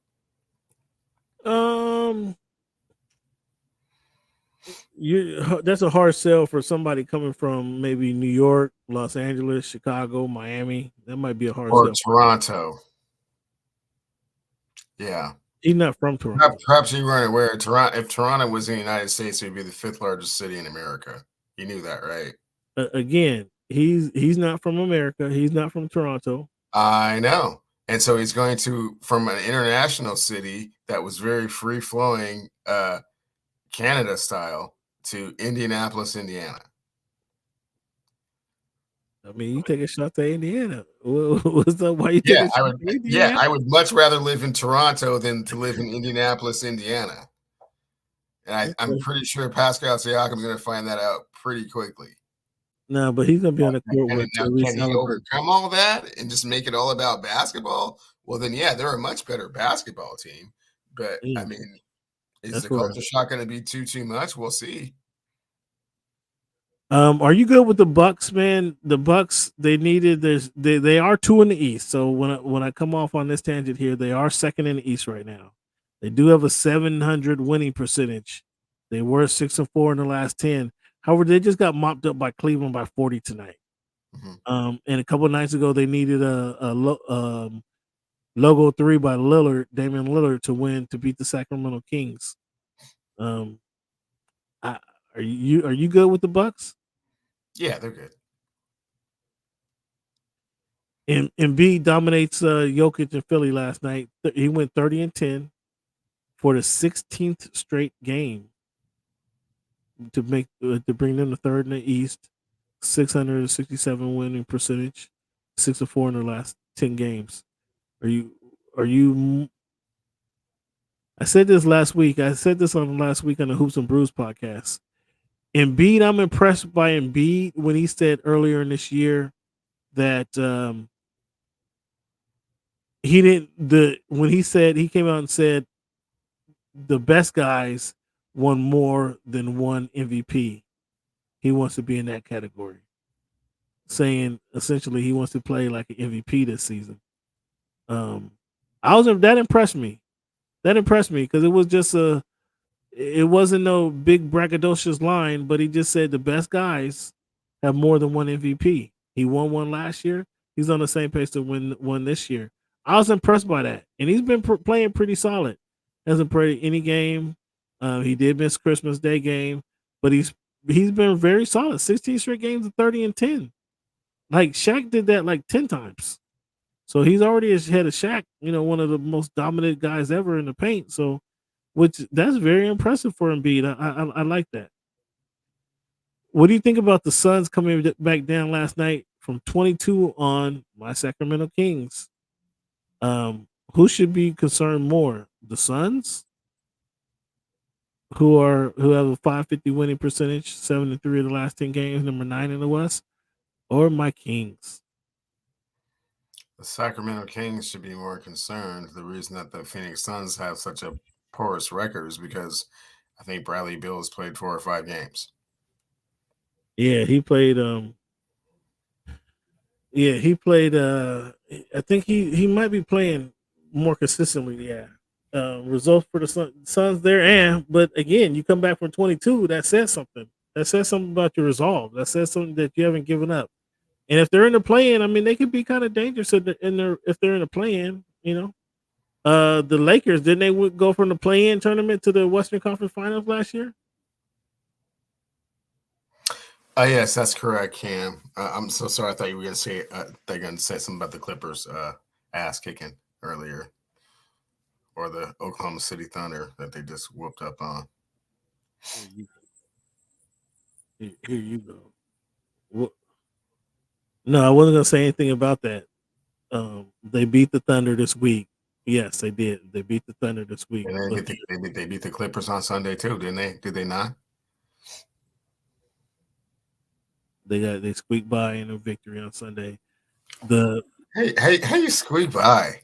That's a hard sell for somebody coming from maybe New York, Los Angeles, Chicago, Miami. That might be a hard sell. Or Toronto. Yeah. He's not from Toronto. Perhaps you weren't aware. If Toronto was in the United States, it would be the 5th largest city in America. You knew that, right? Again, he's not from America. He's not from Toronto. I know. And so he's going from an international city that was very free-flowing, Canada style, to Indianapolis, Indiana. I mean, you take a shot to Indiana. What's up? Why you take a shot to Indiana? Yeah, I would much rather live in Toronto than to live in Indianapolis, Indiana. And I'm pretty sure Pascal Siakam is going to find that out pretty quickly. No, but he's going to be on the court with Can he overcome all that and just make it all about basketball? Well, then, yeah, they're a much better basketball team. But, I mean, is the culture shock going to be too much? We'll see. Are you good with the Bucks, man? The Bucks, they are 2 in the East. So when I come off on this tangent here, they are 2nd in the East right now. They do have a 700 winning percentage. They were 6-4 in the last 10. However, they just got mopped up by Cleveland by 40 tonight. And a couple of nights ago, they needed a logo 3 by Damian Lillard, to beat the Sacramento Kings. Are you good with the Bucks? Yeah, they're good. And Embiid dominates Jokic in Philly last night. He went 30-10 for the 16th straight game to bring them to third in the East. 667 winning percentage, 6-4 in the last 10 games. Are you? I said this last week. I said this on last week on the Hoops and Brews podcast. Embiid, I'm impressed by Embiid when he said earlier in this year that when he came out and said the best guys won more than one MVP. He wants to be in that category, saying essentially he wants to play like an MVP this season. That impressed me. That impressed me because it wasn't no big braggadocious line, but he just said the best guys have more than one MVP. He won one last year. He's on the same pace to win one this year. I was impressed by that, and he's been playing pretty solid. Hasn't played any game. He did miss Christmas Day game, but he's been very solid. 16 straight games of 30-10. Like Shaq did that like 10 times. So he's already ahead of Shaq, one of the most dominant guys ever in the paint. So, that's very impressive for Embiid. I like that. What do you think about the Suns coming back down last night from 22 on my Sacramento Kings? Who should be concerned more? The Suns, who have a 550 winning percentage, 7-3 of the last 10 games, number 9 in the West, or my Kings? The Sacramento Kings should be more concerned. The reason that the Phoenix Suns have such a porous record is because I think Bradley Beal has played 4 or 5 games. Yeah, he played. I think he might be playing more consistently. Yeah. Results for the Suns there, but again, you come back from 22. That says something. That says something about your resolve. That says something that you haven't given up. And if they're in the play-in, I mean, they could be kind of dangerous if they're in the play-in. The Lakers, didn't they go from the play-in tournament to the Western Conference Finals last year? Yes, that's correct, Cam. I'm so sorry. I thought you were going to say something about the Clippers ass kicking earlier, or the Oklahoma City Thunder that they just whooped up on. Here you go. No, I wasn't going to say anything about that. They beat the Thunder this week. Yes, they did. They beat the Thunder this week. And they beat the Clippers on Sunday too, didn't they? Did they not? They squeaked by in a victory on Sunday. Hey, you squeak by,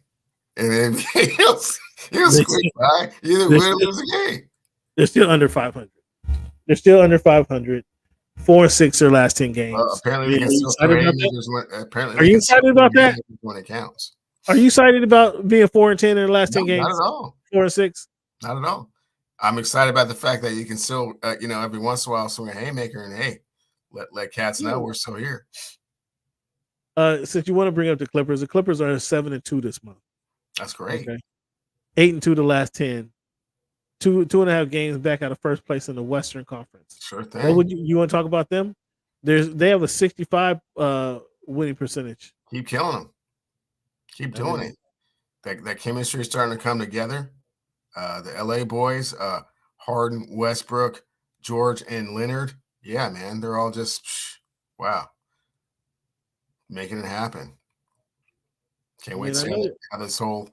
and then you'll squeak by. You either win or lose a game. They're still under 500. 4-6 their last 10 games. Apparently, are you excited about that? When it counts. Are you excited about being 4-10 in the last 10 games? Not at all. 4-6. Not at all. I'm excited about the fact that you can still, every once in a while swing a haymaker and hey, let cats know we're still here. Since you want to bring up the Clippers are 7-2 this month. That's great. Okay. 8-2 the last 10. 2.5 games back out of first place in the Western Conference. Sure thing. What would you want to talk about them? They have a 65 winning percentage. Keep killing them. Keep doing it. That chemistry is starting to come together. The LA boys, Harden, Westbrook, George, and Leonard. Yeah, man, they're all just wow, making it happen. Can't wait to see how this whole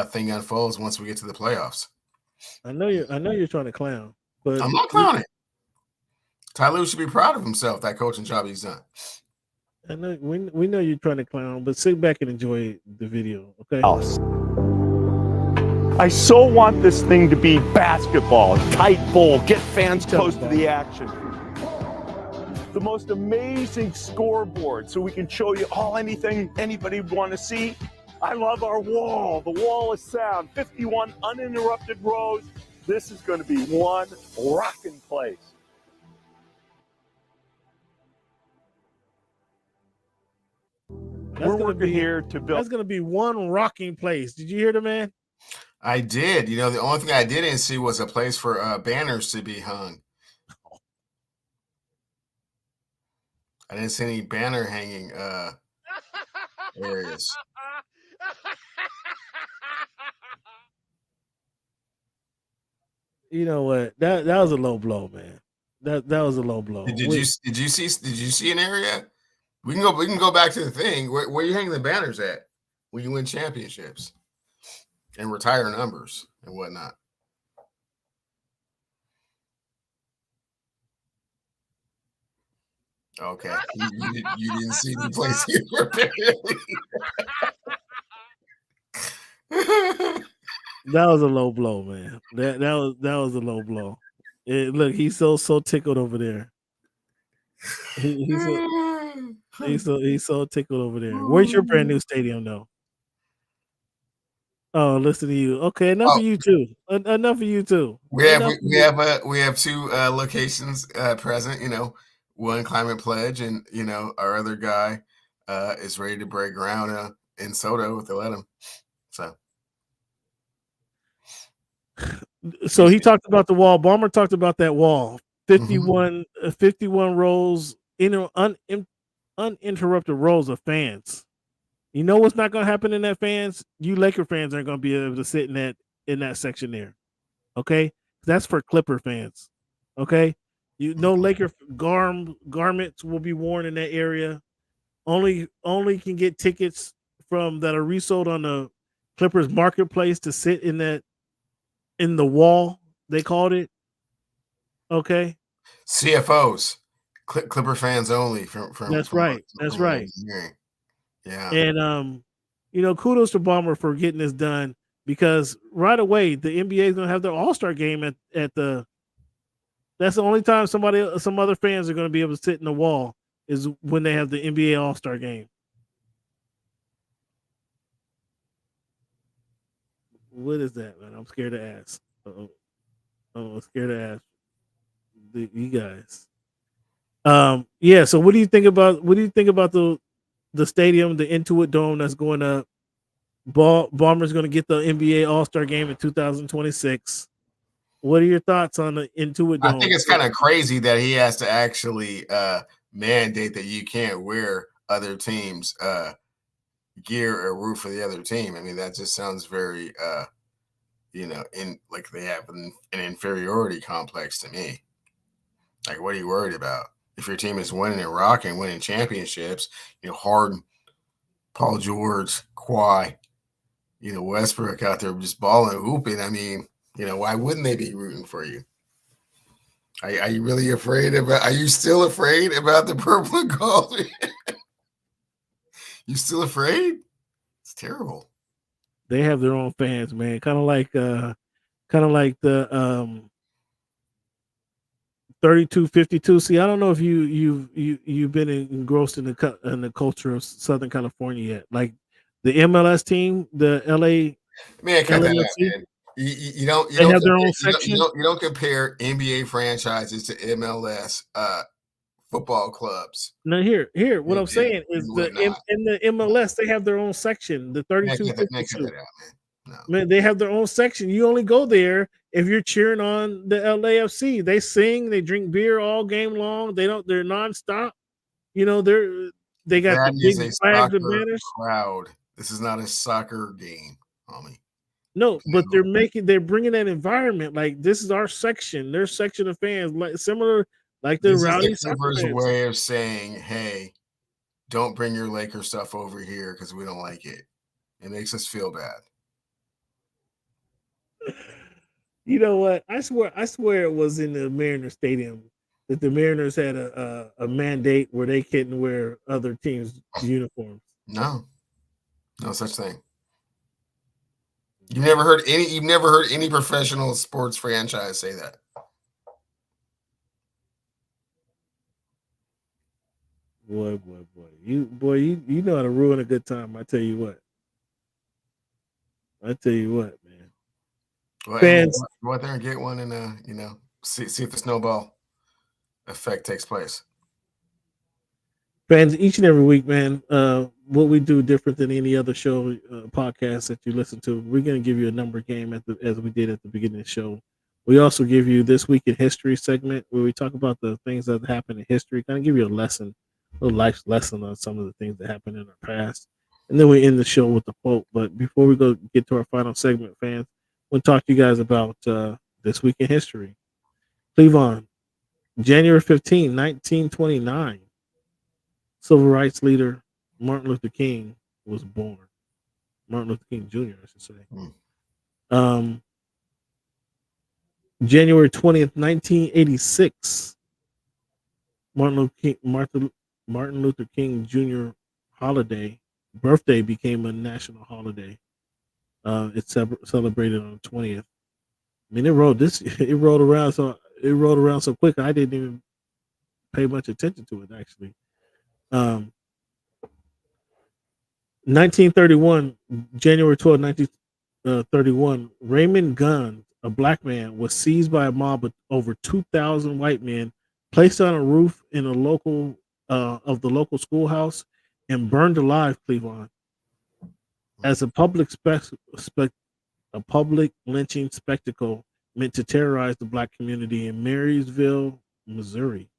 thing unfolds once we get to the playoffs. I know you're trying to clown, but I'm not clowning. Ty Lue should be proud of himself, that coaching job he's done. I know we know you're trying to clown, but sit back and enjoy the video, okay? I so want this thing to be basketball, tight ball, get fans close to the action. The most amazing scoreboard, so we can show you anything anybody would want to see. I love our wall. The wall of sound, 51 uninterrupted rows. This is going to be one rocking place. We're working here to build. That's gonna be one rocking place. Did you hear the man? I did. You know, the only thing I didn't see was a place for banners to be hung. I didn't see any banner hanging areas. You know what? That was a low blow, man. That was a low blow. Did you see an area? We can go back to the thing. Where you hanging the banners at when you win championships and retire numbers and whatnot? Okay, you didn't see the place here. That was a low blow, man. That was a low blow. Look, he's so tickled over there. He's so tickled over there. Where's your brand new stadium, though? Oh, listen to you. Okay, enough of you too. Enough of you too. We have two locations present. You know, one Climate Pledge, and you know our other guy is ready to break ground in Soto if they let him. So he talked about the wall. Ballmer talked about that wall. 51 rows, uninterrupted rows of fans. You know what's not going to happen in that fans? You Laker fans aren't going to be able to sit in that section there. Okay, that's for Clipper fans. Okay, no Laker garments will be worn in that area. Only can get tickets from that are resold on the Clippers marketplace to sit in the wall. They called it. Okay. CFOs, Clipper fans only. That's right. Yeah. And kudos to Ballmer for getting this done, because right away the NBA is going to have their All-Star game at the. That's the only time some other fans are going to be able to sit in the wall is when they have the NBA All-Star game. What is that, man? I'm scared to ask. I'm scared to ask you guys. Yeah. So what do you think about the stadium, the Intuit Dome that's going up? Ballmer's going to get the NBA All-Star game in 2026. What are your thoughts on the Intuit Dome? I think it's kind of crazy that he has to actually mandate that you can't wear other teams' gear or root for the other team. I mean, that just sounds very, like they have an inferiority complex to me. Like, what are you worried about? If your team is winning and rocking, winning championships, Harden, Paul George, Kawhi, Westbrook out there just balling, hooping. I mean, why wouldn't they be rooting for you? Are you really afraid about? Are you still afraid about the purple and gold? You still afraid? It's terrible. They have their own fans, man. Kind of like the 32-52. See, I don't know if you've been engrossed in the culture of Southern California yet. Like the MLS team, the LA. Man, cut that out, man. You don't have their own section. You don't compare NBA franchises to MLS football clubs. Now here, what I'm saying is in the MLS they have their own section. The 32-52. Man, they have their own section. You only go there if you're cheering on the LAFC. They sing, they drink beer all game long. They're nonstop. They got that the big flags and banners. Crowd. This is not a soccer game, homie. No, but they're bringing that environment. Like, this is our section, their section of fans, like similar, like the rowdy Clippers' way of saying, "Hey, don't bring your Laker stuff over here because we don't like it. It makes us feel bad." You know what? I swear it was in the Mariners stadium that the Mariners had a mandate where they couldn't wear other teams' uniforms. No such thing. You've never heard any professional sports franchise say that. Boy. You know how to ruin a good time. I tell you what, man. Well, fans, go out there and get one, and see if the snowball effect takes place. Fans, each and every week, man, what we do different than any other show podcast that you listen to. We're going to give you a number game as we did at the beginning of the show. We also give you this week in history segment where we talk about the things that happened in history, kind of give you a little life lesson on some of the things that happened in our past, and then we end the show with the quote. But before we go get to our final segment, fans, we'll talk to you guys about this week in history. Cleveland, January 15, 1929. Civil rights leader Martin Luther King was born. Martin Luther King Jr., I should say. January 20th, 1986. Martin Luther King Jr. birthday became a national holiday. It's celebrated on the 20th. I mean, it rolled around so quick. I didn't even pay much attention to it actually. 1931, January 12th, 1931, Raymond Guns, a black man, was seized by a mob of over 2,000 white men, placed on a roof in a local of the local schoolhouse, and burned alive. Cleveland, as a public lynching spectacle meant to terrorize the black community in Marysville, Missouri.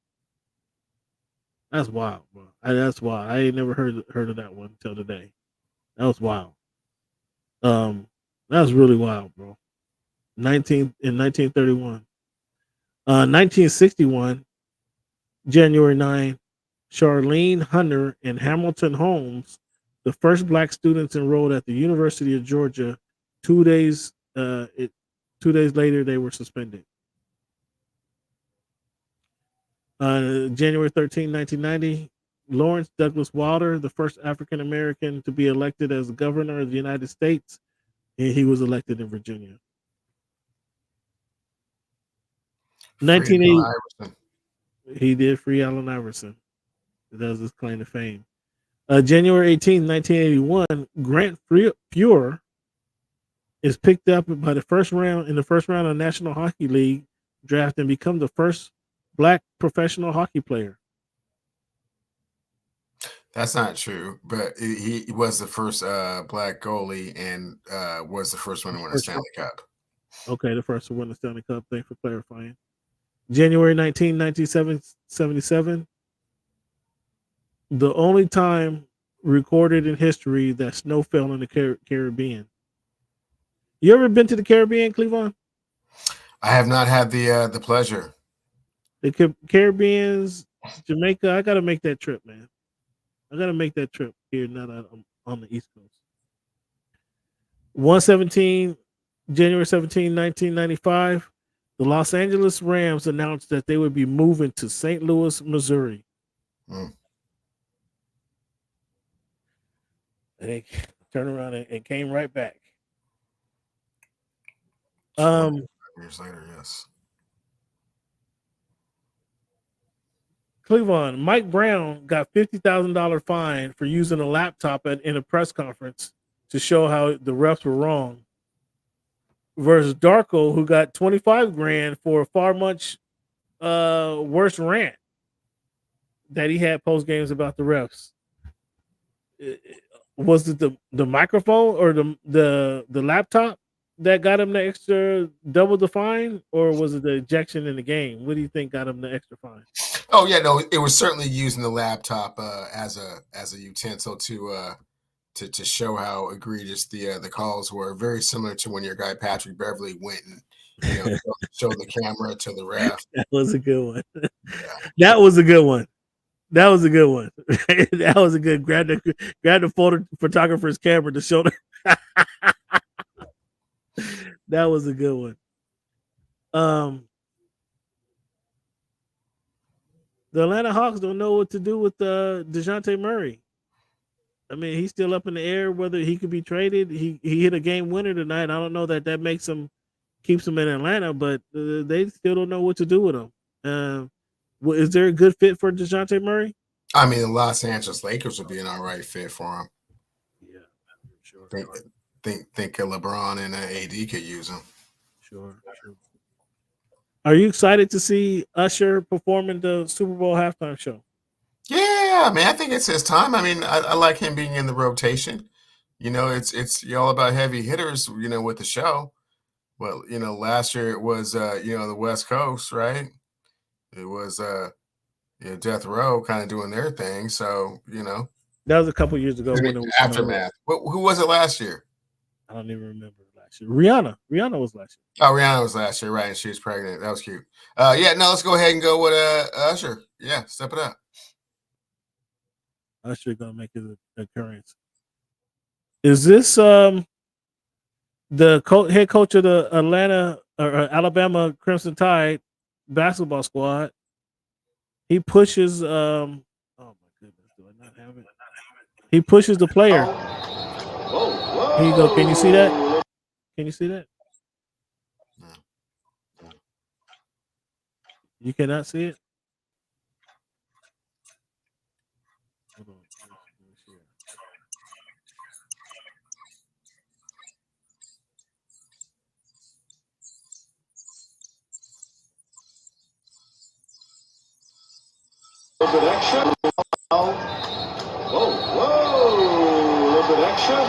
That's wild, bro. That's wild. I ain't never heard of that one until today. That was wild. That was really wild, bro. 1931. 1961, January 9, Charlene Hunter and Hamilton Holmes, the first black students enrolled at the University of Georgia. 2 days 2 days later, they were suspended. January 13, 1990, Lawrence Douglas Wilder, the first African American to be elected as governor of the United States, and he was elected in Virginia. 1980, he did free Allen Iverson. That was his claim to fame. January 18, 1981, Grant Fuhr is picked up by the first round of the National Hockey League draft and become the first black professional hockey player. That's not true, but he was the first black goalie and was the first one to win a Stanley Cup. Okay, the first to win the Stanley Cup. Thanks for clarifying. January 19, 1977, the only time recorded in history that snow fell in the Caribbean. You ever been to the Caribbean, Cleveland? I have not had the pleasure. The Caribbean's, Jamaica. I got to make that trip, man. I got to make that trip here now that I'm on the East Coast. 117, January 17, 1995, the Los Angeles Rams announced that they would be moving to St. Louis, Missouri. And they turned around and came right back. Years later, yes. Cleveland, Mike Brown got $50,000 fine for using a laptop in a press conference to show how the refs were wrong. Versus Darko, who got 25 grand for a far much worse rant that he had post games about the refs. Was it the microphone or the laptop that got him the extra double the fine, or was it the ejection in the game? What do you think got him the extra fine? Oh yeah, no, it was certainly using the laptop as a utensil to show how egregious the calls were. Very similar to when your guy Patrick Beverly went and showed the camera to the ref. That was a good one. That was a good one. That was a good one. That was a good grab the photographer's camera to show the that was a good one. The Atlanta Hawks don't know what to do with DeJounte Murray. I mean, he's still up in the air whether he could be traded. He hit a game winner tonight. I don't know that keeps him in Atlanta, but they still don't know what to do with him. Is there a good fit for DeJounte Murray? I mean, the Los Angeles Lakers would be an all right fit for him. Yeah, sure. Think LeBron and AD could use him. Sure. Are you excited to see Usher perform in the Super Bowl halftime show? Yeah, Yeah, man, I think it's his time. I mean, I like him being in the rotation. You know, it's all about heavy hitters, you know, with the show. Well, you know, last year it was you know, the West Coast, right? It was you know, Death Row kind of doing their thing. So, you know. That was a couple years ago when it was Aftermath. Who was it last year? I don't even remember last year. Rihanna was last year. Oh, Rihanna was last year, right? And she was pregnant. That was cute. Yeah, no, let's go ahead and go with Usher. Yeah, step it up. Usher gonna make his occurrence. Is this the head coach of the Atlanta or Alabama Crimson Tide basketball squad? He pushes oh my goodness, do I not have it? He pushes the player. Here you go. Can you see that? Can you see that? You cannot see it? Hold on. Let me see it. Little bit extra. Little bit extra.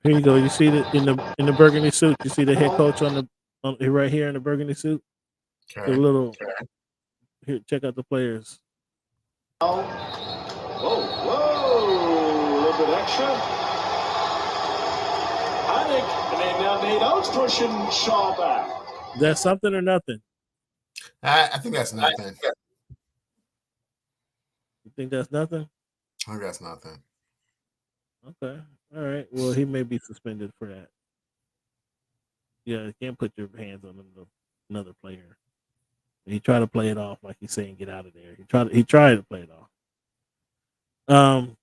Here you go. You see it in the burgundy suit. You see the head coach on right here in the burgundy suit. Okay. The little here. Check out the players. Little bit extra. Heineck, and then now Nate Oates pushing Shaw back. That's something or nothing? I think that's nothing. You think that's nothing? I think that's nothing. Okay. All right. Well, he may be suspended for that. Yeah, you can't put your hands on another player. He tried to play it off like he's saying, "Get out of there." He tried to play it off. All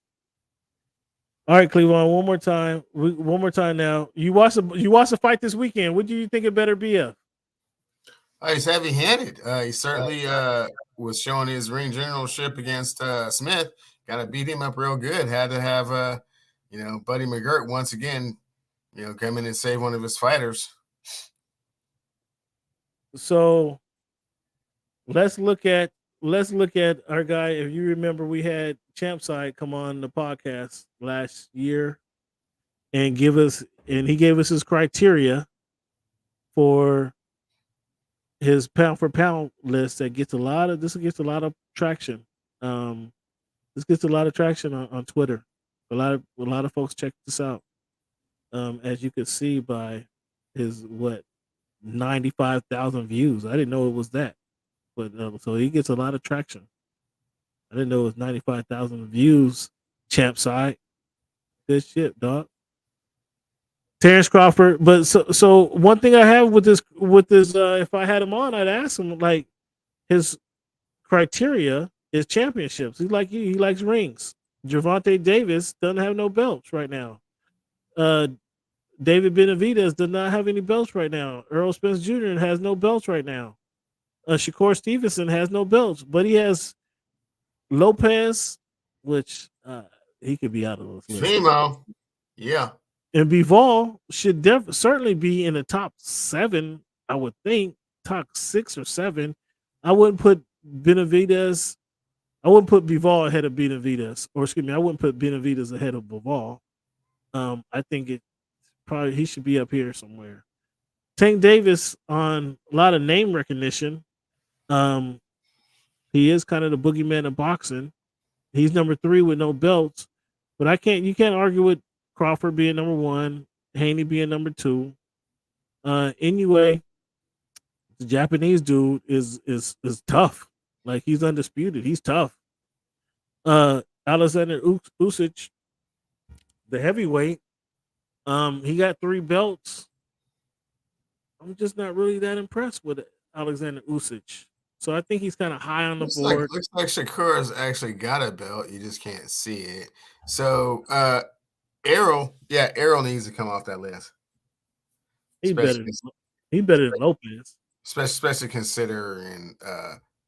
right, Cleveland. One more time. One more time now. You watch the fight this weekend. What do you think it better be of? He's heavy-handed. He certainly was showing his ring generalship against Smith. Got to beat him up real good. Had to have you know, Buddy McGirt once again, you know, come in and save one of his fighters. So let's look at our guy. If you remember, we had Champside come on the podcast last year and he gave us his criteria for his pound for pound list that gets a lot of traction. This gets a lot of traction on Twitter. A lot of folks check this out. As you could see by his 95,000 views. I didn't know it was that, but so he gets a lot of traction. I didn't know it was 95,000 views. Champside, good shit, dog. Terrence Crawford, but so one thing I have with this, if I had him on, I'd ask him like his criteria is championships. He's like you. He likes rings. Gervonta Davis doesn't have no belts right now. David Benavidez does not have any belts right now. Earl Spence Jr. has no belts right now. Shakur Stevenson has no belts, but he has Lopez, which he could be out of those lists. Fimo, yeah. And Bivol should certainly be in the top 7, I would think, top 6 or 7. I wouldn't put Benavidez. I wouldn't put Bivol ahead of Benavidez, or excuse me, I wouldn't put Benavidez ahead of Bivol. I think he should be up here somewhere. Tank Davis on a lot of name recognition. He is kind of the boogeyman of boxing. He's number 3 with no belts, but you can't argue with Crawford being number 1, Haney being number 2. Anyway, the Japanese dude is tough. Like, he's undisputed. He's tough. Alexander Usyk, the heavyweight, he got 3 belts. I'm just not really that impressed with Alexander Usyk. So I think he's kind of high on the board. Looks like Shakur's actually got a belt. You just can't see it. So Errol needs to come off that list. He's better than Lopez. Especially considering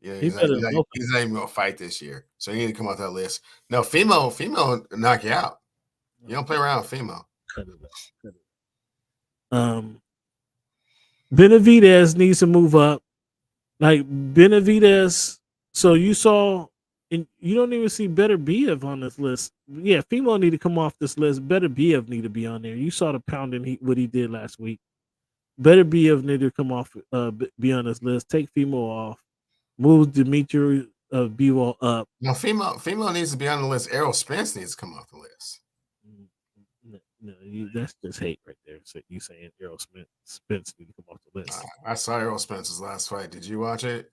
he's not even gonna fight this year. So he need to come off that list. No, Fimo knock you out. You don't play around with Fimo. Cut it. Benavidez needs to move up. Like Benavidez, so you saw and you don't even see Better Biev on this list. Yeah, Fimo need to come off this list. Better Biev need to be on there. You saw the pounding what he did last week. Better Biev need to come off, be on this list. Take Fimo off. Move Dimitri Bivol up. No, female needs to be on the list. Errol Spence needs to come off the list. No, that's just hate right there. So you saying Errol Spence need to come off the list? I saw Errol Spence's last fight. Did you watch it?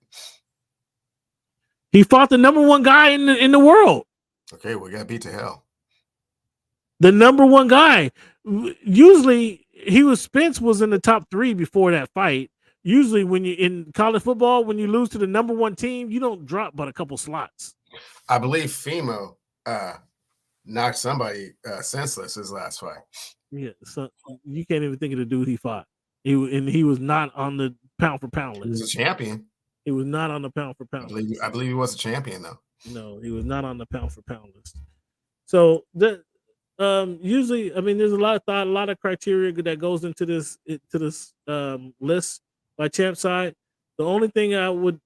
He fought the number one guy in the world. Okay, we got beat to hell. The number one guy. Usually, Spence was in the top 3 before that fight. Usually, when you in college football, when you lose to the number one team, you don't drop but a couple slots. I believe Fimo knocked somebody senseless his last fight. Yeah, so you can't even think of the dude he fought. He was not on the pound for pound list. He was a champion. He was not on the pound for pound. I believe he was a champion though. No, he was not on the pound for pound list. So usually, I mean, there's a lot of thought, a lot of criteria that goes into this list by champ side. The only thing I would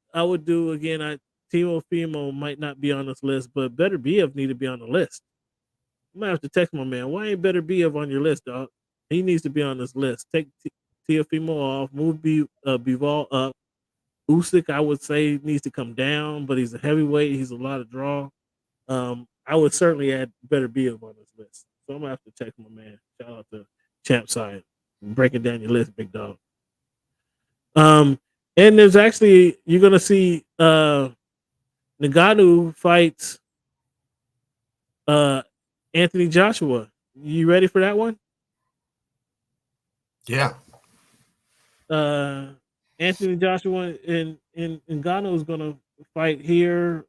do again, Timo Fimo might not be on this list, but Better Biev need to be on the list. I'm gonna have to text my man. Why ain't Better Biev on your list, dog? He needs to be on this list. Take Teofimo off, move Bivol up. Usyk, I would say, needs to come down, but he's a heavyweight. He's a lot of draw. I would certainly add Better Biev on this list. So I'm gonna have to text my man. Shout out to Champ Side, breaking down your list, big dog. And there's actually you're gonna see Ngannou fights Anthony Joshua. You ready for that one? Yeah. Anthony Joshua and Ngannou is gonna fight here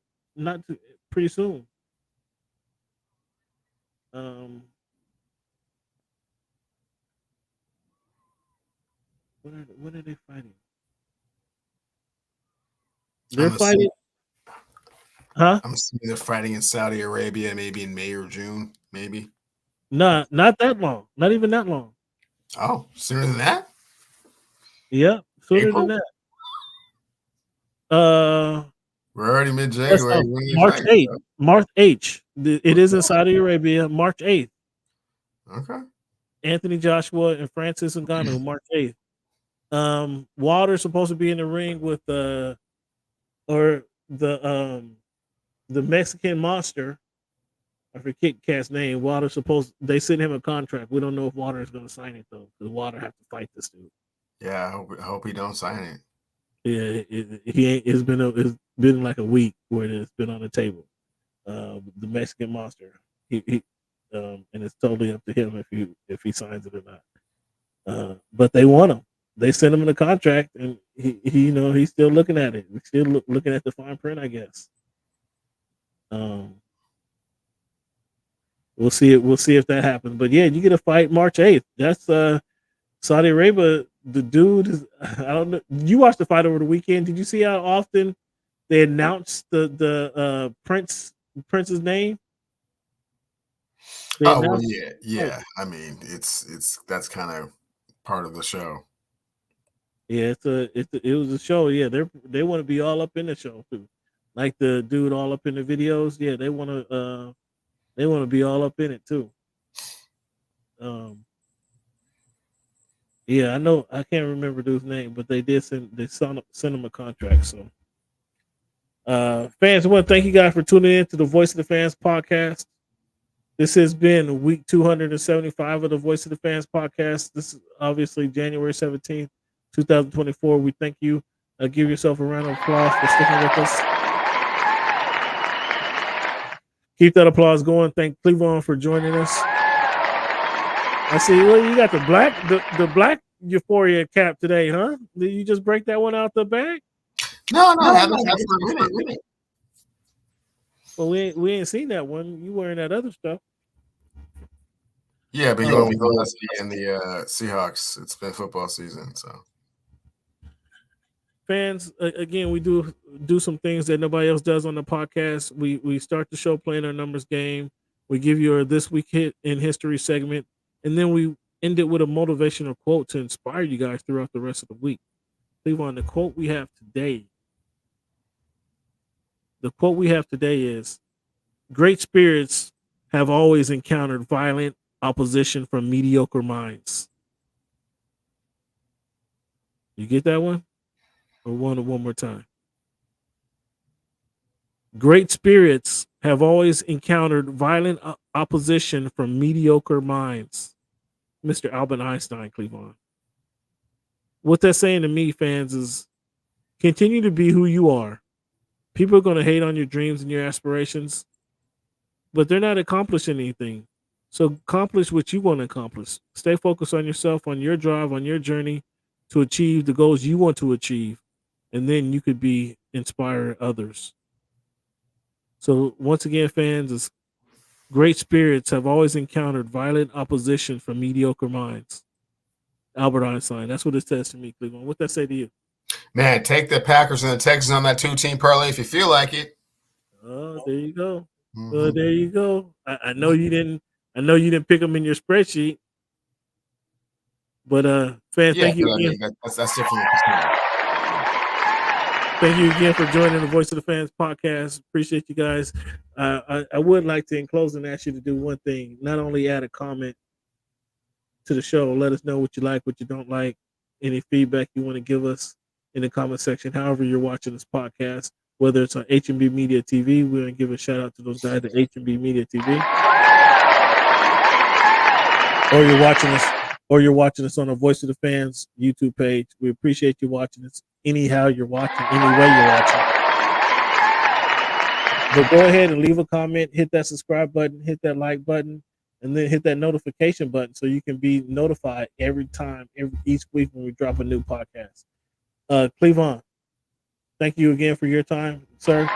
pretty soon. When are they fighting? They're fighting. Huh? I'm assuming they're fighting in Saudi Arabia, maybe in May or June, maybe. Nah, not that long. Not even that long. Oh, sooner than that? Yeah, sooner April? than that. We're already mid-January. March 8th. March 8th. It is in Saudi Arabia, March 8th. Okay. Anthony Joshua and Francis Ngannou, March 8th. Wilder's supposed to be in the ring with the Mexican monster. I forget Cat's name. They sent him a contract. We don't know if Wilder is going to sign it though, because Wilder have to fight this dude. Yeah, I hope he don't sign it. Yeah, it's been like a week where it's been on the table. The Mexican monster. And it's totally up to him if he signs it or not. But they want him. They sent him in a contract, and he's still looking at it. He's still looking at the fine print, I guess. We'll see if that happens. But yeah, you get a fight March 8th. That's Saudi Arabia. The dude is, I don't know. You watched the fight over the weekend. Did you see how often they announced the prince's name? Well, yeah. I mean, that's kind of part of the show. Yeah, it was a show. Yeah, they want to be all up in the show too, like the dude all up in the videos. Yeah, they want to be all up in it too. Yeah, I know. I can't remember dude's name, but they send him a contract. So, fans, I want to thank you guys for tuning in to the Voice of the Fans podcast. This has been week 275 of the Voice of the Fans podcast. This is obviously January 17th, 2024. We thank you. Give yourself a round of applause for sticking with us. Keep that applause going. Thank Cleveland for joining us. I see. Well, you got the black Euphoria cap today, huh? Did you just break that one out the bag? No, I haven't had for a minute. Well, we ain't seen that one. You wearing that other stuff? Yeah, but you won't be going to see in the Seahawks. It's been football season, so. Fans, again, we do some things that nobody else does on the podcast. We start the show playing our numbers game. We give you our This Week Hit in History segment, and then we end it with a motivational quote to inspire you guys throughout the rest of the week. Leave on the quote we have today The quote we have today is, "Great spirits have always encountered violent opposition from mediocre minds." You get that one? Or one more time. Great spirits have always encountered violent opposition from mediocre minds. Mr. Albert Einstein, Cleveland. What that's saying to me, fans, is continue to be who you are. People are going to hate on your dreams and your aspirations, but they're not accomplishing anything. So accomplish what you want to accomplish. Stay focused on yourself, on your drive, on your journey to achieve the goals you want to achieve. And then you could be inspire others. So once again, fans, is great spirits have always encountered violent opposition from mediocre minds. Albert Einstein. That's what it says to me, Cleveland. What that say to you? Man, take the Packers and the Texans on that 2-team parlay if you feel like it. Oh, there you go. There you go. I know you didn't. I know you didn't pick them in your spreadsheet. But fans, Yeah, thank you but I again. mean, that's different. Thank you again for joining the Voice of the Fans podcast. Appreciate you guys. I would like to, in closing, ask you to do one thing. Not only add a comment to the show, let us know what you like, what you don't like, any feedback you want to give us in the comment section. However you're watching this podcast, whether it's on H&B Media TV, we're going to give a shout out to those guys at H&B Media TV. Or you're watching us on the Voice of the Fans YouTube page. We appreciate you watching us anyhow you're watching, any way you're watching. But go ahead and leave a comment, hit that subscribe button, hit that like button, and then hit that notification button so you can be notified each week when we drop a new podcast. Cleveland, thank you again for your time, sir.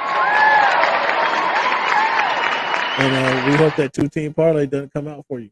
And we hope that 2-team parlay doesn't come out for you.